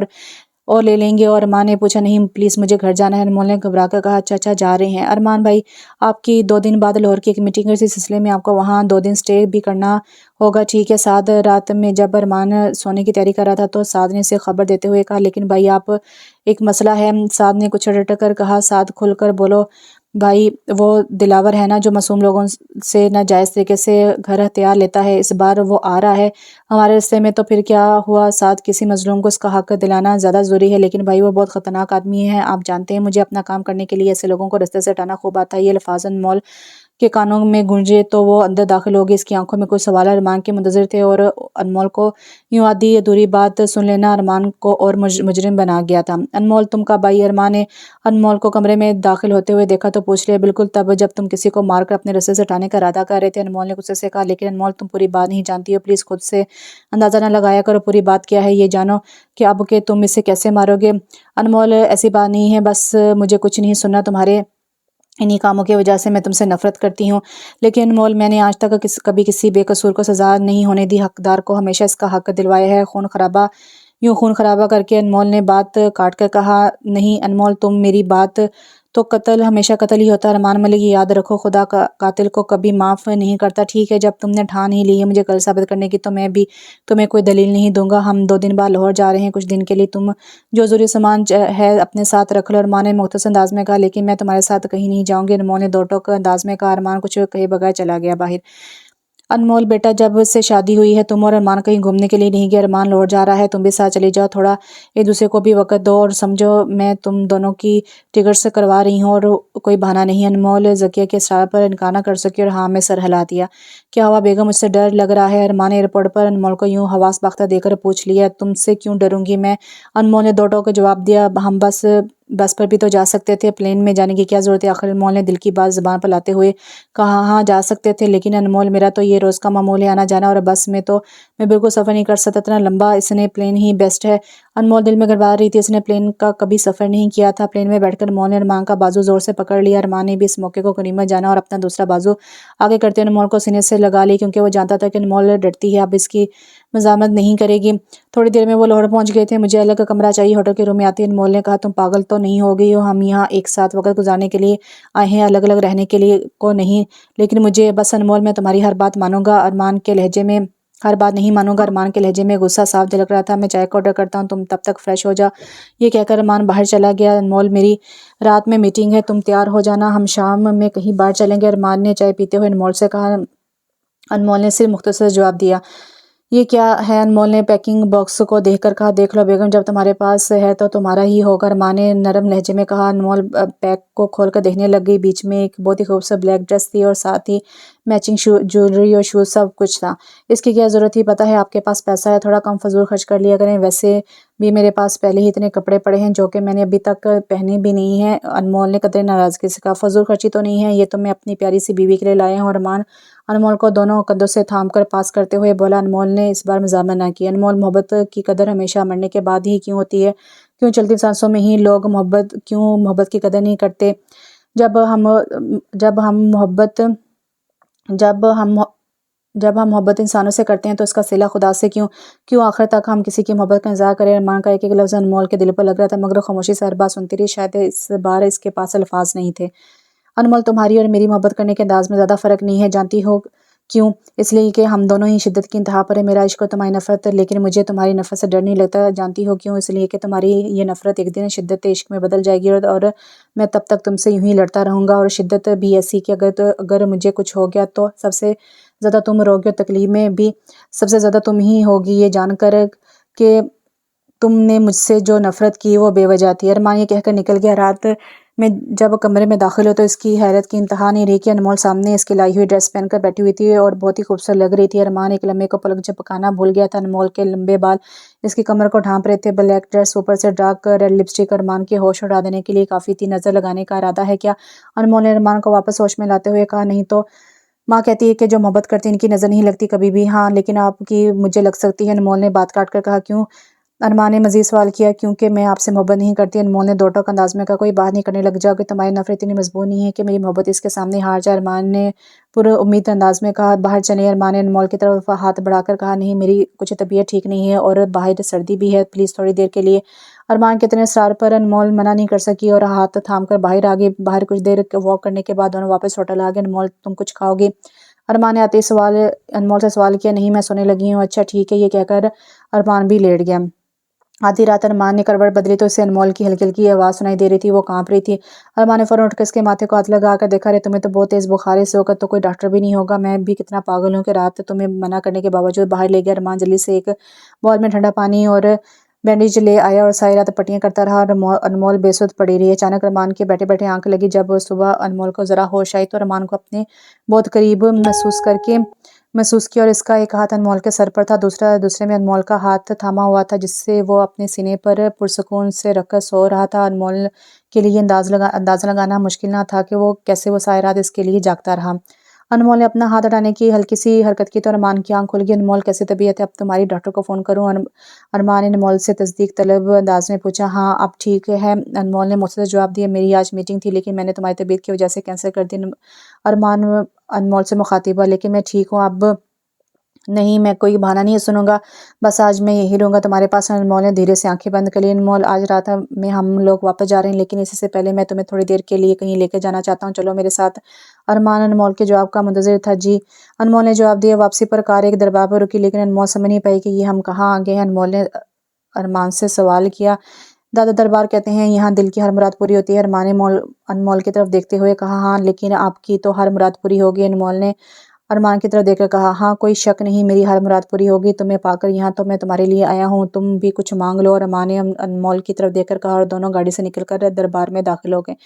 और ले लेंगे? और अरमान ने पूछा, नहीं प्लीज़ मुझे घर जाना है। अनमोल ने घबरा कर कहा, अच्छा अच्छा जा रहे हैं। अरमान भाई आपकी 2 दिन बाद लाहौर की एक मीटिंग है, इसी सिलसिले में आपको वहाँ 2 दिन स्टे भी करना होगा, ठीक है? साद रात में जब अरमान सोने की तैयारी कर रहा था तो साद ने इसे खबर देते हुए कहा, लेकिन भाई आप एक मसला है। साद ने कुछ अटक कर कहा। साद खुलकर बोलो भाई, वो दिलावर है ना जो मासूम लोगों से नाजायज़ तरीके से घर हथियार लेता है, इस बार वो आ रहा है हमारे रिश्ते में। तो फिर क्या हुआ साथ, किसी मजलूम को उसका हक दिलाना ज़्यादा ज़रूरी है? लेकिन भाई वो बहुत ख़तरनाक आदमी है, आप जानते हैं मुझे अपना काम करने के लिए ऐसे लोगों को रास्ते से हटाना खूब आता है। ये अल्फाज अनमोल के कानों में गूंजे तो वो अंदर दाखिल हो गई। इसकी आंखों में कुछ सवाल अरमान के मुंतज़िर थे, और अनमोल को यूं आधी अधूरी बात सुन लेना अरमान को और मुजरिम बना गया था। अनमोल तुम कब आई? अरमान ने अनमोल को कमरे में दाखिल होते हुए देखा तो पूछ लिया। बिल्कुल तब जब तुम किसी को मारकर अपने रास्ते से हटाने का इरादा कर रहे थे। अनमोल ने गुस्से से कहा। लेकिन अनमोल तुम पूरी बात नहीं जानती हो, प्लीज़ खुद से अंदाज़ा न लगाया करो। पूरी बात क्या है ये जानो कि अब के तुम इसे कैसे मारोगे। अनमोल ऐसी बात नहीं है, बस मुझे कुछ नहीं सुनना, तुम्हारे इन्हीं कामों की वजह से मैं तुमसे नफरत करती हूँ। लेकिन अनमोल मैंने आज तक कभी किसी बेकसूर को सज़ा नहीं होने दी, हकदार को हमेशा इसका हक दिलवाया है। खून खराबा करके अनमोल ने बात काट कर कहा। नहीं अनमोल तुम मेरी बात, तो कत्ल हमेशा कत्ल ही होता है। अरमान मलिक याद रखो, खुदा का कातिल को कभी माफ़ नहीं करता, ठीक है? जब तुमने ठान ही ली है मुझे कल साबित करने की तो मैं भी तुम्हें कोई दलील नहीं दूंगा। हम 2 दिन बाद लाहौर जा रहे हैं, कुछ दिन के लिए तुम जो ज़रूरी सामान है अपने साथ रख लो। अरमान ने मुख्तसर अंदाज में कहा। लेकिन मैं तुम्हारे साथ कहीं नहीं जाऊंगी, अनमोल ने दो टोक अंदाज में कहा। अरमान कुछ कहे बगैर चला गया बाहर। अनमोल बेटा जब से शादी हुई है तुम और अरमान कहीं घूमने के लिए नहीं गए। अरमान लौट जा रहा है, तुम भी साथ चली जाओ, थोड़ा एक दूसरे को भी वक्त दो, और समझो मैं तुम दोनों की टिकट से करवा रही हूँ और कोई बहाना नहीं। अनमोल जकिया के इशारे पर इनकार न कर सकी और हाँ में सर हिला दिया। क्या हुआ बेगम, मुझसे डर लग रहा है? अरमान ने एयरपोर्ट पर अनमोल को यूं हवास बाख्ता देकर पूछ लिया। तुमसे क्यों डरूंगी मैं? अनमोल ने दो टोक जवाब दिया। हम बस पर भी तो जा सकते थे, प्लेन में जाने की क्या जरूरत है? आखिर अनमोल ने दिल की बात जुबान पर लाते हुए कहा। हाँ जा सकते थे, लेकिन अनमोल मेरा तो ये रोज़ का मामूल है आना जाना, और बस में तो मैं बिल्कुल सफ़र नहीं कर सकता, इतना लंबा, इसने प्लेन ही बेस्ट है। अनमोल दिल में घबरा रही थी, इसने प्लेन का कभी सफ़र नहीं किया था। प्लेन में बैठकर अनमोल ने अरमान का बाजू ज़ोर से पकड़ लिया। अरमान ने भी इस मौके को गनीमत जाना और अपना दूसरा बाजू आगे करते अनमोल को सीने से लगा ली, क्योंकि वो जानता था कि अनमोल डरती है, अब इसकी मजामत नहीं करेगी। थोड़ी देर में वो लाहौर पहुंच गए थे। मुझे अलग कमरा चाहिए, होटल के रूम में आती अनमोल ने कहा। तुम पागल तो नहीं हो गई हो? हम यहाँ एक साथ वक्त गुजारने के लिए आए हैं, अलग अलग रहने के लिए को नहीं। लेकिन मुझे बस अनमोल, मैं तुम्हारी हर बात मानूंगा। अरमान के लहजे में हर बात नहीं मानूंगा। अरमान के लहजे में गुस्सा साफ झलक रहा था। मैं चाय का ऑर्डर करता हूँ, तुम तब तक फ्रेश हो जा। ये कहकर अरमान बाहर चला गया। अनमोल मेरी रात में मीटिंग है, तुम तैयार हो जाना, हम शाम में कहीं बाहर चलेंगे। अरमान ने चाय पीते हुए अनमोल से कहा। अनमोल ने सिर्फ मुख्तसर जवाब दिया। ये क्या है? अनमोल ने पैकिंग बॉक्स को देखकर कहा। देख लो बेगम, जब तुम्हारे पास है तो तुम्हारा ही होगा। अरमान ने नरम लहजे में कहा। अनमोल पैक को खोलकर देखने लग गई। बीच में एक बहुत ही खूबसूरत ब्लैक ड्रेस थी और साथ ही मैचिंग ज्वेलरी और शूज सब कुछ था। इसकी क्या ज़रूरत थी? पता है आपके पास पैसा है, थोड़ा कम फजूल खर्च कर लिया करें। वैसे भी मेरे पास पहले ही इतने कपड़े पड़े हैं जो कि मैंने अभी तक पहने भी नहीं है। अनमोल ने कदर नाराज़गी से कहा। फजूल खर्ची तो नहीं है, ये तो मैं अपनी प्यारी सी बीवी के लिए लाया हूँ। अरमान अनमोल को दोनों कंधों से थाम कर पास करते हुए बोला। अनमोल ने इस बार मजामत ना किया। अनमोल मोहब्बत की कदर हमेशा मरने के बाद ही क्यों होती है? क्यों चलती सांसों में ही लोग मोहब्बत की कदर नहीं करते? जब हम जब हम मोहब्बत जब हम जब हम मोहब्बत इंसानों से करते हैं तो इसका सिला खुदा से क्यों क्यों आखिर तक हम किसी की मोहब्बत का इंतजार करें। अरमान का एक एक लफ्ज़ अनमोल के दिल पर लग रहा था, मगर खामोशी से हर बात सुनती रही। शायद इस बार इसके पास अल्फाज नहीं थे। अनमोल, तुम्हारी और मेरी मोहब्बत करने के अंदाज में ज़्यादा फ़र्क नहीं है, जानती हो क्यों? इसलिए कि हम दोनों ही शिद्दत की इंतहा पर है। मेरा इश्क और तुम्हारी नफ़रत, लेकिन मुझे तुम्हारी नफ़रत से डर नहीं लगता। जानती हो क्यों? इसलिए कि तुम्हारी ये नफ़रत एक दिन शिद्दत इश्क में बदल जाएगी, और मैं तब तक तुमसे यूं ही लड़ता रहूँगा। और शिद्दत भी ऐसी कि अगर मुझे कुछ हो गया तो सबसे ज़्यादा तुम रोगे, और तकलीफ़ में भी सबसे ज़्यादा तुम ही होगी, ये जानकर कि तुमने मुझसे जो नफ़रत की वो बेवजह थी। अरमान ये कहकर निकल गया। रात में जब कमरे में दाखिल हो तो इसकी हैरत की इंतहा नहीं रही कि अनमोल सामने इसकी लाई हुई ड्रेस पहनकर बैठी हुई थी और बहुत ही खूबसूरत लग रही थी। अरमान एक लम्हे को पलक झपकाना भूल गया था। अनमोल के लंबे बाल इसकी कमर को ढांप रहे थे। ब्लैक ड्रेस, ऊपर से डार्क रेड लिपस्टिक अरमान के होश उड़ा देने के लिए काफ़ी थी। नज़र लगाने का इरादा है क्या? अनमोल ने अरमान को वापस होश में लाते हुए कहा। नहीं तो माँ कहती है कि जो मोहब्बत करती है इनकी नज़र नहीं लगती कभी भी। हाँ, लेकिन आपकी मुझे लग सकती है। अनमोल ने बात काट कर कहा। क्यों? अरमान ने मज़ीद सवाल किया। क्योंकि मैं आपसे मोहब्बत नहीं करती। अनमोल ने दो टोक अंदाज में कहा। कोई बात नहीं करने लग जाओ कि तुम्हारी नफरत इतनी मजबूत नहीं है कि मेरी मोहब्बत इसके सामने हार जाए। अरमान ने पूरे उम्मीद अंदाज में कहा। बाहर चले। अरमान ने अनमोल की तरफ हाथ बढ़ाकर कहा। नहीं, मेरी कुछ तबीयत ठीक नहीं है और बाहर सर्दी भी है, प्लीज़ थोड़ी देर के लिए। अरमान के इतने इसरार पर अनमोल मना नहीं कर सकी और हाथ थाम कर बाहर आ गई। बाहर कुछ देर वॉक करने के बाद दोनों वापस होटल आ गए। अनमोल, तुम कुछ खाओगी? अरमान ने आते ही अनमोल से सवाल किया। नहीं, मैं सोने लगी हूँ। अच्छा ठीक है, ये कहकर अरमान भी लेट गया। आधी रात अरमान ने करवट बदली तो इसे अनमोल की हल्की हल्की आवाज़ सुनाई दे रही थी। वो कांप रही थी। अरमान ने फौरन उठकर इसके माथे को हाथ लगा कर देखा। रे, तुम्हें तो बहुत तेज़ बुखार है, इस वक्त तो कोई डॉक्टर भी नहीं होगा। मैं भी कितना पागल हूँ कि रात तुम्हें मना करने के बावजूद बाहर ले गया। अरमान जल्दी से एक बॉल में ठंडा पानी और बैंडेज ले आया और सारी रात पट्टियाँ करता रहा। और अनमोल बेसुध पड़ी रही। अचानक अरमान के बैठे बैठे आंख लगी। जब सुबह अनमोल को ज़रा होश आई तो अरमान को अपने बहुत करीब महसूस किया और इसका एक हाथ अनमोल के सर पर था, दूसरे में अनमोल का हाथ थामा हुआ था जिससे वो अपने सीने पर पुरसुकून से रखकर सो रहा था। अनमोल के लिए अंदाज़ा लगाना मुश्किल ना था कि वो कैसे वो सारी रात इसके लिए जागता रहा। अनमोल ने अपना हाथ हटाने की हल्की सी हरकत की तो अरमान की आंख खुल गई। अनमोल, कैसी तबीयत है? अब तुम्हारी डॉक्टर को फ़ोन करूँ? अरमान ने अनमोल से तस्दीक तलब अंदाज में पूछा। हाँ, अब ठीक है। अनमोल ने मुझसे जवाब दिया। मेरी आज मीटिंग थी लेकिन मैंने तुम्हारी तबीयत की वजह से कैंसिल कर दी। अरमान अनमोल से मुखातिब हुआ। लेकिन मैं ठीक हूँ अब। नहीं, मैं कोई बहाना नहीं सुनूंगा। बस आज मैं यही रहूँगा तुम्हारे पास। अनमोल ने धीरे से आंखें बंद कर ली। अनमोल, आज रात में हम लोग वापस जा रहे हैं, लेकिन इससे पहले मैं तुम्हें थोड़ी देर के लिए कहीं लेकर जाना चाहता हूँ, चलो मेरे साथ। अरमान अनमोल के जवाब का मुंतज़िर था। जी, अनमोल ने जवाब दिया। वापसी पर कार एक दरबार पर रुकी, लेकिन अनमोल समझ नहीं पाई कि ये हम कहाँ आ गए हैं। अनमोल ने अरमान से सवाल किया। दादा दरबार कहते हैं यहाँ दिल की हर मुराद पूरी होती है। अरमान ने अनमोल की तरफ देखते हुए कहा। हाँ, लेकिन आपकी तो हर मुराद पूरी होगी। अनमोल ने अरमान की तरफ देखकर कहा। हाँ, कोई शक नहीं, मेरी हर मुराद पूरी होगी। तुम्हें पाकर यहाँ तो मैं तुम्हारे लिए आया हूँ, तुम भी कुछ मांग लो। और अरमान ने अनमोल की तरफ देखकर कहा और दोनों गाड़ी से निकलकर दरबार में दाखिल हो गए।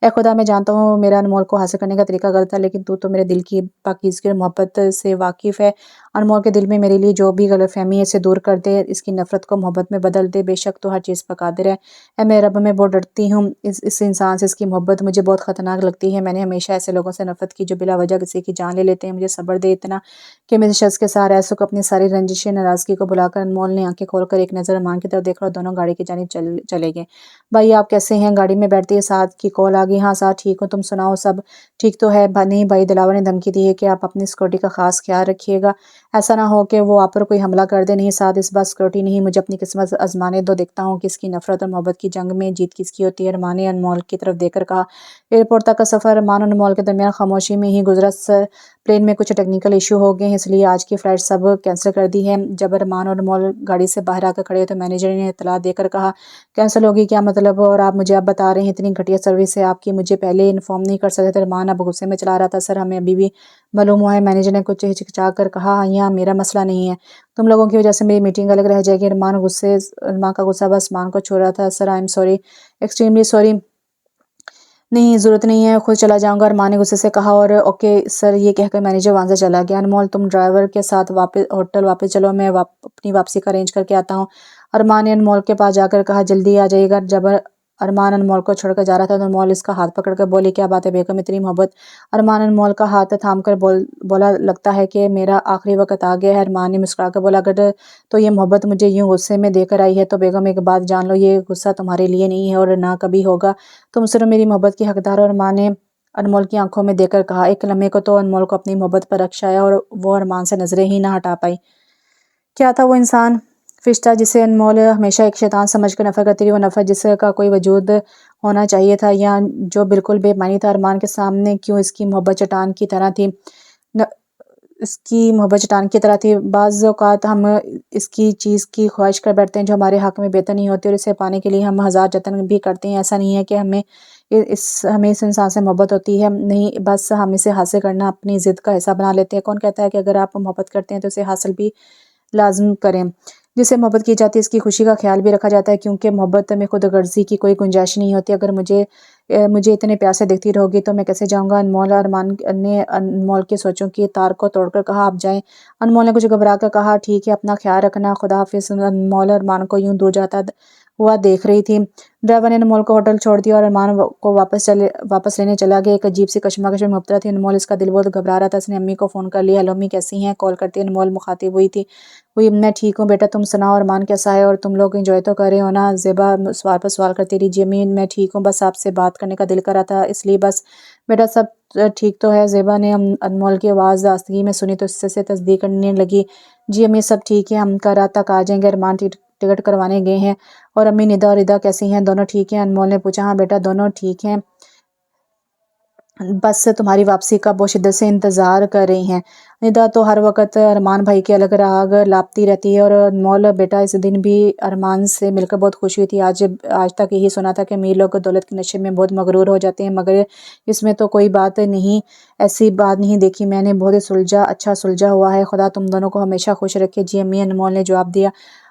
ए खुदा, मैं जानता हूँ मेरा अनमोल को हासिल करने का तरीका गलत था, लेकिन तू तो मेरे दिल की पाकीज़गी और मोहब्बत से वाकिफ़ है। अनमोल के दिल में मेरे लिए जो भी गलतफहमी है इसे दूर कर दे, इसकी नफ़रत को मोहब्बत में बदल दे। बेशक तो हर चीज़ पर कादिर है। ए मेरे रब, मैं बहुत डरती हूँ इस इंसान से। इसकी मोहब्बत मुझे बहुत ख़तरनाक लगती है। मैंने हमेशा ऐसे लोगों से नफ़रत की जो बिला वजह किसी की जान ले लेते हैं। मुझे सब्र दे इतना कि मैं इस शख्स के साथ रह सकूं। अपनी सारी रंजिशें नाराज़गी को भुलाकर अनमोल ने आंखें खोलकर एक नज़र अरमान की तरफ देखा और दोनों गाड़ी की जानिब चले गए। भाई, आप कैसे हैं? गाड़ी में बैठते ही साथ की कॉल आ गई। हाँ साथ ठीक हूँ, तुम सुनाओ, सब ठीक तो है? नहीं भाई, दिलावर ने धमकी दी है कि आप अपनी सिक्योरिटी का खास ख्याल रखिएगा, ऐसा ना हो कि वो आप पर कोई हमला कर दे। नहीं साथ, इस बार सिक्योरिटी नहीं, मुझे अपनी किस्मत आजमाने दो, देखता हूँ कि इसकी नफरत और मोहब्बत की जंग में जीत किसकी होती है। अरमान ने अनमोल की तरफ देखकर कहा। एयरपोर्ट तक का सफ़र अरमान और अनमोल के दरमियान खामोशी में ही गुजरा। प्लेन में कुछ टेक्निकल इशू हो गए हैं, इसलिए आज की फ़्लाइट सब कैंसिल कर दी है। जब अरमान और अनमोल गाड़ी से बाहर आकर खड़े तो मैनेजर ने इत्तला देकर कहा। कैंसिल होगी? क्या मतलब? और आप मुझे अब बता रहे हैं इतनी घटिया सर्विस है आपकी, मुझे पहले इन्फॉर्म नहीं कर सकते थे? अरमान अब गुस्से में चला रहा था। सर, हमें अभी भी मालूम हुआ है। मैनेजर ने कुछ हिचकिचा कर कहा। हाँ, यहाँ मेरा मसला नहीं है, तुम लोगों की वजह से मेरी मीटिंग अलग रह जाएगी। अरमान का गुस्सा बस मान को छू रहा था। Sir, I am sorry, extremely sorry. नहीं, ज़रूरत नहीं है, खुद चला जाऊंगा, अरमान ने गुस्से से कहा। और ओके सर, ये कहकर मैनेजर वहाँ से चला गया। अनमोल, तुम ड्राइवर के साथ होटल वापस चलो, मैं अपनी वापसी का अरेंज करके आता हूँ। अरमान ने अनमोल के पास जाकर कहा। जल्दी आ जाइएगा। जब ارمان انمول کو چھوڑ کر جا رہا تھا تو انمول اس کا ہاتھ پکڑ کر بولی کیا بات ہے بیگم اتنی محبت؟ ارمان انمول کا ہاتھ تھام کر بولا لگتا ہے کہ میرا آخری وقت آ گیا ہے۔ ارمان نے مسکرا کر بولا اگر تو یہ محبت مجھے یوں غصے میں دے کر آئی ہے تو بیگم ایک بات جان لو، یہ غصہ تمہارے لیے نہیں ہے اور نہ کبھی ہوگا، تم صرف میری محبت کی حقدار ہو۔ ارمان نے انمول کی آنکھوں میں دیکھ کر کہا۔ ایک لمحے کو تو انمول کو اپنی محبت پر رکش آیا اور وہ ارمان سے نظریں ہی نہ ہٹا پائی۔ کیا تھا وہ انسان فرشتہ جسے انمول ہمیشہ ایک شیطان سمجھ کر نفرت کرتی رہی، وہ نفرت جس کا کوئی وجود ہونا چاہیے تھا یا جو بالکل بے معنی تھا؟ ارمان کے سامنے کیوں اس کی محبت چٹان کی طرح تھی؟ بعض اوقات ہم اس کی چیز کی خواہش کر بیٹھتے ہیں جو ہمارے حق میں بہتر نہیں ہوتی اور اسے پانے کے لیے ہم ہزار جتن بھی کرتے ہیں۔ ایسا نہیں ہے کہ ہمیں اس انسان سے محبت ہوتی ہے، نہیں، بس ہم اسے حاصل کرنا اپنی ضد کا حصہ بنا لیتے ہیں۔ کون کہتا ہے کہ اگر آپ محبت کرتے ہیں تو اسے حاصل بھی لازم کریں؟ جس سے محبت کی جاتی ہے اس کی خوشی کا خیال بھی رکھا جاتا ہے، کیونکہ محبت میں خود غرضی کی کوئی گنجائش نہیں ہوتی۔ اگر مجھے اتنے پیار سے دیکھتی رہو گی تو میں کیسے جاؤں گا؟ ارمان نے انمول کے سوچوں کی تار کو توڑ کر کہا، آپ جائیں۔ انمول نے کچھ گھبرا کر کہا، ٹھیک ہے، اپنا خیال رکھنا، خدا حافظ۔ انمول ارمان کو یوں دور جاتا ہوا دیکھ رہی تھی۔ ڈرائیور نے انمول کو ہوٹل چھوڑ دیا اور ارمان کو واپس لینے چلا گیا۔ ایک عجیب سی کشمکش میں مبتلا تھی انمول، اس کا دل بہت گھبرا رہا تھا۔ اس نے امی کو فون کر لیا۔ ہیلو امی، کیسی ہیں؟ کال کرتی انمول مخاطب ہوئی، میں ٹھیک ہوں بیٹا، تم سناؤ ارمان کیسا ہے؟ اور تم لوگ انجوائے تو کر رہے ہو نا؟ زیبا سوال پر سوال کرتی رہی۔ جی امی میں ٹھیک ہوں، بس آپ سے بات کرنے کا دل کر رہا تھا اس لیے بس۔ بیٹا سب ٹھیک تو ہے؟ زیبا نے انمول کی آواز آستگی میں سنی تو اس سے تصدیق کرنے لگی۔ جی امی سب ٹھیک ہے، ہم کل رات تک آ جائیں گے، ارمان ٹکٹ کروانے گئے ہیں۔ اور امی ندا اور ردا کیسی ہیں؟ دونوں ٹھیک ہیں؟ انمول نے پوچھا۔ ہاں بیٹا دونوں ٹھیک ہیں، بس تمہاری واپسی کا بہت شدت سے انتظار کر رہی ہیں۔ ندا تو ہر وقت ارمان بھائی کے الگ راگ لاپتی رہتی ہے۔ اور انمول بیٹا اس دن بھی ارمان سے مل کر بہت خوش ہوئی تھی۔ آج تک یہی سنا تھا کہ امیر لوگ دولت کے نشے میں بہت مغرور ہو جاتے ہیں، مگر اس میں تو کوئی بات نہیں، ایسی بات نہیں دیکھی میں نے، بہت اچھا سلجھا ہوا ہے، خدا تم دونوں کو ہمیشہ خوش رکھے۔ جی امی، انمول نے جواب دیا۔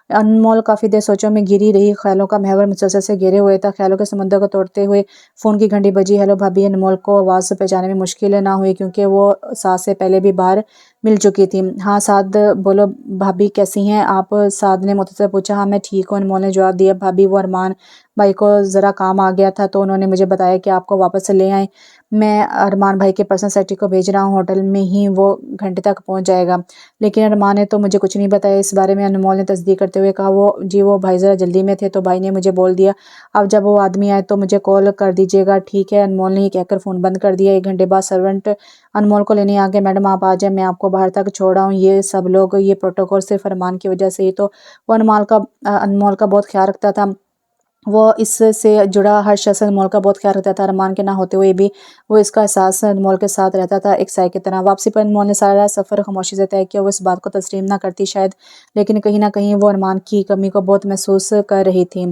انمول کافی دیر سوچوں میں گری رہی، خیالوں کا محور مسلسل سے گھیرے ہوئے تھا، خیالوں کے سمندر کو توڑتے ہوئے فون کی گھنٹی بجی۔ ہیلو بھابی۔ انمول کو آواز پہچانے میں مشکل نہ ہوئی کیونکہ وہ سعد سے پہلے بھی باہر مل چکی تھی۔ ہاں سعد بولو بھابی کیسی ہیں آپ؟ سعد نے متصل پوچھا۔ ہاں میں ٹھیک ہوں، انمول نے جواب دیا۔ بھابی وہ ارمان بھائی کو ذرا کام آ گیا تھا تو انہوں نے مجھے بتایا کہ آپ کو واپس لے آئیں، میں ارمان بھائی کے پرسنل سیکرٹری کو بھیج رہا ہوں، ہوٹل میں ہی وہ گھنٹے تک پہنچ جائے گا۔ لیکن ارمان نے تو مجھے کچھ نہیں بتایا اس بارے میں، انمول نے تصدیق کرتے ہوئے کہا۔ وہ بھائی ذرا جلدی میں تھے تو بھائی نے مجھے بول دیا، اب جب وہ آدمی آئے تو مجھے کال کر دیجیے گا، ٹھیک ہے؟ انمول نے یہ کہہ کر فون بند کر دیا۔ ایک گھنٹے بعد سرونٹ انمول کو لینے آ گئے۔ میڈم آپ آ جائیں، میں آپ کو باہر تک چھوڑ آؤں۔ یہ سب لوگ، یہ پروٹوکول صرف ارمان کی وجہ سے ہی تو وہ انمول کا بہت خیال رکھتا تھا، وہ اس سے جڑا ہر شخص انمول کا بہت خیال رکھتا تھا، ارمان کے نہ ہوتے ہوئے بھی وہ اس کا احساس انمول کے ساتھ رہتا تھا ایک سائے کی طرح۔ واپسی پر انمول نے سارا سفر خاموشی سے طے کیا۔ وہ اس بات کو تسلیم نہ کرتی شاید، لیکن کہیں نہ کہیں وہ ارمان کی کمی کو بہت محسوس کر رہی تھی۔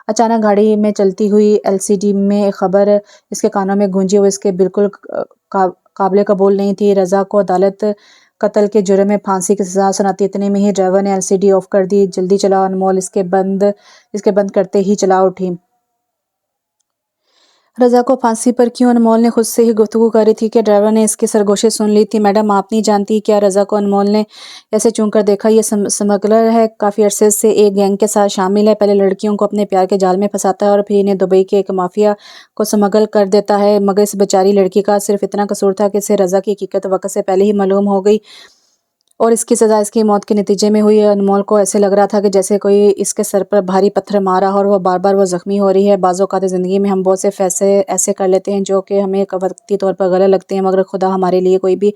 اچانک گاڑی میں چلتی ہوئی LCD میں ایک خبر اس کے کانوں میں گونجی، وہ اس کے بالکل قابل قبول نہیں تھی۔ رضا کو عدالت قتل کے جرم میں پھانسی کی سزا سناتی، اتنے میں ہی ڈرائیور نے LCD آف کر دی۔ جلدی چلاؤ انمول اس کے بند کرتے ہی چلا اٹھی۔ رضا کو پھانسی پر کیوں؟ انمول نے خود سے ہی گفتگو کر رہی تھی کہ ڈرائیور نے اس کی سرگوشی سن لی تھی۔ میڈم آپ نہیں جانتی کیا رضا کو؟ انمول نے ایسے چون کر دیکھا۔ یہ سمگلر ہے، کافی عرصے سے ایک گینگ کے ساتھ شامل ہے، پہلے لڑکیوں کو اپنے پیار کے جال میں پھنساتا ہے اور پھر انہیں دبئی کے ایک مافیا کو سمگل کر دیتا ہے، مگر اس بیچاری لڑکی کا صرف اتنا قصور تھا کہ اسے رضا کی حقیقت وقت سے پہلے ہی معلوم ہو گئی اور اس کی سزا اس کی موت کے نتیجے میں ہوئی۔ انمول کو ایسے لگ رہا تھا کہ جیسے کوئی اس کے سر پر بھاری پتھر مار رہا اور وہ بار بار زخمی ہو رہی ہے۔ بعض اوقات زندگی میں ہم بہت سے فیصلے ایسے کر لیتے ہیں جو کہ ہمیں وقتی طور پر غلط لگتے ہیں، مگر خدا ہمارے لیے کوئی بھی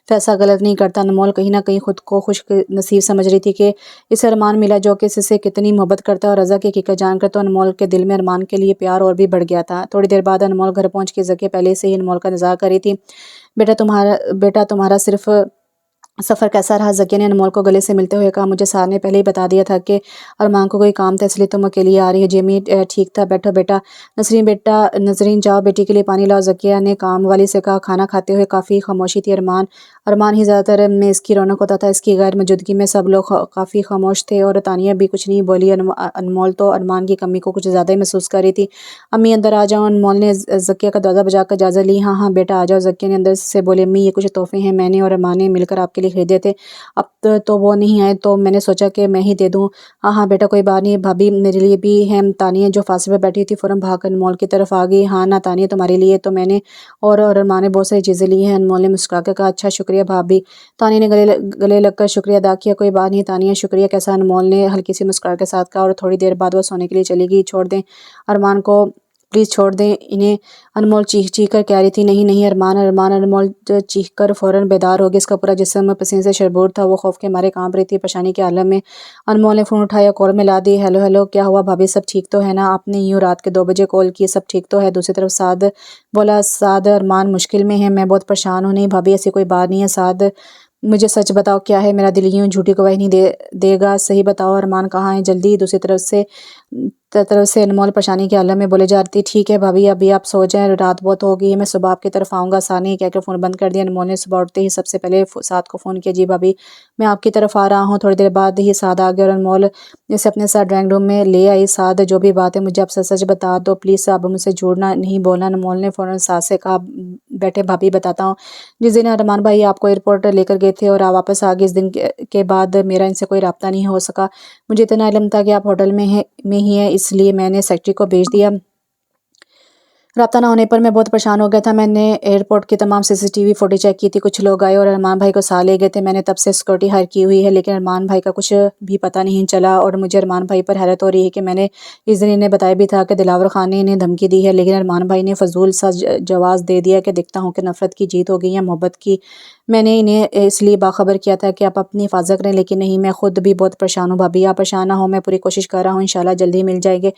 فیصلہ غلط نہیں کرتا۔ انمول کہیں نہ کہیں خود کو خوش نصیب سمجھ رہی تھی کہ اسے ارمان ملا جو کہ اس سے کتنی محبت کرتا ہے، اور رضا کی حقیقت جان کر تو انمول کے دل میں ارمان کے لیے پیار اور بھی بڑھ گیا تھا۔ تھوڑی دیر بعد انمول گھر پہنچ کے زکیہ پہلے سے ہی انمول کا انتظار کر رہی تھی۔ بیٹا تمہارا صرف سفر کیسا رہا؟ زکیہ نے انمول کو گلے سے ملتے ہوئے کہا۔ مجھے سار نے پہلے ہی بتا دیا تھا کہ ارمان کو کوئی کام تھا، اس لیے تم اکیلی آ رہی ہے۔ جیمی ٹھیک تھا، بیٹھو بیٹا۔ نسرین جاؤ بیٹی کے لیے پانی لاؤ، زکیہ نے کام والی سے کہا۔ کھانا کھاتے ہوئے کافی خاموشی تھی۔ ارمان ہی زیادہ تر میں اس کی رونق ہوتا تھا، اس کی غیر موجودگی میں سب لوگ کافی خاموش تھے اور تانیہ بھی کچھ نہیں بولی۔ انمول تو ارمان کی کمی کو کچھ زیادہ ہی محسوس کر رہی تھی۔ امی اندر آ جاؤ، انمول نے زکیہ کا دروازہ بجا کر اجازت لی۔ ہاں بیٹا آ جاؤ، زکیہ نے اندر سے بولی۔ امی یہ کچھ تحفے ہیں میں نے اور ارمان نے مل کر آپ کے لیے लिए खरीदे थे, अब तो वो नहीं आए, तो मैंने सोचा कि मैं ही दे दूँ। हाँ हाँ बेटा कोई बात नहीं, भाभी मेरे लिए भी है। तानिया जो फासले पे बैठी थी फ़ौरन भागकर अनमोल की तरफ आ गई। हाँ ना तानिया तुम्हारे लिए तो मैंने और अरमान ने बहुत सारी चीज़ें ली हैं। अनमोल ने मुस्कुरा कर कहा अच्छा शुक्रिया भाभी। तानिया ने गले लगकर शुक्रिया अदा किया। कोई बात नहीं तानिया, शुक्रिया कैसा, अनमोल ने हल्की सी मुस्कुराहट के साथ कहा और थोड़ी देर बाद वो सोने के लिए चली गई। छोड़ दें अरमान को, प्लीज़ छोड़ दें इन्हें, अनमोल चीख चीख कर कह रही थी। नहीं नहीं अरमान अरमान। अनमोल चीख कर फ़ौरन बेदार हो गया। इसका पूरा जिस्म पसीने से शरबूर था। वो खौफ के मारे कांप रही थी। परेशानी के आलम में अनमोल ने फ़ोन उठाया, कॉल मिला दी। हेलो हेलो क्या हुआ भाभी, सब ठीक तो है ना? आपने यूँ रात के 2 बजे कॉल की, सब ठीक तो है? दूसरी तरफ साद बोला। साद अरमान मुश्किल में है, मैं बहुत परेशान हूँ। नहीं भाभी ऐसी कोई बात नहीं है साद, मुझे सच बताओ क्या है? मेरा दिल यूँ झूठी गवाही नहीं देगा, सही बताओ अरमान कहाँ है? जल्दी। दूसरी तरफ से अनमोल परेशानी के आलम में बोले जा रही थी। ठीक है भाभी अभी आप सो जाएं, रात बहुत हो गई है, मैं सुबह आपकी तरफ आऊँगा। सानी कहकर फ़ोन बंद कर दिया। अनमोल ने सुबह उठते ही सबसे पहले साद को फ़ोन किया। जी भाभी मैं आपकी तरफ आ रहा हूँ। थोड़ी देर बाद ही साद आ गया और अनमोल इसे अपने साथ ड्राइंग रूम में ले आई। साद जो भी बात है मुझे आप सच सच बता दो प्लीज़, अब मुझसे झूठना नहीं बोलना। अनमोल ने फ़ौरन साद से कहा बैठे भाभी बताता हूँ। जिस दिन अरमान भाई आपको एयरपोर्ट लेकर गए थे और आप वापस आ गए, इस दिन के बाद मेरा इनसे कोई राब्ता नहीं हो सका। मुझे इतना इल्म था कि आप होटल में ही हैं, इसलिए मैंने सेक्रेटरी को भेज दिया। राब्ता ना होने पर मैं बहुत परेशान हो गया था। मैंने एयरपोर्ट की तमाम सीसीटीवी फुटेज चेक की थी। कुछ लोग आए और अरमान भाई को साथ ले गए थे। मैंने तब से सिक्योरिटी हायर की हुई है, लेकिन अरमान भाई का कुछ भी पता नहीं चला। और मुझे अरमान भाई पर हैरत हो रही है कि मैंने इस दिन इन्हें बताया भी था कि दिलावर खान ने इन्हें धमकी दी है, लेकिन अरमान भाई ने फजूल सा जवाब दे दिया कि देखता हूँ कि नफरत की जीत हो गई है मोहब्बत की। मैंने इन्हें इसलिए बाखबर किया था कि आप अपनी हिफाजत करें, लेकिन नहीं, मैं खुद भी बहुत परेशान हूँ भाभी। आप परेशान ना हो, मैं पूरी कोशिश कर रहा हूँ, इंशाल्लाह जल्दी मिल जाएंगे।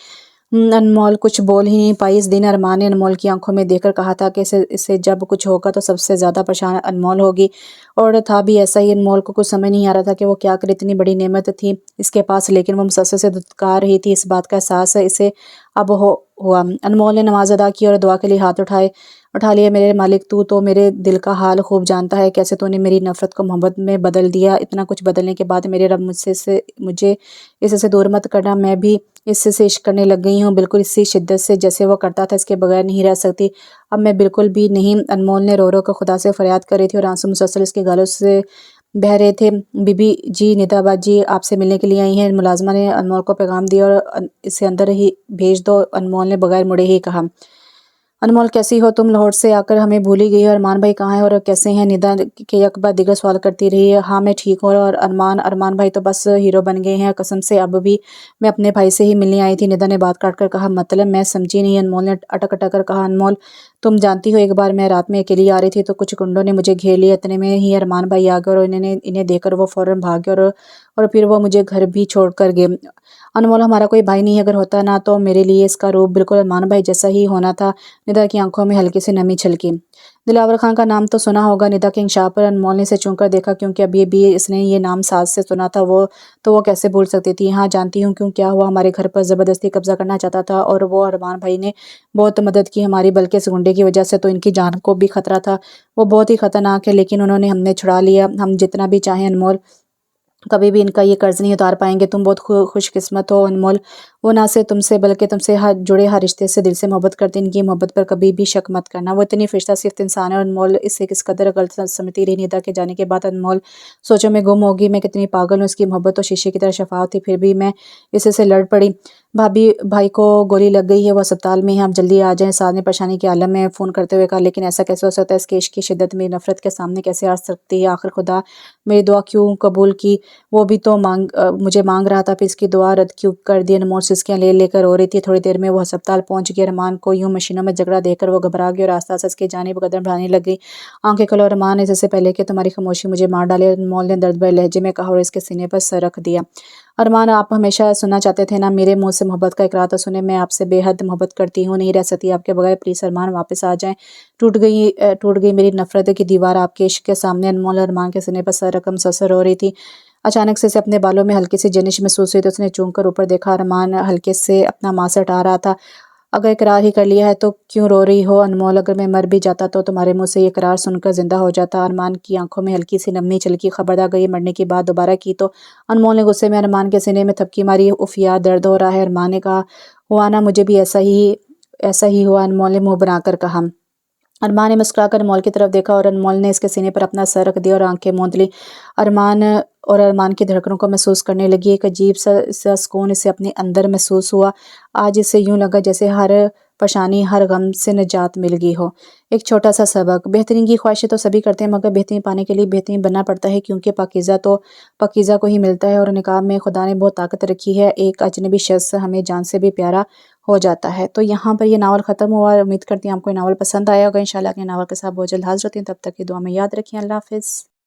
अनमोल कुछ बोल ही नहीं पाई। इस दिन अरमान ने अनमोल की आंखों में देखकर कहा था कि इसे जब कुछ होगा तो सबसे ज़्यादा परेशान अनमोल होगी, और था भी ऐसा ही। अनमोल को कुछ समझ नहीं आ रहा था कि वो क्या करे। इतनी बड़ी नेमत थी इसके पास, लेकिन वो मुसलसल से दुत्कार रही थी। इस बात का एहसास इसे अब हुआ। अनमोल ने नमाज अदा की और दुआ के लिए हाथ उठा लिया। मेरे मालिक तू तो मेरे दिल का हाल खूब जानता है, कैसे तूने मेरी नफ़रत को मोहब्बत में बदल दिया। इतना कुछ बदलने के बाद मेरे रब मुझे इससे दूर मत करना। मैं भी इससे इश्क करने लग गई हूँ, बिल्कुल इसी शिद्दत से जैसे वो करता था, इसके बगैर नहीं रह सकती अब मैं बिल्कुल भी नहीं। अनमोल ने रो रो कर खुदा से फरियाद कर रही थी और आंसू मुसलसल इसके गालों से बह रहे थे। बीबी जी निदाबा जी आपसे मिलने के लिए आई हैं। मुलाजमा ने अनमोल को पैगाम दिया और इसे अंदर ही भेज दो। अनमोल ने बगैर मुड़े ही कहा। अनमोल कैसी हो तुम? लाहौर से आकर हमें भूल ही गई हो। अरमान भाई कहाँ हैं और कैसे हैं? निदा के एक बाद दिगर सवाल करती रही है। हाँ मैं ठीक हूँ। और अरमान भाई तो बस हीरो बन गए हैं, कसम से अब भी मैं अपने भाई से ही मिलने आई थी। निदा ने बात काट कर कहा। मतलब मैं समझी नहीं। अनमोल ने अटक अटक कर कहा। अनमोल तुम जानती हो एक बार मैं रात में अकेली आ रही थी तो कुछ गुंडों ने मुझे घेर लिया। इतने में ही अरमान भाई आ गए और इन्हें देखकर वो फौरन भाग गए और फिर वो मुझे घर भी छोड़ कर गए। अनमोल हमारा कोई भाई नहीं, अगर होता ना तो मेरे लिए इसका रूप बिल्कुल अरमान भाई जैसा ही होना था। निदा की आंखों में हल्की सी नमी छलकी। दिलावर खान का नाम तो सुना होगा। निदा के इंशाअ पर अनमोल ने इसे चूम कर देखा, क्योंकि अभी भी इसने ये नाम सास से सुना था। वो कैसे भूल सकती थी। हाँ जानती हूँ क्यों, क्या हुआ? हमारे घर पर ज़बरदस्ती कब्जा करना चाहता था और वो अरमान भाई ने बहुत मदद की हमारी, बल्कि इस गुंडे की वजह से तो इनकी जान को भी खतरा था। वो बहुत ही खतरनाक है, लेकिन उन्होंने हमने छुड़ा लिया। हम जितना भी चाहें अनमोल कभी भी इनका ये कर्ज नहीं उतार पाएंगे। तुम बहुत खुशकिस्मत हो अनमोल। वो ना से तुमसे बल्कि तुमसे जुड़े हर रिश्ते से दिल से मोहब्बत करते। इनकी मोहब्बत पर कभी भी शक मत करना। वो इतनी फरिश्ता सिर्फ इंसान है। अनमोल इससे किस कदर गलत समझती रही। निदा के जाने के बाद अनमोल सोचों में गुम होगी। मैं कितनी पागल हूँ। इसकी मोहब्बत तो शीशे की तरह शफाफ थी, फिर भी मैं इसी से लड़ पड़ी। भाभी भाई को गोली लग गई है, वो अस्पताल में है, आप जल्दी आ जाएं। साथ में परेशानी के आलम में फ़ोन करते हुए कहा। लेकिन ऐसा कैसे हो सकता है? इसके इश्क की शिद्दत में नफरत के सामने कैसे आ सकती है? आखिर खुदा मेरी दुआ क्यों कबूल की? वो भी तो मुझे मांग रहा था, फिर इसकी दुआ रद्द क्यों कर दी? अनमोल सिसकियाँ ले लेकर रो रही थी। थोड़ी देर में वो अस्पताल पहुंच गई। अरमान को यूं मशीनों में झगड़ा देखकर वो घबरा गई और आस्ता आस्ता इसकी जानिब कदम बढ़ाने लग गई। आंखें खोलो अरमान, इससे पहले कि तुम्हारी खामोशी मुझे मार डाले, अनमोल ने दर्द भरे लहजे में कहा और इसके सीने पर सर रख दिया। अरमान आप हमेशा सुनना चाहते थे ना मेरे मुंह से मोहब्बत का इकरार, तो सुने। मैं आपसे बेहद मोहब्बत करती हूँ, नहीं रह सकती आपके बगैर। प्लीज़ अरमान वापस आ जाएं। टूट गई मेरी नफरत की दीवार आपके इश्क के सामने। अनमोल अरमान के सीने पर सर रकम ससर हो रही थी। अचानक से इसे अपने बालों में हल्की सी जनिश महसूस हुई तो उसने चूम कर ऊपर देखा। अरमान हल्के से अपना माथा हटा रहा था। अगर इकरार ही कर लिया है तो क्यों रो रही हो अनमोल? अगर मैं मर भी जाता तो तुम्हारे मुंह से ये इकरार सुनकर जिंदा हो जाता। अरमान की आंखों में हल्की सी नमी छलकी। खबरदार अगर ये मरने की बात दोबारा की तो। अनमोल ने गुस्से में अरमान के सीने में थपकी मारी। उफ यार दर्द हो रहा है। अरमान ने कहा। हुआ ना, मुझे भी ऐसा ही हुआ, अनमोल ने मुंह बनाकर कहा। अरमान ने मुस्कुराकर अनमोल की तरफ देखा और अनमोल ने इसके सीने पर अपना सर रख दिया और आंखें मूंद ली। अरमान की धड़कनों को महसूस करने लगी। एक अजीब सा सुकून इसे अपने अंदर महसूस हुआ। आज इसे यूं लगा जैसे हर परेशानी, हर गम से निजात मिल गई हो। एक छोटा सा सबक, बेहतरीन की ख्वाहिशें तो सभी करते हैं, मगर बेहतरीन पाने के लिए बेहतरीन बनना पड़ता है, क्योंकि पाकीज़ा तो पाकीज़ा को ही मिलता है। और निकाह में खुदा ने बहुत ताकत रखी है, एक अजनबी शख्स हमें जान से भी प्यारा हो जाता है। तो यहाँ पर ये नावल ख़त्म हुआ। उम्मीद करती हूँ आपको ये नावल पसंद आया होगा। इंशाल्लाह अगले नावल के साथ बहुत जल्द हाज़िर होती हूँ, तब तक की दुआ में याद रखिए। अल्लाह हाफ़िज़।